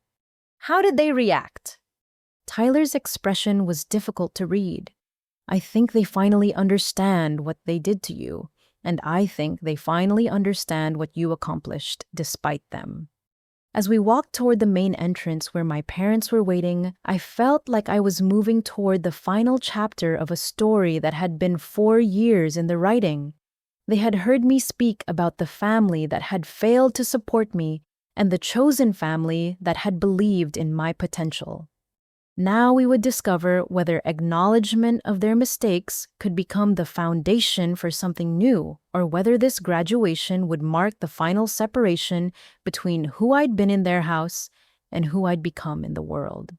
"How did they react?" Tyler's expression was difficult to read. "I think they finally understand what they did to you, and I think they finally understand what you accomplished despite them." As we walked toward the main entrance where my parents were waiting, I felt like I was moving toward the final chapter of a story that had been 4 years in the writing. They had heard me speak about the family that had failed to support me and the chosen family that had believed in my potential. Now we would discover whether acknowledgement of their mistakes could become the foundation for something new, or whether this graduation would mark the final separation between who I'd been in their house and who I'd become in the world.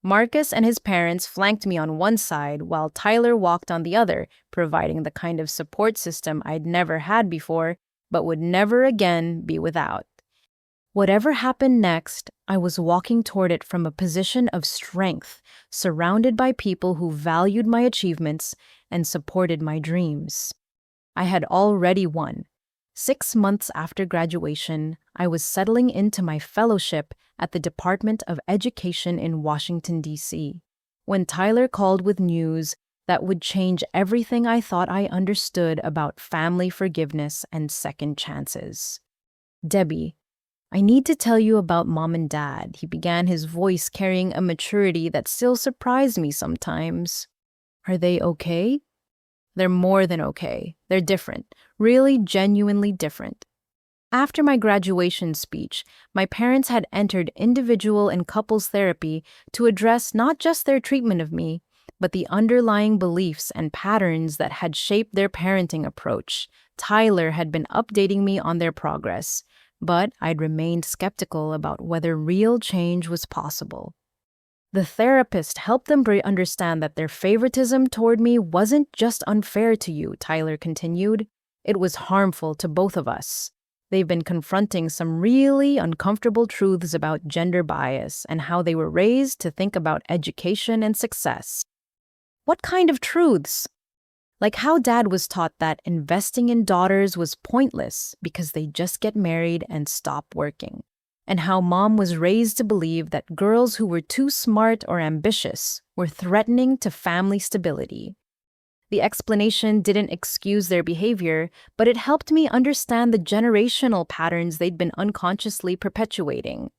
Marcus and his parents flanked me on one side while Tyler walked on the other, providing the kind of support system I'd never had before, but would never again be without. Whatever happened next, I was walking toward it from a position of strength, surrounded by people who valued my achievements and supported my dreams. I had already won. 6 months after graduation, I was settling into my fellowship at the Department of Education in Washington, D.C., when Tyler called with news that would change everything I thought I understood about family forgiveness and second chances. "Debbie, I need to tell you about Mom and Dad," he began, his voice carrying a maturity that still surprised me sometimes. "Are they okay?" "They're more than okay. They're different, really genuinely different." After my graduation speech, my parents had entered individual and couples therapy to address not just their treatment of me, but the underlying beliefs and patterns that had shaped their parenting approach. Tyler had been updating me on their progress, but I'd remained skeptical about whether real change was possible. The therapist helped them understand that their favoritism toward me wasn't just unfair to you, Tyler continued. It was harmful to both of us. They've been confronting some really uncomfortable truths about gender bias and how they were raised to think about education and success. What kind of truths? Like how Dad was taught that investing in daughters was pointless because they just get married and stop working, and how Mom was raised to believe that girls who were too smart or ambitious were threatening to family stability. The explanation didn't excuse their behavior, but it helped me understand the generational patterns they'd been unconsciously perpetuating.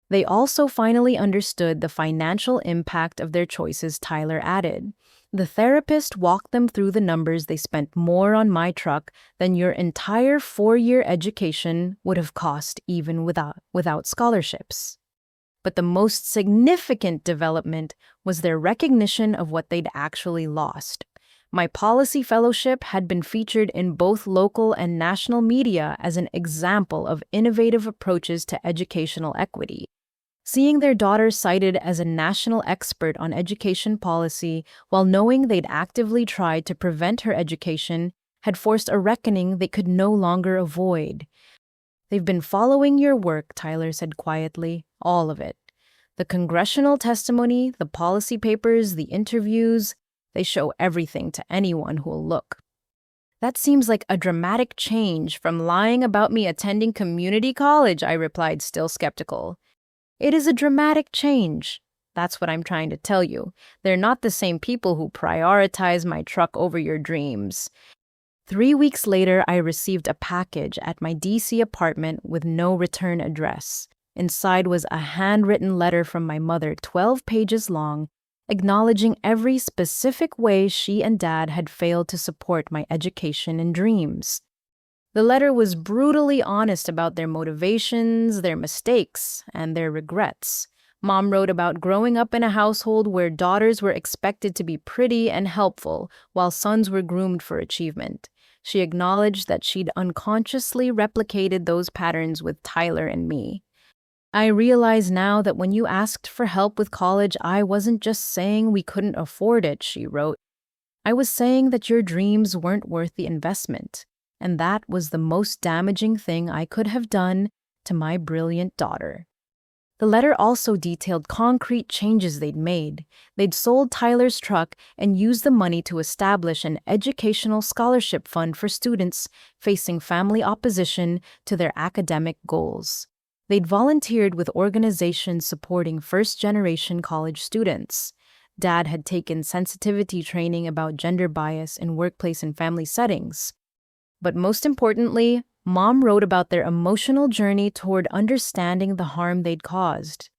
They also finally understood the financial impact of their choices, Tyler added. The therapist walked them through the numbers. They spent more on my truck than your entire 4-year education would have cost even without scholarships. But the most significant development was their recognition of what they'd actually lost. My policy fellowship had been featured in both local and national media as an example of innovative approaches to educational equity. Seeing their daughter cited as a national expert on education policy while knowing they'd actively tried to prevent her education had forced a reckoning they could no longer avoid. "They've been following your work," Tyler said quietly, "all of it. The congressional testimony, the policy papers, the interviews, they show everything to anyone who'll look." "That seems like a dramatic change from lying about me attending community college," I replied, still skeptical. "It is a dramatic change. That's what I'm trying to tell you. They're not the same people who prioritize my truck over your dreams." 3 weeks later, I received a package at my DC apartment with no return address. Inside was a handwritten letter from my mother, 12 pages long, acknowledging every specific way she and Dad had failed to support my education and dreams. The letter was brutally honest about their motivations, their mistakes, and their regrets. Mom wrote about growing up in a household where daughters were expected to be pretty and helpful, while sons were groomed for achievement. She acknowledged that she'd unconsciously replicated those patterns with Tyler and me. "I realize now that when you asked for help with college, I wasn't just saying we couldn't afford it," she wrote. "I was saying that your dreams weren't worth the investment. And that was the most damaging thing I could have done to my brilliant daughter." The letter also detailed concrete changes they'd made. They'd sold Tyler's truck and used the money to establish an educational scholarship fund for students facing family opposition to their academic goals. They'd volunteered with organizations supporting first-generation college students. Dad had taken sensitivity training about gender bias in workplace and family settings. But most importantly, Mom wrote about their emotional journey toward understanding the harm they'd caused.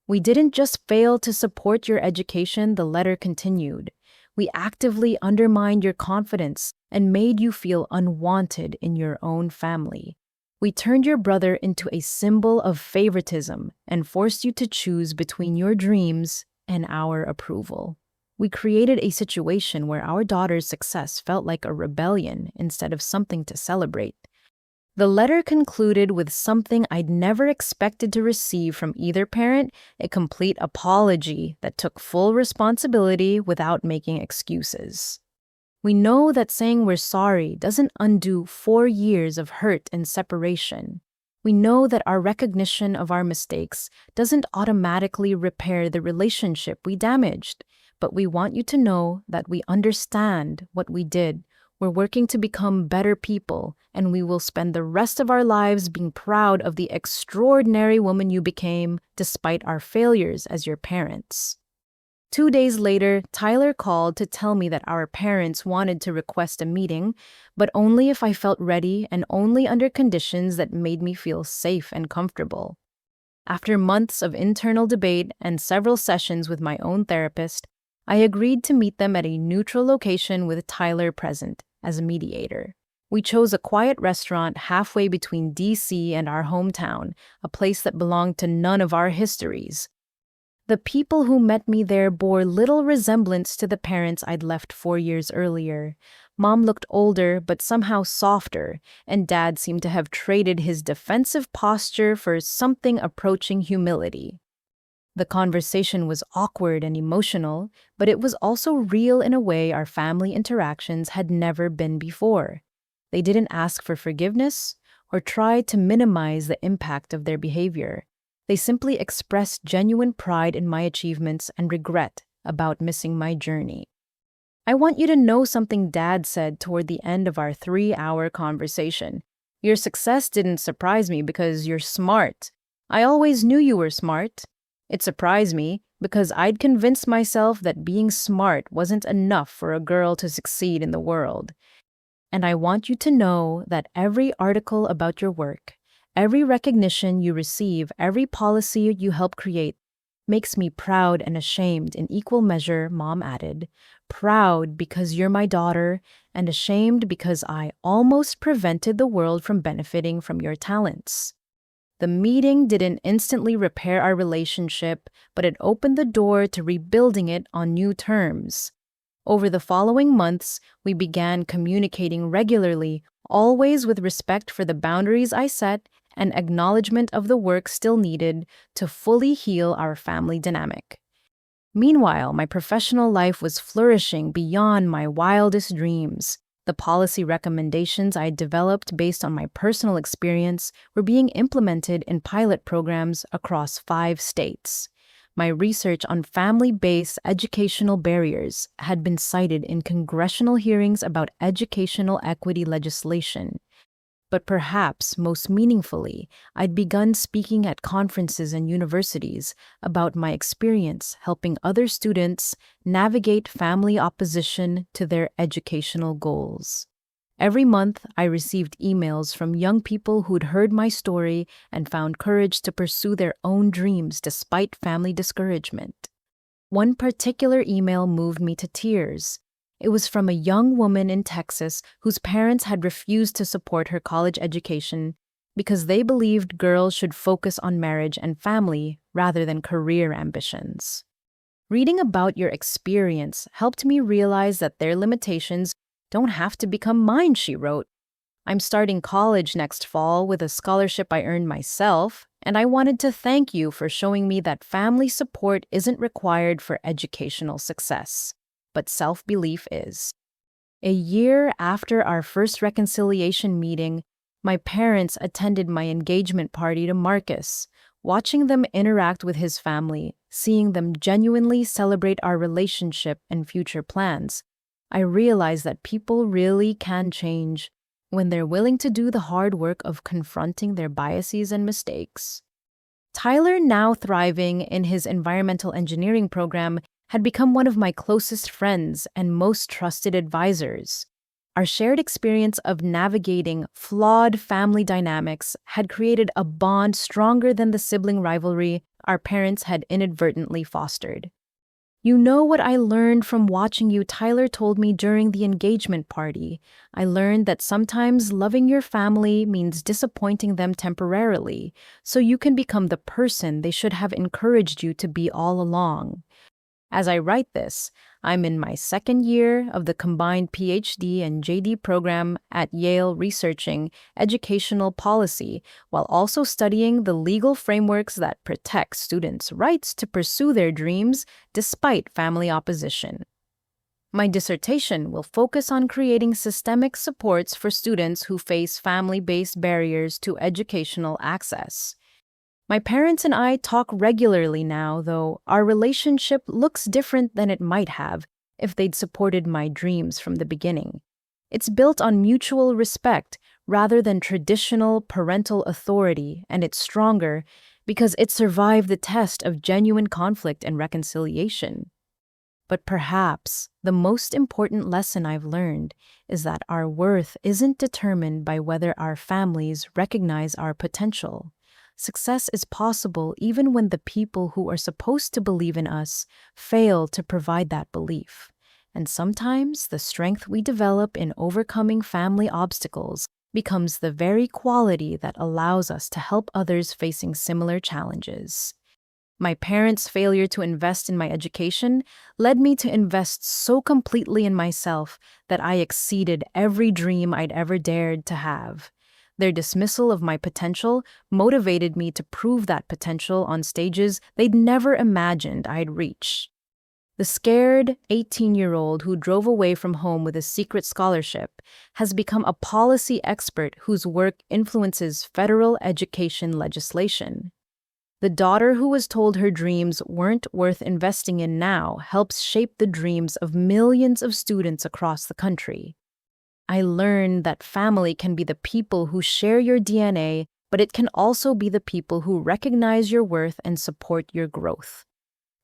"We didn't just fail to support your education," the letter continued. "We actively undermined your confidence and made you feel unwanted in your own family. We turned your brother into a symbol of favoritism and forced you to choose between your dreams and our approval. We created a situation where our daughter's success felt like a rebellion instead of something to celebrate. The letter concluded with something I'd never expected to receive from either parent, a complete apology that took full responsibility without making excuses. We know that saying we're sorry doesn't undo 4 years of hurt and separation. We know that our recognition of our mistakes doesn't automatically repair the relationship we damaged, but we want you to know that we understand what we did. We're working to become better people, and we will spend the rest of our lives being proud of the extraordinary woman you became despite our failures as your parents. 2 days later, Tyler called to tell me that our parents wanted to request a meeting, but only if I felt ready and only under conditions that made me feel safe and comfortable. After months of internal debate and several sessions with my own therapist, I agreed to meet them at a neutral location with Tyler present as a mediator. We chose a quiet restaurant halfway between DC and our hometown, a place that belonged to none of our histories. The people who met me there bore little resemblance to the parents I'd left 4 years earlier. Mom looked older but somehow softer, and Dad seemed to have traded his defensive posture for something approaching humility. The conversation was awkward and emotional, but it was also real in a way our family interactions had never been before. They didn't ask for forgiveness or try to minimize the impact of their behavior. They simply expressed genuine pride in my achievements and regret about missing my journey. I want you to know something Dad said toward the end of our 3-hour conversation. Your success didn't surprise me because you're smart. I always knew you were smart. It surprised me because I'd convinced myself that being smart wasn't enough for a girl to succeed in the world. And I want you to know that every article about your work, every recognition you receive, every policy you help create, makes me proud and ashamed in equal measure, Mom added. Proud because you're my daughter, and ashamed because I almost prevented the world from benefiting from your talents. The meeting didn't instantly repair our relationship, but it opened the door to rebuilding it on new terms. Over the following months, we began communicating regularly, always with respect for the boundaries I set and acknowledgement of the work still needed to fully heal our family dynamic. Meanwhile, my professional life was flourishing beyond my wildest dreams. The policy recommendations I developed based on my personal experience were being implemented in pilot programs across 5 states. My research on family-based educational barriers had been cited in congressional hearings about educational equity legislation. But perhaps most meaningfully, I'd begun speaking at conferences and universities about my experience helping other students navigate family opposition to their educational goals. Every month, I received emails from young people who'd heard my story and found courage to pursue their own dreams despite family discouragement. One particular email moved me to tears. It was from a young woman in Texas whose parents had refused to support her college education because they believed girls should focus on marriage and family rather than career ambitions. Reading about your experience helped me realize that their limitations don't have to become mine, she wrote. I'm starting college next fall with a scholarship I earned myself, and I wanted to thank you for showing me that family support isn't required for educational success, but self-belief is. A year after our first reconciliation meeting, my parents attended my engagement party to Marcus. Watching them interact with his family, seeing them genuinely celebrate our relationship and future plans, I realized that people really can change when they're willing to do the hard work of confronting their biases and mistakes. Tyler, now thriving in his environmental engineering program, had become one of my closest friends and most trusted advisors. Our shared experience of navigating flawed family dynamics had created a bond stronger than the sibling rivalry our parents had inadvertently fostered. You know what I learned from watching you, Tyler told me during the engagement party. I learned that sometimes loving your family means disappointing them temporarily, so you can become the person they should have encouraged you to be all along. As I write this, I'm in my second year of the combined PhD and JD program at Yale researching educational policy while also studying the legal frameworks that protect students' rights to pursue their dreams despite family opposition. My dissertation will focus on creating systemic supports for students who face family-based barriers to educational access. My parents and I talk regularly now, though our relationship looks different than it might have if they'd supported my dreams from the beginning. It's built on mutual respect rather than traditional parental authority, and it's stronger because it survived the test of genuine conflict and reconciliation. But perhaps the most important lesson I've learned is that our worth isn't determined by whether our families recognize our potential. Success is possible even when the people who are supposed to believe in us fail to provide that belief. And sometimes the strength we develop in overcoming family obstacles becomes the very quality that allows us to help others facing similar challenges. My parents' failure to invest in my education led me to invest so completely in myself that I exceeded every dream I'd ever dared to have. Their dismissal of my potential motivated me to prove that potential on stages they'd never imagined I'd reach. The scared 18-year-old who drove away from home with a secret scholarship has become a policy expert whose work influences federal education legislation. The daughter who was told her dreams weren't worth investing in now helps shape the dreams of millions of students across the country. I learned that family can be the people who share your DNA, but it can also be the people who recognize your worth and support your growth.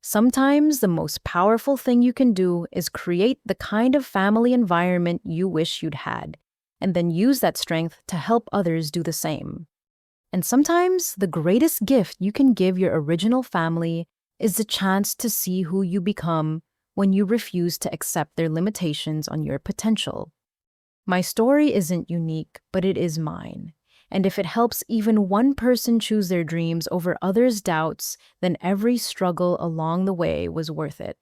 Sometimes the most powerful thing you can do is create the kind of family environment you wish you'd had, and then use that strength to help others do the same. And sometimes the greatest gift you can give your original family is the chance to see who you become when you refuse to accept their limitations on your potential. My story isn't unique, but it is mine. And if it helps even one person choose their dreams over others' doubts, then every struggle along the way was worth it.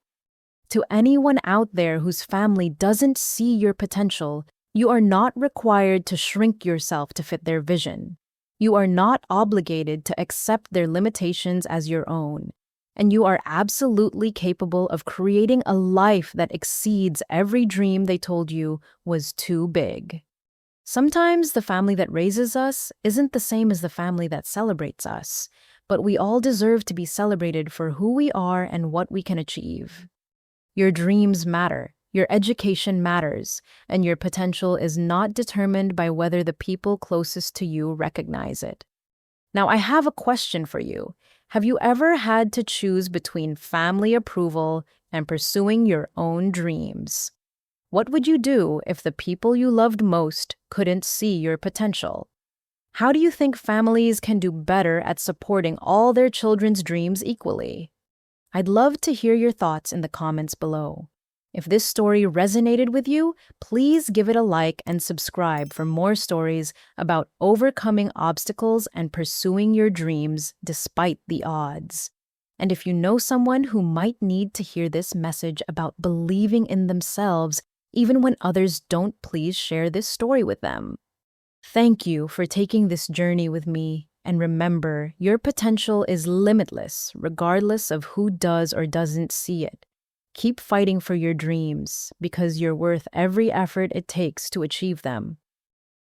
To anyone out there whose family doesn't see your potential, you are not required to shrink yourself to fit their vision. You are not obligated to accept their limitations as your own, and you are absolutely capable of creating a life that exceeds every dream they told you was too big. Sometimes the family that raises us isn't the same as the family that celebrates us, but we all deserve to be celebrated for who we are and what we can achieve. Your dreams matter. Your education matters, and your potential is not determined by whether the people closest to you recognize it. Now, I have a question for you. Have you ever had to choose between family approval and pursuing your own dreams? What would you do if the people you loved most couldn't see your potential? How do you think families can do better at supporting all their children's dreams equally? I'd love to hear your thoughts in the comments below. If this story resonated with you, please give it a like and subscribe for more stories about overcoming obstacles and pursuing your dreams despite the odds. And if you know someone who might need to hear this message about believing in themselves, even when others don't, please share this story with them. Thank you for taking this journey with me. And remember, your potential is limitless, regardless of who does or doesn't see it. Keep fighting for your dreams because you're worth every effort it takes to achieve them.